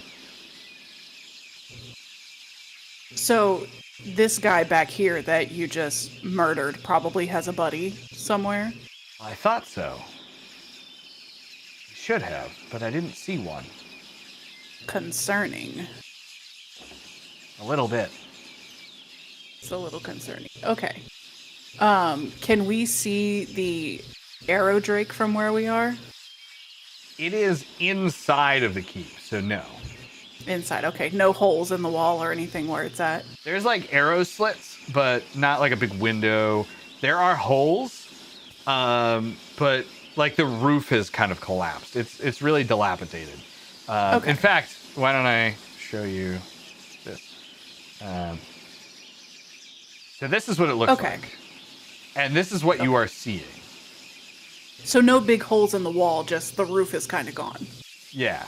So this guy back here that you just murdered probably has a buddy somewhere. I thought so. Should have, but I didn't see one. Concerning. A little bit. It's a little concerning. Okay. Can we see the arrow drake from where we are? It is inside of the keep, so no. Inside, okay. No holes in the wall or anything where it's at. There's like arrow slits, but not like a big window. There are holes, but like the roof has kind of collapsed. It's really dilapidated. Okay. In fact, why don't I show you this? So this is what it looks like. And this is what you are seeing. So no big holes in the wall, just the roof is kind of gone. Yeah.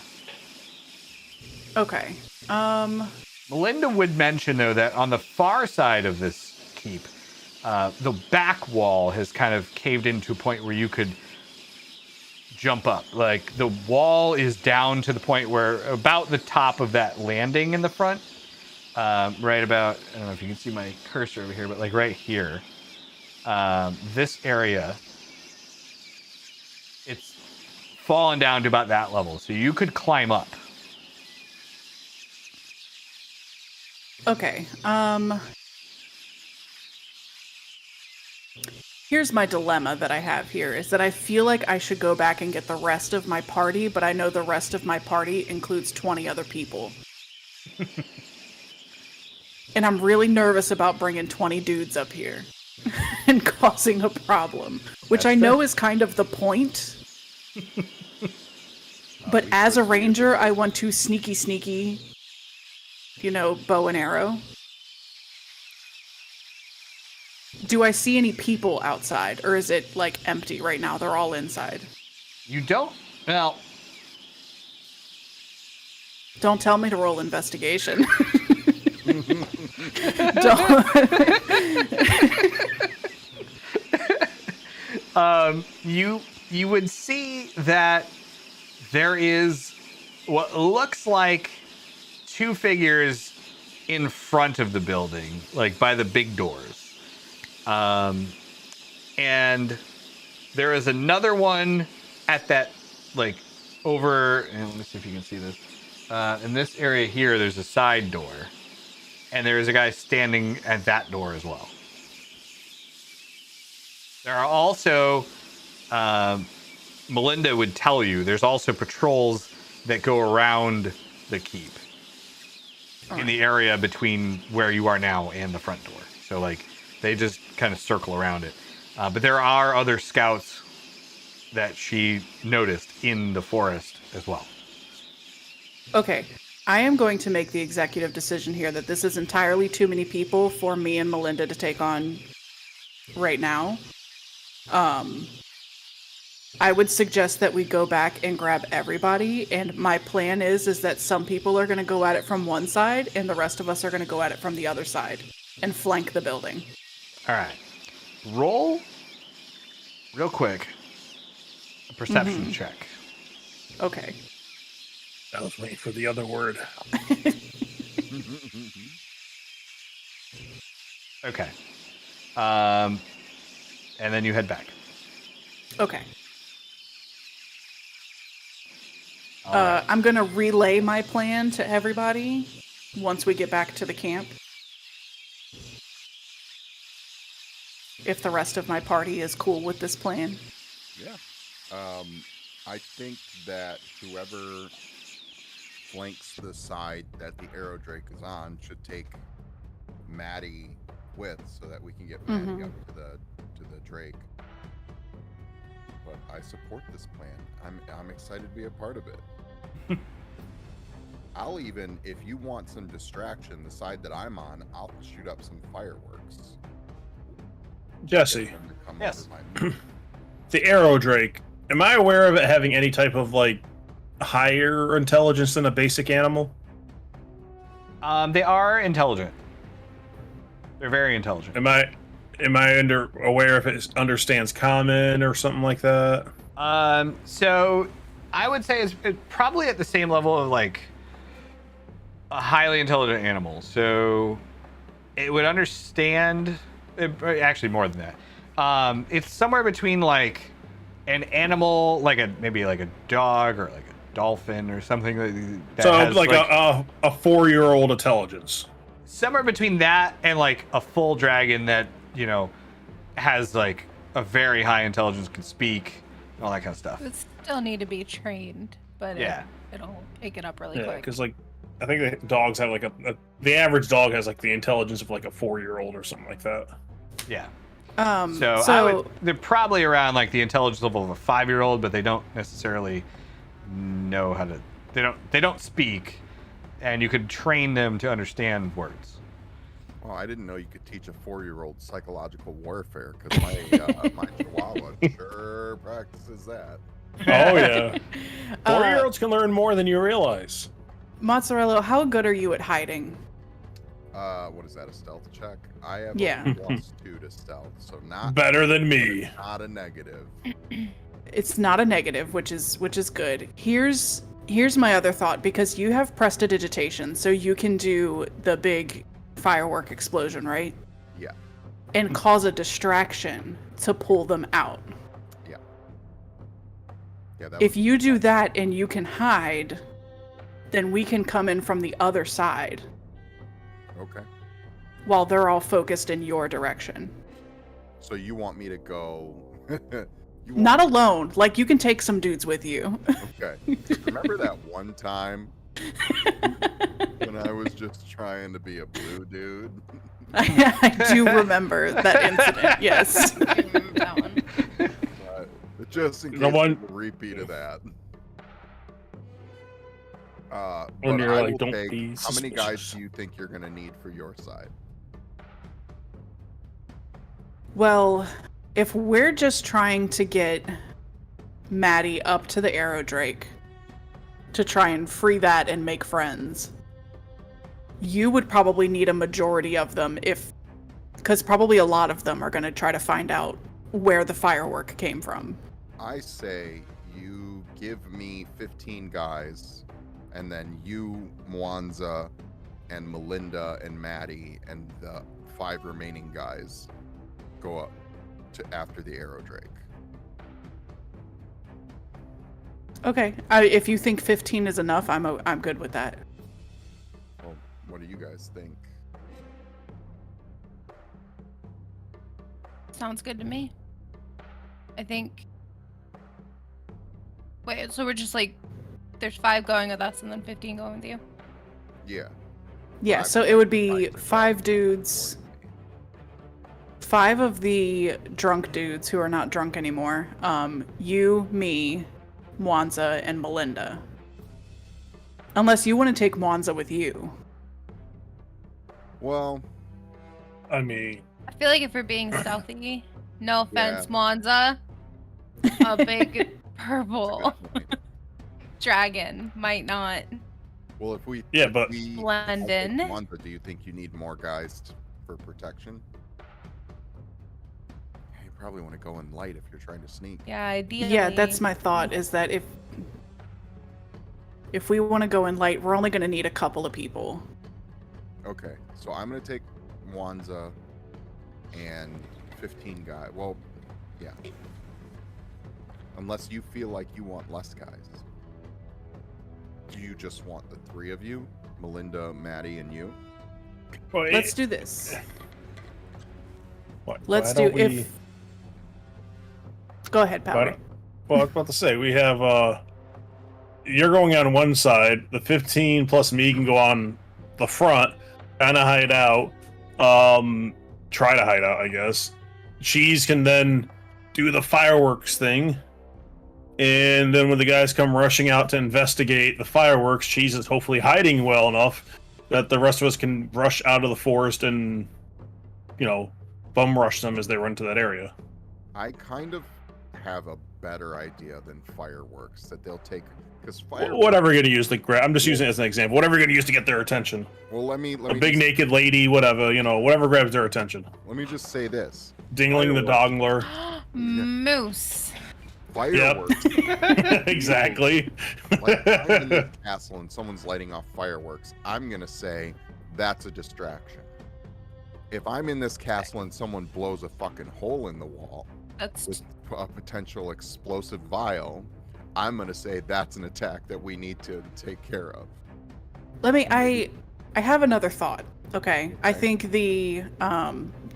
Okay. Melinda would mention, though, that on the far side of this keep, the back wall has kind of caved into a point where you could jump up. Like, the wall is down to the point where about the top of that landing in the front, right about, I don't know if you can see my cursor over here, but like right here, this area, it's fallen down to about that level. So you could climb up. Okay. Here's my dilemma that I have here is that I feel like I should go back and get the rest of my party, but I know the rest of my party includes 20 other people. And I'm really nervous about bringing 20 dudes up here and causing a problem, which I know is kind of the point. But as a ranger, I want to sneaky, you know, bow and arrow. Do I see any people outside, or is it like empty right now? They're all inside. You don't? Well, don't tell me to roll investigation. You would see that there is what looks like two figures in front of the building, like by the big doors. And there is another one at that, like, over, and let me see if you can see this. In this area here, there's a side door. And there is a guy standing at that door as well. There are also, Melinda would tell you, there's also patrols that go around the keep in the area between where you are now and the front door. So, like, they just kind of circle around it. But there are other scouts that she noticed in the forest as well. Okay. I am going to make the executive decision here that this is entirely too many people for me and Melinda to take on right now. I would suggest that we go back and grab everybody, and my plan is that some people are going to go at it from one side, and the rest of us are going to go at it from the other side, and flank the building. All right. Roll, real quick, a perception check. Okay. I was waiting for the other word. Okay. And then you head back. Okay. All right. I'm gonna relay my plan to everybody once we get back to the camp. If the rest of my party is cool with this plan. Yeah. I think that whoever flanks the side that the Arrow Drake is on should take Maddie with, so that we can get Maddie up to the Drake. But I support this plan. I'm excited to be a part of it. I'll even, if you want some distraction, the side that I'm on, I'll shoot up some fireworks. Jesse, Get them to come Yes. over my- the Arrow Drake. Am I aware of it having any type of like higher intelligence than a basic animal? They are intelligent. They're very intelligent. Am I aware if it understands common or something like that? So I would say it's probably at the same level of like a highly intelligent animal. So it would understand, actually more than that. It's somewhere between like an animal, like maybe like a dog or like a dolphin or something that So has like a 4-year-old intelligence. somewhere between that and like a full dragon that, you know, has like a very high intelligence, can speak, and all that kind of stuff. It would still need to be trained, but Yeah. it'll pick it up really Yeah, quick. because like I think the dogs have like the average dog has like the intelligence of like a 4-year-old or something like that. Yeah. So, They're probably around like the intelligence level of a 5-year-old, but they don't necessarily know how to. They don't speak, and you could train them to understand words. Well, I didn't know you could teach a 4-year-old psychological warfare, because my Chihuahua sure practices that. Oh yeah, 4-year-olds can learn more than you realize. Mozzarella, how good are you at hiding? What is that? A stealth check? I have Yeah. a +2 to stealth, so not Better than me. not a negative. It's not a negative, which is good. Here's my other thought, because you have prestidigitation, so you can do the big firework explosion, right? Yeah. And cause a distraction to pull them out. Yeah. That If you do that and you can hide, then we can come in from the other side okay. while they're all focused in your direction. So you want me to go? You Not want- alone. Like, you can take some dudes with you. Okay. Remember that one time when I was just trying to be a blue dude? I do remember that incident, yes. That one. Just in case The one- there's a repeat of that. When But you're I like, will "Don't take- be how many guys suspicious." do you think you're gonna need for your side? Well, if we're just trying to get Maddie up to the Arrow Drake to try and free that and make friends, you would probably need a majority of them, because probably a lot of them are going to try to find out where the firework came from. I say you give me 15 guys, and then you, Mwanza, and Melinda, and Maddie, and the 5 remaining guys go up to after the Arrow Drake. Okay, if you think 15 is enough, I'm good with that. Well, what do you guys think? Sounds good to me. I think. Wait, so we're just like, there's 5 going with us and then 15 going with you? Yeah. Yeah, 5 so it would be guys are 5 going dudes, 5 of the drunk dudes who are not drunk anymore. You, me, Mwanza, and Melinda. Unless you want to take Mwanza with you. Well, I mean, I feel like if we're being stealthy, no offense, Yeah. Mwanza, a big that's purple a good point. dragon might not. Well, if we Yeah, if but- we Blend all take in. Mwanza, do you think you need more guys for protection? Yeah, you probably want to go in light if you're trying to sneak. Yeah, ideally. Yeah, that's my thought, is that if we want to go in light, we're only going to need a couple of people. Okay, so I'm gonna take Mwanza and 15 guys. Well, yeah. Unless you feel like you want less guys. do you just want the 3 of you? Melinda, Maddie, and you? Well, Let's do this. What, Let's why do don't we- if. Go ahead, why Power. don't- Well, I was about to say, we have, you're going on one side, the 15 plus me can go on the front, kind of hide out, try to hide out, I guess. Cheese can then do the fireworks thing, and then when the guys come rushing out to investigate the fireworks, Cheese is hopefully hiding well enough that the rest of us can rush out of the forest and, bum rush them as they run to that area. I kind of have a better idea than fireworks that they'll take, because fireworks. Whatever you're gonna use, I'm just using it as an example. Whatever you're gonna use to get their attention. Well, let me. A big naked lady, whatever, whatever grabs their attention. Let me just say this: Dingling the dongler. Moose. fireworks. Exactly. Like, if I'm in the castle and someone's lighting off fireworks, I'm gonna say that's a distraction. If I'm in this castle and someone blows a fucking hole in the wall That's with a potential explosive vial, I'm gonna say that's an attack that we need to take care of. I have another thought. Okay. I think the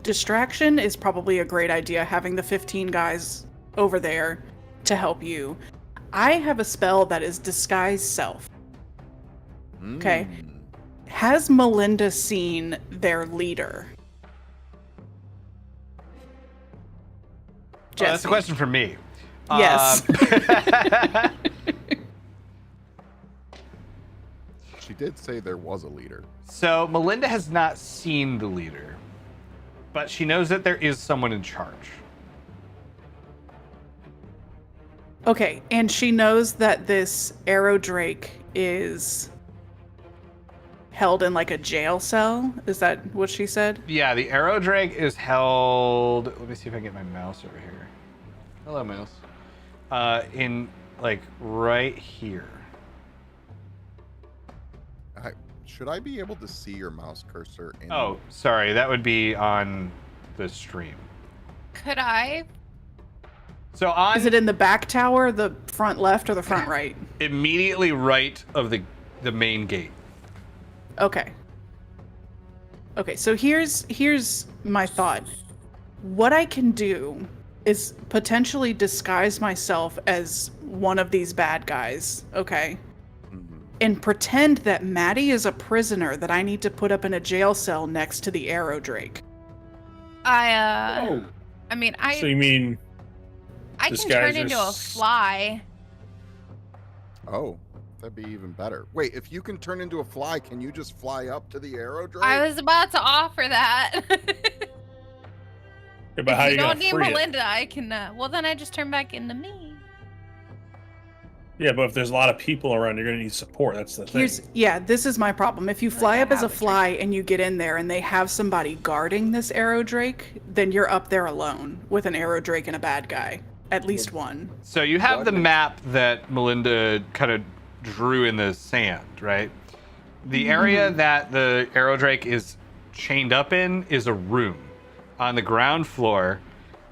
distraction is probably a great idea, having the 15 guys over there to help you. I have a spell that is disguise self. Okay. Has Melinda seen their leader? Oh, that's a question for me. Yes. She did say there was a leader. So Melinda has not seen the leader, but she knows that there is someone in charge. Okay, and she knows that this Arrow Drake is held in like a jail cell. Is that what she said? Yeah, the Arrow Drake is held. Let me see if I can get my mouse over here. Hello, mouse. In like right here. Should I be able to see your mouse cursor? Oh, sorry, that would be on the stream. Could I? So on Is it in the back tower, the front left, or the front right? immediately right of the main gate. Okay. Okay, so here's my thought. What I can do is potentially disguise myself as one of these bad guys, okay? And pretend that Maddie is a prisoner that I need to put up in a jail cell next to the Arrow Drake. I mean, So you mean I can disguise turn into a yours- fly. Oh, that'd be even better. Wait, if you can turn into a fly, can you just fly up to the Arrow Drake? I was about to offer that. Yeah, but how If you you don't gonna need free it? Melinda, I can. Well, then I just turn back into me. Yeah, but if there's a lot of people around, you're gonna need support. That's the thing. This is my problem. If you fly up as a fly and you get in there and they have somebody guarding this Arrow Drake, then you're up there alone with an Arrow Drake and a bad guy. At least one. So you have the map that Melinda kind of drew in the sand, right? The area that the Arrow Drake is chained up in is a room on the ground floor,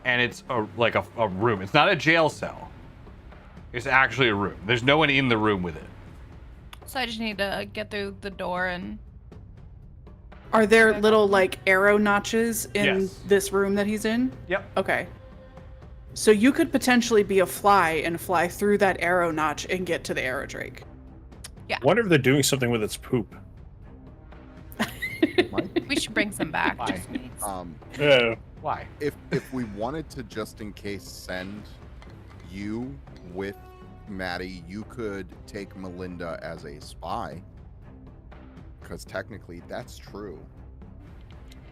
and it's like a room. It's not a jail cell. It's actually a room. There's no one in the room with it. So I just need to get through the door and. Are there little like arrow notches in Yes. this room that he's in? Yep. Okay. So you could potentially be a fly and fly through that arrow notch and get to the Arrow Drake. Wonder if they're doing something with its poop. We should bring some back. Why? Just in case. Yeah. Why? If we wanted to just in case send you with Maddie, you could take Melinda as a spy, because technically that's true,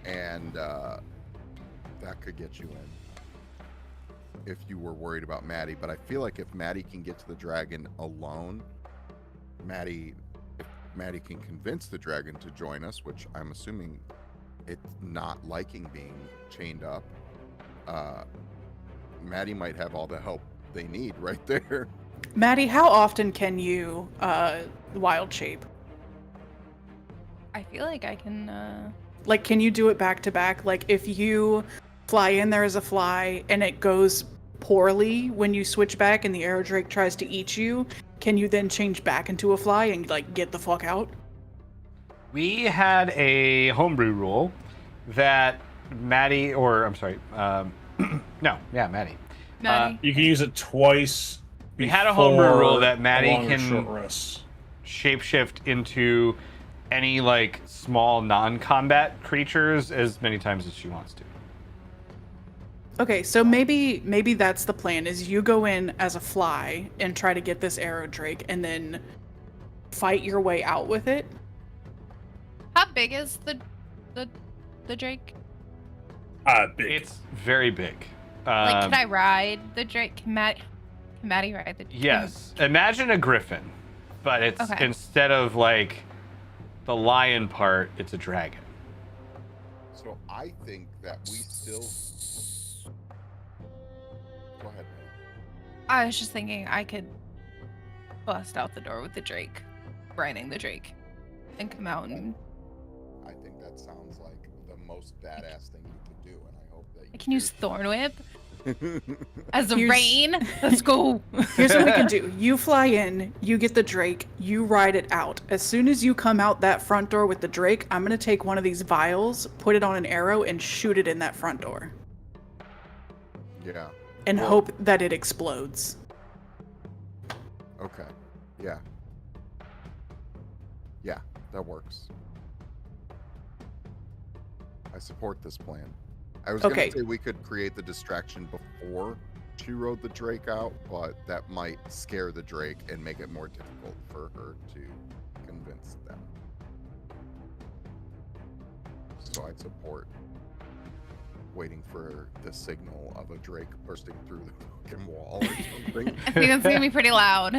and that could get you in if you were worried about Maddie. But I feel like if Maddie can get to the dragon alone, if Maddie can convince the dragon to join us, which I'm assuming it's not liking being chained up, Maddie might have all the help they need right there. Maddie, how often can you wild shape? I feel like I can. Like, can you do it back to back? Like, if you fly in there as a fly and it goes poorly when you switch back and the Arrow Drake tries to eat you, can you then change back into a fly and like get the fuck out? We had a homebrew rule that Maddie, or I'm sorry, Maddie. Maddie. You can use it twice. We had a homebrew rule before that Maddie a long or can short rest. shapeshift into any like small non-combat creatures as many times as she wants to. Okay, so maybe that's the plan, is you go in as a fly and try to get this arrow drake and then fight your way out with it. How big is the drake? Big. It's very big. Like, can I ride the drake? Can Maddie ride the drake? Yes. Imagine a griffin, but it's Okay. instead of like the lion part, it's a dragon. So I think that we still. Go ahead, man. I was just thinking I could bust out the door with the drake, riding the drake, and come out and I think that sounds like the most badass thing you could do, and I hope that you I can use Thorn Whip do. as a Here's- rain. Let's go. Here's what we can do. You fly in, you get the drake, you ride it out. As soon as you come out that front door with the drake, I'm going to take one of these vials, put it on an arrow, and shoot it in that front door. Yeah. And Well- hope that it explodes. Okay. Yeah. Yeah, that works. I support this plan. I was Okay. gonna say we could create the distraction before she rode the drake out, but that might scare the drake and make it more difficult for her to convince them. So I'd support waiting for the signal of a drake bursting through the fucking wall or something. I think it's gonna be pretty loud.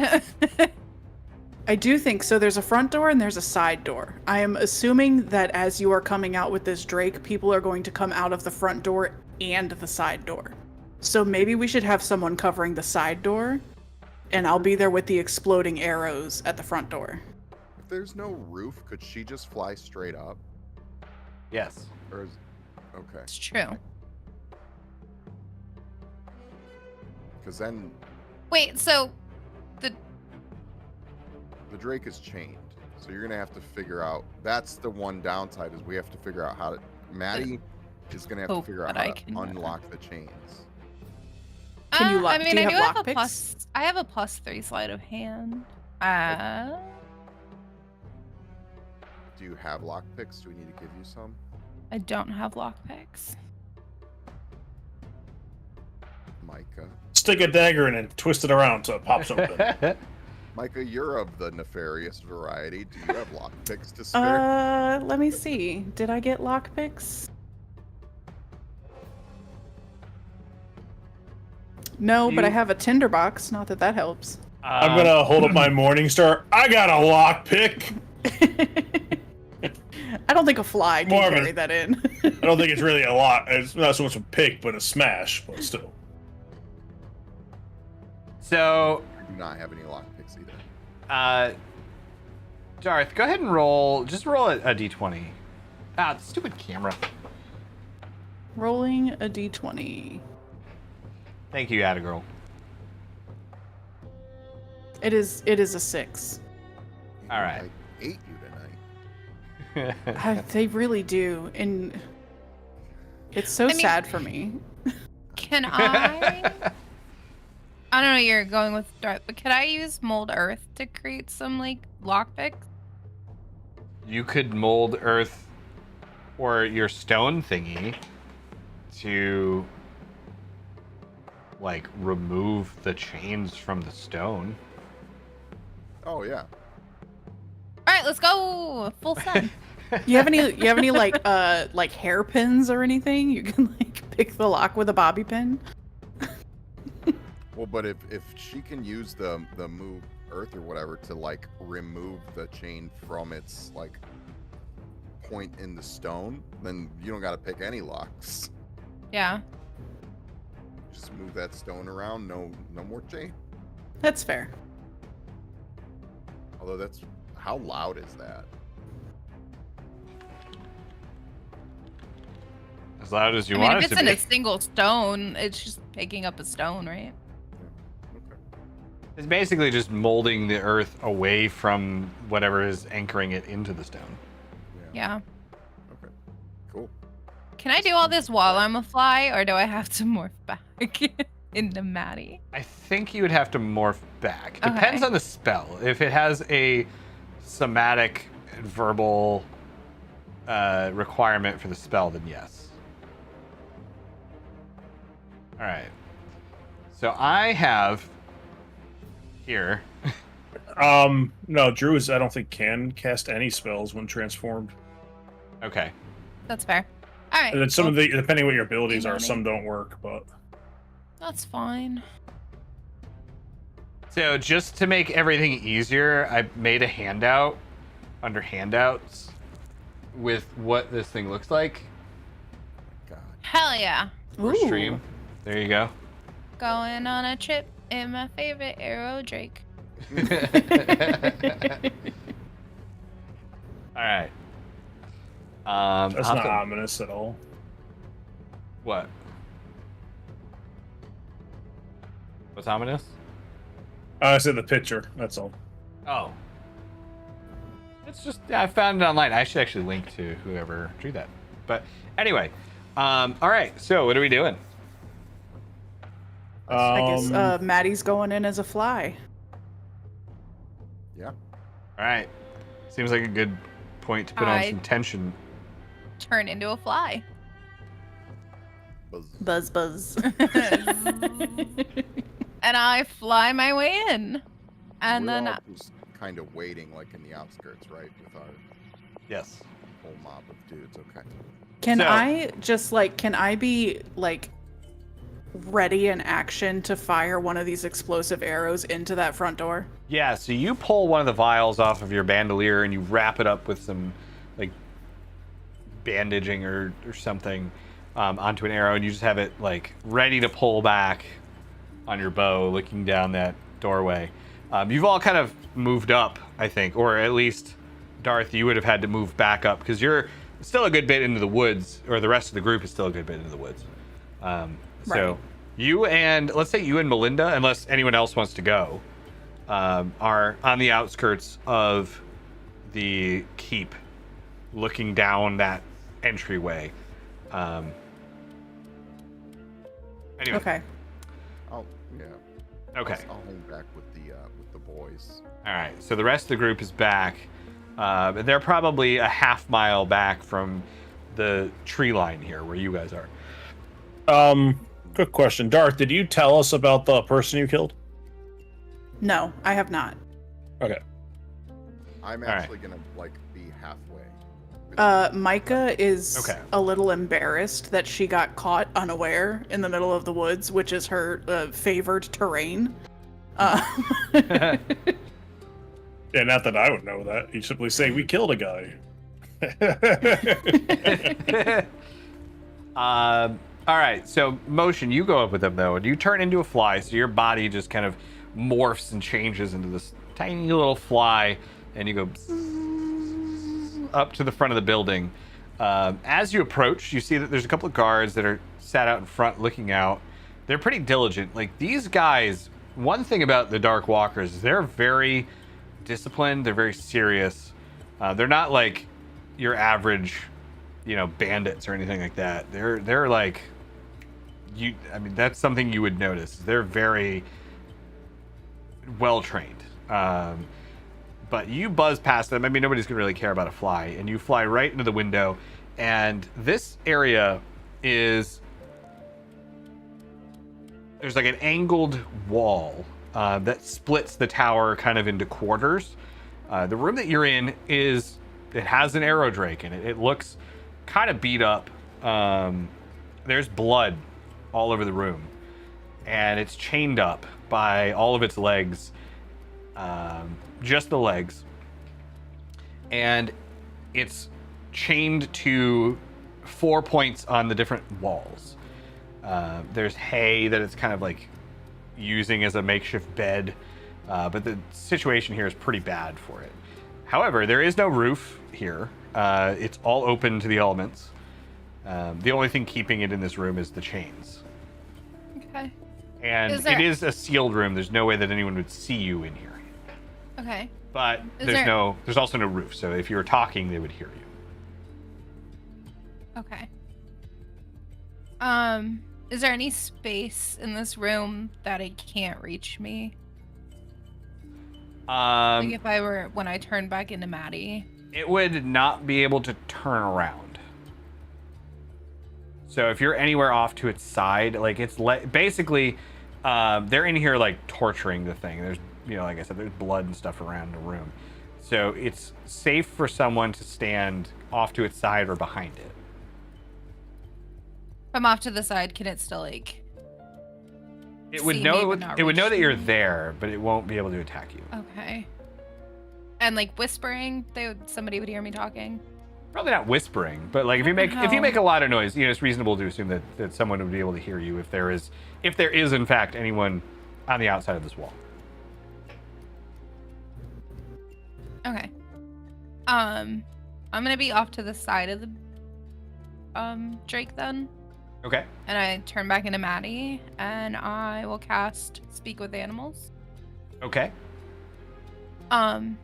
I do think so. There's a front door and there's a side door. I am assuming that as you are coming out with this drake, people are going to come out of the front door and the side door. So maybe we should have someone covering the side door, and I'll be there with the exploding arrows at the front door. If there's no roof, could she just fly straight up? Yes. Or is okay? It's true. Because then Wait, so the the drake is chained, so you're gonna have to figure out. That's the one downside, is we have to figure out how to. Maddie is gonna have to Hope figure out that how I to can, unlock the chains. Can you lock- I mean, do you I have do have a lockpicks? plus. I have a +3 sleight of hand. Do you have lockpicks? Do we need to give you some? I don't have lockpicks. Micah. Stick a dagger in and twist it around so it pops open. Micah, you're of the nefarious variety. Do you have lockpicks to spare? Let me see. Did I get lockpicks? No, but I You- have a tinderbox. Not that that helps. I'm gonna hold up my morning star. I got a lockpick. I don't think a fly can Marvin. carry that in. I don't think it's really a lock. It's not so much a pick, but a smash. But still. So, I do not have any lockpicks either. Darth, go ahead and roll. Just roll a d20. Ah, stupid camera. Rolling a d20. Thank you, Attagirl. It is a 6. All right. I ate you tonight. They really do, and it's so I mean- sad for me. Can I? I don't know. You're going with Darth, but can I use mold earth to create some like lockpicks? You could mold earth or your stone thingy to like remove the chains from the stone. Oh yeah. All right, let's go. Full send. You have any like hairpins or anything? You can like pick the lock with a bobby pin. Well, but if she can use the move earth or whatever to like remove the chain from its like point in the stone, then you don't got to pick any locks. Yeah. Just move that stone around. No more chain. That's fair. Although that's how loud is that? As loud as you I mean, want if it it's to in be. a single stone, it's just picking up a stone, right? Okay. It's basically just molding the earth away from whatever is anchoring it into the stone. Yeah. Okay. Cool. Can I do all this while I'm a fly, or do I have to morph back into Maddie? I think you would have to morph back. Okay. Depends on the spell. If it has a somatic and verbal requirement for the spell, then yes. All right. So I have here. No, druids I don't think can cast any spells when transformed. Okay. That's fair. All right. And then some of the, depending what your abilities are, Maddie. some don't work, but That's fine. So just to make everything easier, I made a handout under handouts with what this thing looks like God. Hell yeah. for Ooh. stream. There you go. Going on a trip in my favorite arrow drake. All right. that's I'll not have to- ominous at all. What? What's ominous? I said the picture. That's all. Oh. It's just, I found it online. I should actually link to whoever drew that. But anyway, all right. So what are we doing? I guess Maddie's going in as a fly. Yeah. All right. Seems like a good point to put on I- some tension. Turn into a fly. Buzz. Buzz, buzz. And I fly my way in. And We're then all just kind of waiting, like in the outskirts, right, with our Yes. whole mob of dudes. Okay. Can So- I just can I be ready in action to fire one of these explosive arrows into that front door? Yeah, so you pull one of the vials off of your bandolier and you wrap it up with some like bandaging or something onto an arrow, and you just have it like ready to pull back on your bow, looking down that doorway. You've all kind of moved up, I think, or at least Darth, you would have had to move back up because you're still a good bit into the woods, or the rest of the group is still a good bit into the woods. So Right. you and, let's say you and Melinda, unless anyone else wants to go, are on the outskirts of the keep, looking down that entryway. Anyway. Okay. Okay. I'll hang back with the boys. All right. So the rest of the group is back. They're probably a half mile back from the tree line here, where you guys are. Quick question, Darth. Did you tell us about the person you killed? No, I have not. Okay. I'm All right. actually gonna be halfway. Micah is Okay. a little embarrassed that she got caught unaware in the middle of the woods, which is her favored terrain. Yeah, not that I would know that. You simply say we killed a guy. All right. So Motion, you go up with them though, and you turn into a fly. So your body just kind of morphs and changes into this tiny little fly, and you go up to the front of the building. As you approach, you see that there's a couple of guards that are sat out in front looking out. They're pretty diligent. Like these guys, one thing about the Dark Walkers is they're very disciplined. They're very serious. They're not like your average, bandits or anything like that. They're like I mean, that's something you would notice. They're very well trained. But you buzz past them. I mean, nobody's gonna really care about a fly, and you fly right into the window. And this area is, there's like an angled wall that splits the tower kind of into quarters. The room that you're in it has an arrow drake in it. It looks kind of beat up. There's blood all over the room, and it's chained up by all of its legs. Just the legs, and it's chained to 4 points on the different walls. There's hay that it's kind of like using as a makeshift bed, but the situation here is pretty bad for it. However, there is no roof here. It's all open to the elements. The only thing keeping it in this room is the chains. Okay. And it is a sealed room. There's no way that anyone would see you in here. Okay. But there's also no roof. So if you were talking, they would hear you. Okay. Is there any space in this room that it can't reach me? Like if I were, when I turn back into Maddie. It would not be able to turn around. So if you're anywhere off to its side, like it's basically, they're in here like torturing the thing. There's, like I said, there's blood and stuff around the room. So it's safe for someone to stand off to its side or behind it. From off to the side, can it still like? It would know. It would know that you're there, but it won't be able to attack you. Okay. And like whispering, somebody would hear me talking. Probably not whispering, but like if you make a lot of noise, it's reasonable to assume that someone would be able to hear you if there is in fact anyone on the outside of this wall. Okay. I'm gonna be off to the side of the Drake then. Okay. And I turn back into Maddie, and I will cast Speak with Animals. Okay. And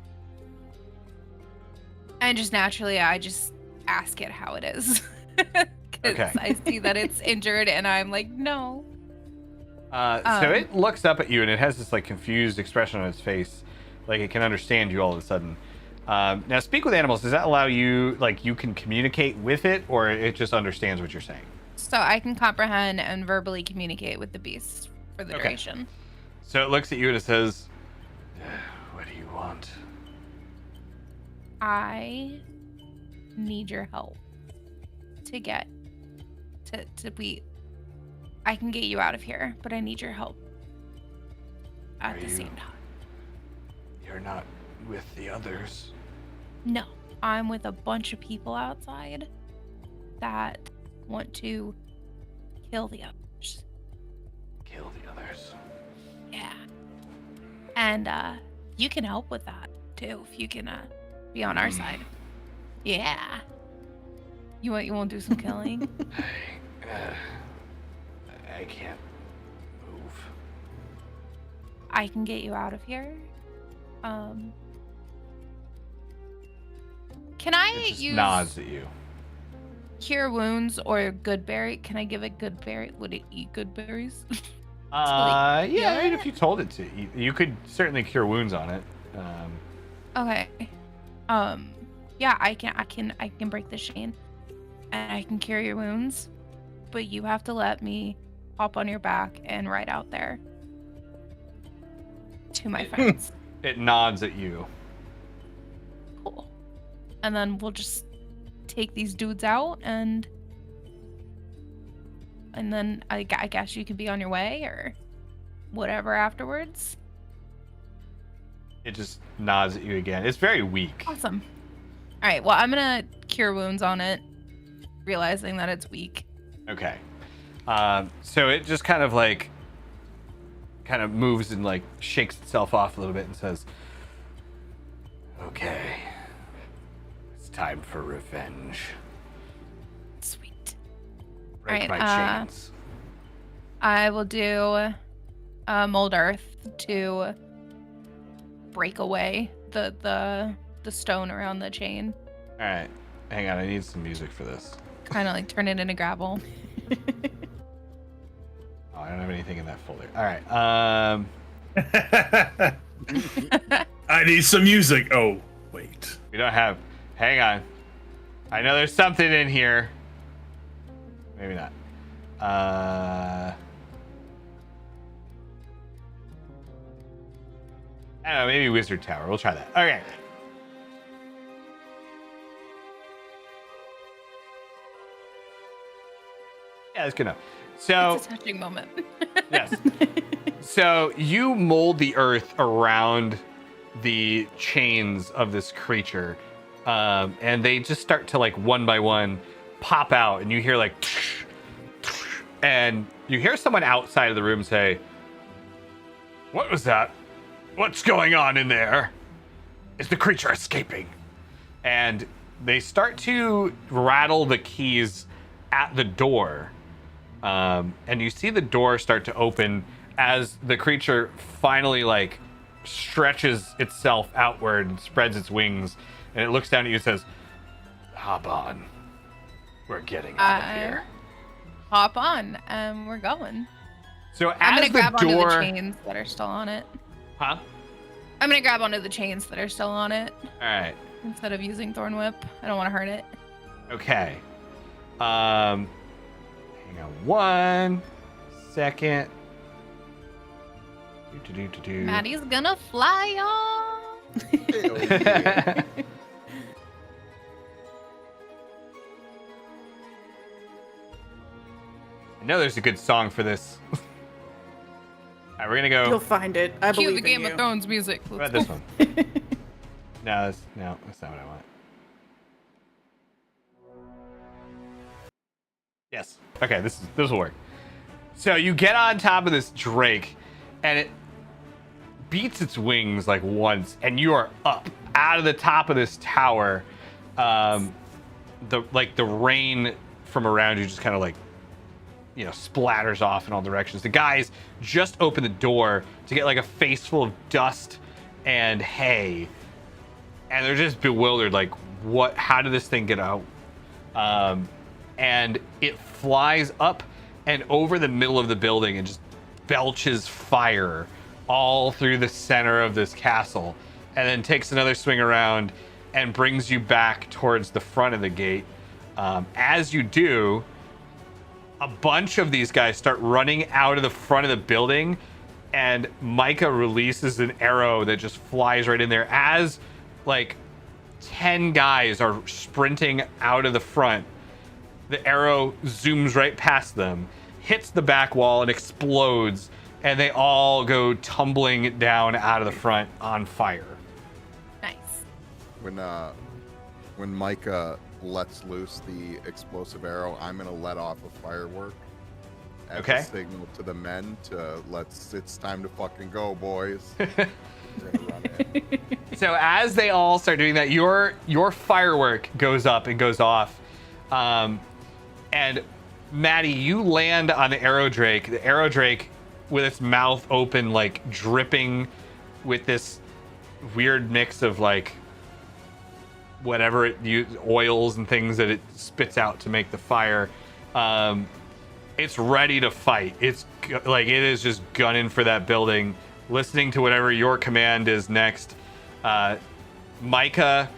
just naturally, I just ask it how it is. Because I see that it's injured, and I'm like, no. So it looks up at you, and it has this like confused expression on its face, like it can understand you all of a sudden. Now, Speak with Animals, does that allow you, like, you can communicate with it, or it just understands what you're saying? So I can comprehend and verbally communicate with the beast for the duration. So it looks at you and it says, "What do you want?" I need your help to get I can get you out of here, but I need your help at the same time. You're not with the others. No, I'm with a bunch of people outside that want to kill the others. Kill the others. Yeah. And you can help with that too if you can be on our side. Yeah. You won't do some killing? I can't move. I can get you out of here. Can I use nods at you? Cure wounds or good berry? Can I give it good berry? Would it eat good berries? Yeah, I mean, if you told it to, you could certainly cure wounds on it. Okay. Yeah, I can break the chain, and I can cure your wounds, but you have to let me hop on your back and ride out there to my friends. It nods at you. Cool. And then we'll just take these dudes out, and then I guess you could be on your way or whatever afterwards. It just nods at you again. It's very weak. Awesome. All right, well, I'm gonna cure wounds on it, realizing that it's weak. Okay. So it just kind of moves and like shakes itself off a little bit and says, "Okay, it's time for revenge." Sweet. Break All right, my chains. I will do mold earth to break away the stone around the chain. All right, hang on. I need some music for this. Kind of like turn it into gravel. Oh, I don't have anything in that folder. All right. I need some music. Oh, wait. We don't have. Hang on. I know there's something in here. Maybe not. I don't know. Maybe Wizard Tower. We'll try that. Okay. Yeah, that's good enough. So It's a touching moment. yes. So you mold the earth around the chains of this creature, and they just start to, like, one by one pop out, and you hear like, and you hear someone outside of the room say, "What was that? What's going on in there? Is the creature escaping?" And they start to rattle the keys at the door. And you see the door start to open as the creature finally like stretches itself outward and spreads its wings, and it looks down at you and says, "Hop on, we're getting out of here." Hop on, we're going. So I'm as gonna grab the door, onto the chains that are still on it. huh? I'm gonna grab onto the chains that are still on it All right. instead of using Thorn Whip. I don't want to hurt it. Okay. Hang on 1 second. Do. Maddie's gonna fly off. Hell yeah. I know there's a good song for this. All right, we're gonna go. You'll find it. I Cue believe the Game in you. of Thrones music. What Let's about go. this one? No, that's not what I want. Yes. Okay, this will work. So you get on top of this drake, and it beats its wings like once, and you are up out of the top of this tower. The rain from around you just kind of like, splatters off in all directions. The guys just open the door to get like a face full of dust and hay, and they're just bewildered, like, how did this thing get out? And it flies up and over the middle of the building and just belches fire all through the center of this castle, and then takes another swing around and brings you back towards the front of the gate. As you do, a bunch of these guys start running out of the front of the building, and Micah releases an arrow that just flies right in there as like 10 guys are sprinting out of the front. The arrow zooms right past them, hits the back wall, and explodes, and they all go tumbling down out of the front on fire. Nice. When Micah lets loose the explosive arrow, I'm gonna let off a firework as Okay. a signal to the men to it's time to fucking go, boys. We're gonna run in. So as they all start doing that, your firework goes up and goes off. And Maddie, you land on the arrow drake. The arrow drake, with its mouth open, like dripping with this weird mix of like whatever it uses, oils and things that it spits out to make the fire. It's ready to fight. It is just gunning for that building, listening to whatever your command is next. Micah,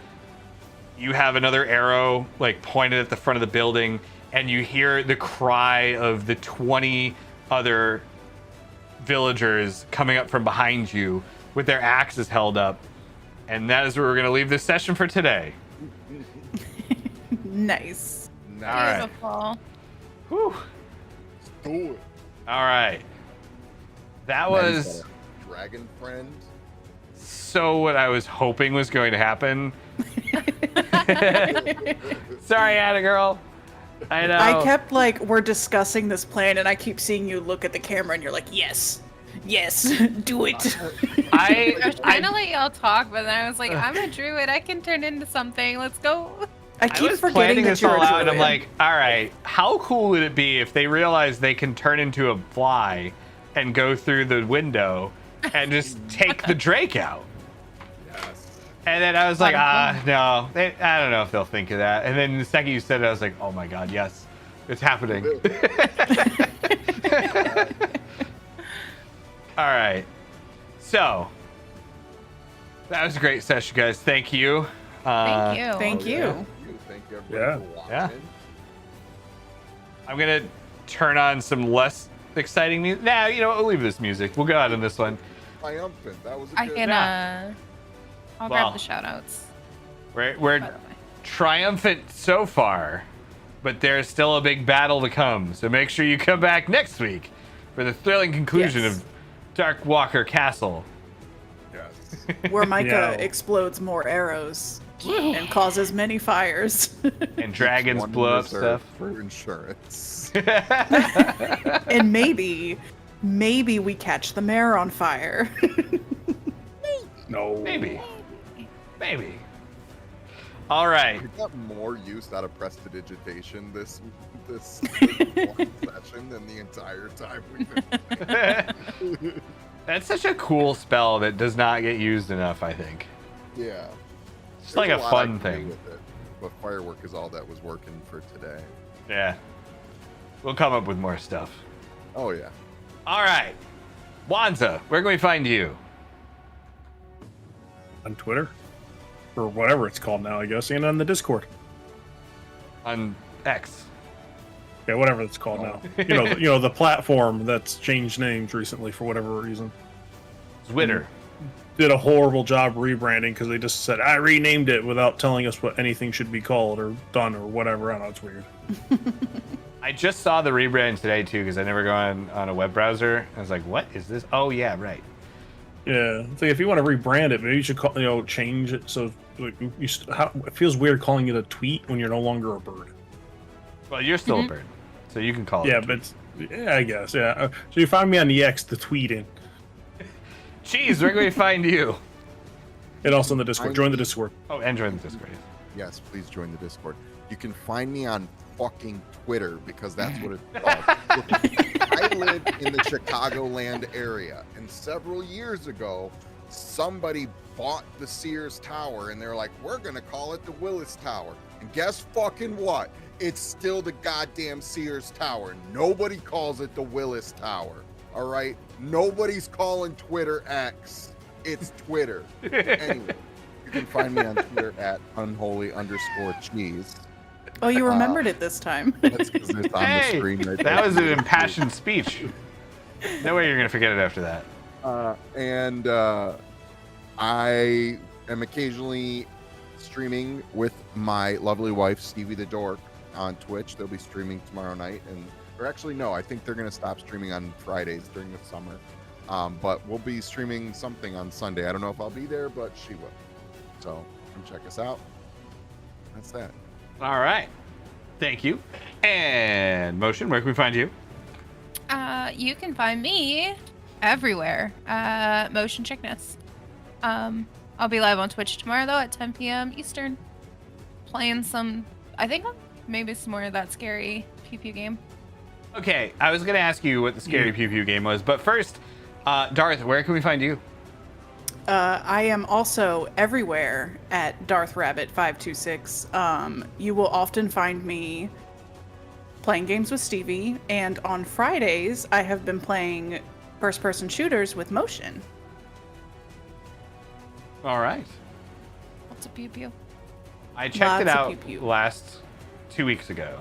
you have another arrow like pointed at the front of the building, and you hear the cry of the 20 other villagers coming up from behind you with their axes held up. And that is where we're going to leave this session for today. Nice. All right. Beautiful. Whew. Let's do it. All right. That Maddie's was got a dragon friend. so what I was hoping was going to happen. Sorry, Anna girl. I know. I kept like, we're discussing this plan, and I keep seeing you look at the camera, and you're like, yes, do it. I was trying to let y'all talk, but then I was like, I'm a druid. I can turn into something. Let's go. I I keep was forgetting planning that this you're all a out, and I'm druid. like, all right, how cool would it be if they realize they can turn into a fly and go through the window and just take the drake out? Yes. And then I was like, no, I don't know if they'll think of that. And then the second you said it, I was like, oh my god, yes, it's happening. All right, so that was a great session, guys. Thank you. Thank you. Thank you. Thank you everybody for watching. Yeah. I'm gonna turn on some less exciting music. Nah, we'll leave this music. We'll go out on this one. Triumphant. That was a I good can, I'll Well. grab the shout outs. We're By the way. triumphant so far, but there's still a big battle to come. So make sure you come back next week for the thrilling conclusion Yes. of Dark Walker Castle. Yes. Where Micah Yeah. explodes more arrows and causes many fires. And dragons One blow up reserved stuff. for insurance. And maybe we catch the mayor on fire. No. Maybe. All right. We got more use out of prestidigitation this one session than the entire time we've been. That's such a cool spell that does not get used enough, I think. Yeah. It's like a lot I fun can do thing. with it, but firework is all that was working for today. Yeah. We'll come up with more stuff. Oh yeah. All right. Wanza, where can we find you? On Twitter, or whatever it's called now, I guess, and on the Discord. On X. Yeah, whatever it's called now. You know the platform that's changed names recently for whatever reason. Twitter. Did a horrible job rebranding because they just said I renamed it without telling us what anything should be called or done or whatever. I don't know, it's weird. I just saw the rebrand today too because I never go on a web browser. I was like, what is this? Oh yeah, right. Yeah, it's like if you want to rebrand it, maybe you should change it so like, it feels weird calling it a tweet when you're no longer a bird. Well, you're still a bird, so you can call it. Yeah, but yeah, I guess yeah. So you find me on the X, the tweeting, Jeez, where can we find you? and also in the Discord. Join the Discord. Oh, and join the Discord. Yes, please join the Discord. You can find me on fucking Twitter because that's what it's called. I live in the Chicagoland area, and several years ago, somebody bought the Sears Tower, and they're like, we're gonna call it the Willis Tower. And guess fucking what? It's still the goddamn Sears Tower. Nobody calls it the Willis Tower. All right? Nobody's calling Twitter X. It's Twitter. Anyway, you can find me on Twitter at unholy_cheese. Oh, you remembered it this time. That's because it's on the screen right there. That was an impassioned speech. No way you're gonna forget it after that. And I am occasionally streaming with my lovely wife, Stevie the Dork, on Twitch. They'll be streaming tomorrow night. Or actually, no, I think they're going to stop streaming on Fridays during the summer. But we'll be streaming something on Sunday. I don't know if I'll be there, but she will. So come check us out. That's that. All right. Thank you. And Motion, where can we find you? You can find me everywhere. Motion Chickness. I'll be live on Twitch tomorrow though at 10 p.m. Eastern, playing some. I think maybe some more of that scary pew pew game. Okay, I was gonna ask you what the scary pew pew game was, but first, Darth, where can we find you? I am also everywhere at DarthRabbit526. You will often find me playing games with Stevie, and on Fridays I have been playing first-person shooters with Motion. All right. What's a pew pew? I checked it Lots of out pew pew. last 2 weeks ago,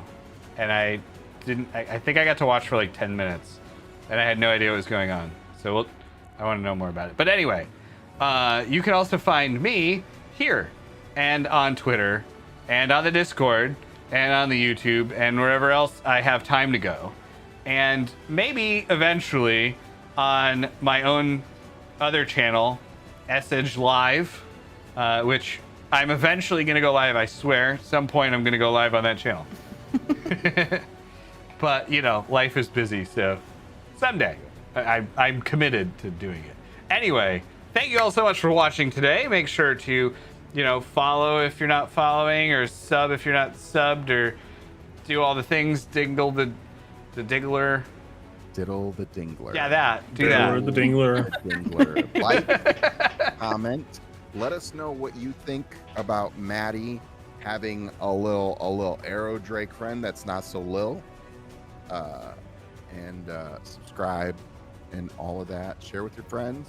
and I think I got to watch for like 10 minutes, and I had no idea what was going on. So I want to know more about it. But anyway, you can also find me here, and on Twitter, and on the Discord, and on the YouTube, and wherever else I have time to go. And maybe eventually on my own other channel, Essage Live, which I'm eventually going to go live, I swear. Some point I'm going to go live on that channel. But, you know, life is busy, so someday I'm committed to doing it. Anyway, thank you all so much for watching today. Make sure to, you know, follow if you're not following, or sub if you're not subbed, or do all the things. Dingle the Diggler. Diddle the Dingler. Yeah, that. Do Diddler that. the Dingler. The Dingler. Like, comment. Let us know what you think about Maddie having a little arrow Drake friend that's not so lil. And subscribe and all of that. Share with your friends.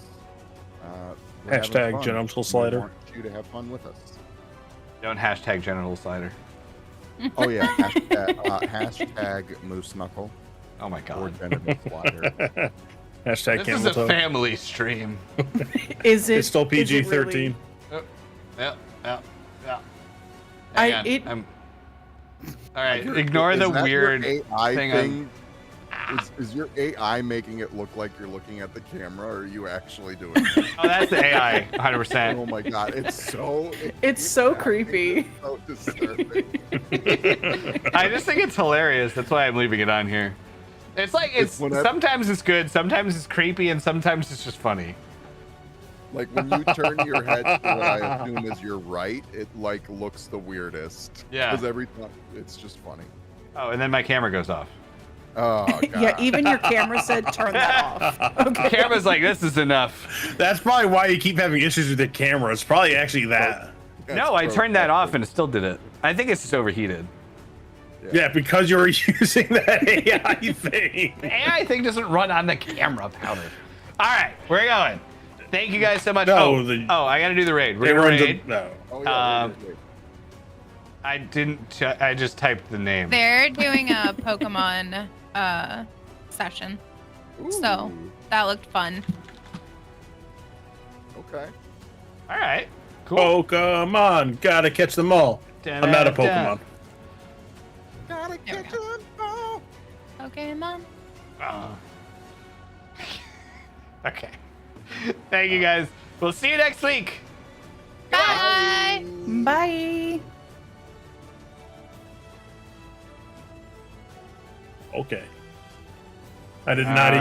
We're having Hashtag fun. genital We slider. want you to have fun with us. Don't hashtag genital slider. Oh yeah, hashtag moose knuckle Oh my or god. genital slider. Hashtag This camel is a toe. family stream. Is it? It's still is it PG-13. really- Yeah. I- Hang on, it- all right, ignore Is the that weird your AI thing. thing. Is your AI making it look like you're looking at the camera, or are you actually doing it? Oh, that's the AI, 100%. Oh my god, it's so It's so creepy. It's so disturbing. I just think it's hilarious. That's why I'm leaving it on here. It's like It's whenever- sometimes it's good, sometimes it's creepy, and sometimes it's just funny. Like when you turn your head to what I assume is your right, it like looks the weirdest. Yeah. Because every time it's just funny. Oh, and then my camera goes off. Oh god. Yeah, even your camera said turn that off. Okay. Camera's like, this is enough. That's probably why you keep having issues with the camera. It's probably actually that. No, I turned that off and it still did it. I think it's just overheated. Yeah, because you're using that AI thing. The AI thing doesn't run on the camera, Powder. All right, we're going. Thank you guys so much. No, I gotta do the raid. We're It gonna runs raid. no. Oh, yeah, Um, I didn't. I just typed the name. They're doing a Pokemon session, so that looked fun. Okay. All right. Cool. Pokemon, gotta catch them all. I'm out of Pokemon. Gotta There we catch go. 'em all. Pokemon. Okay. Thank you guys. We'll see you next week. Bye. Bye. Okay. I did not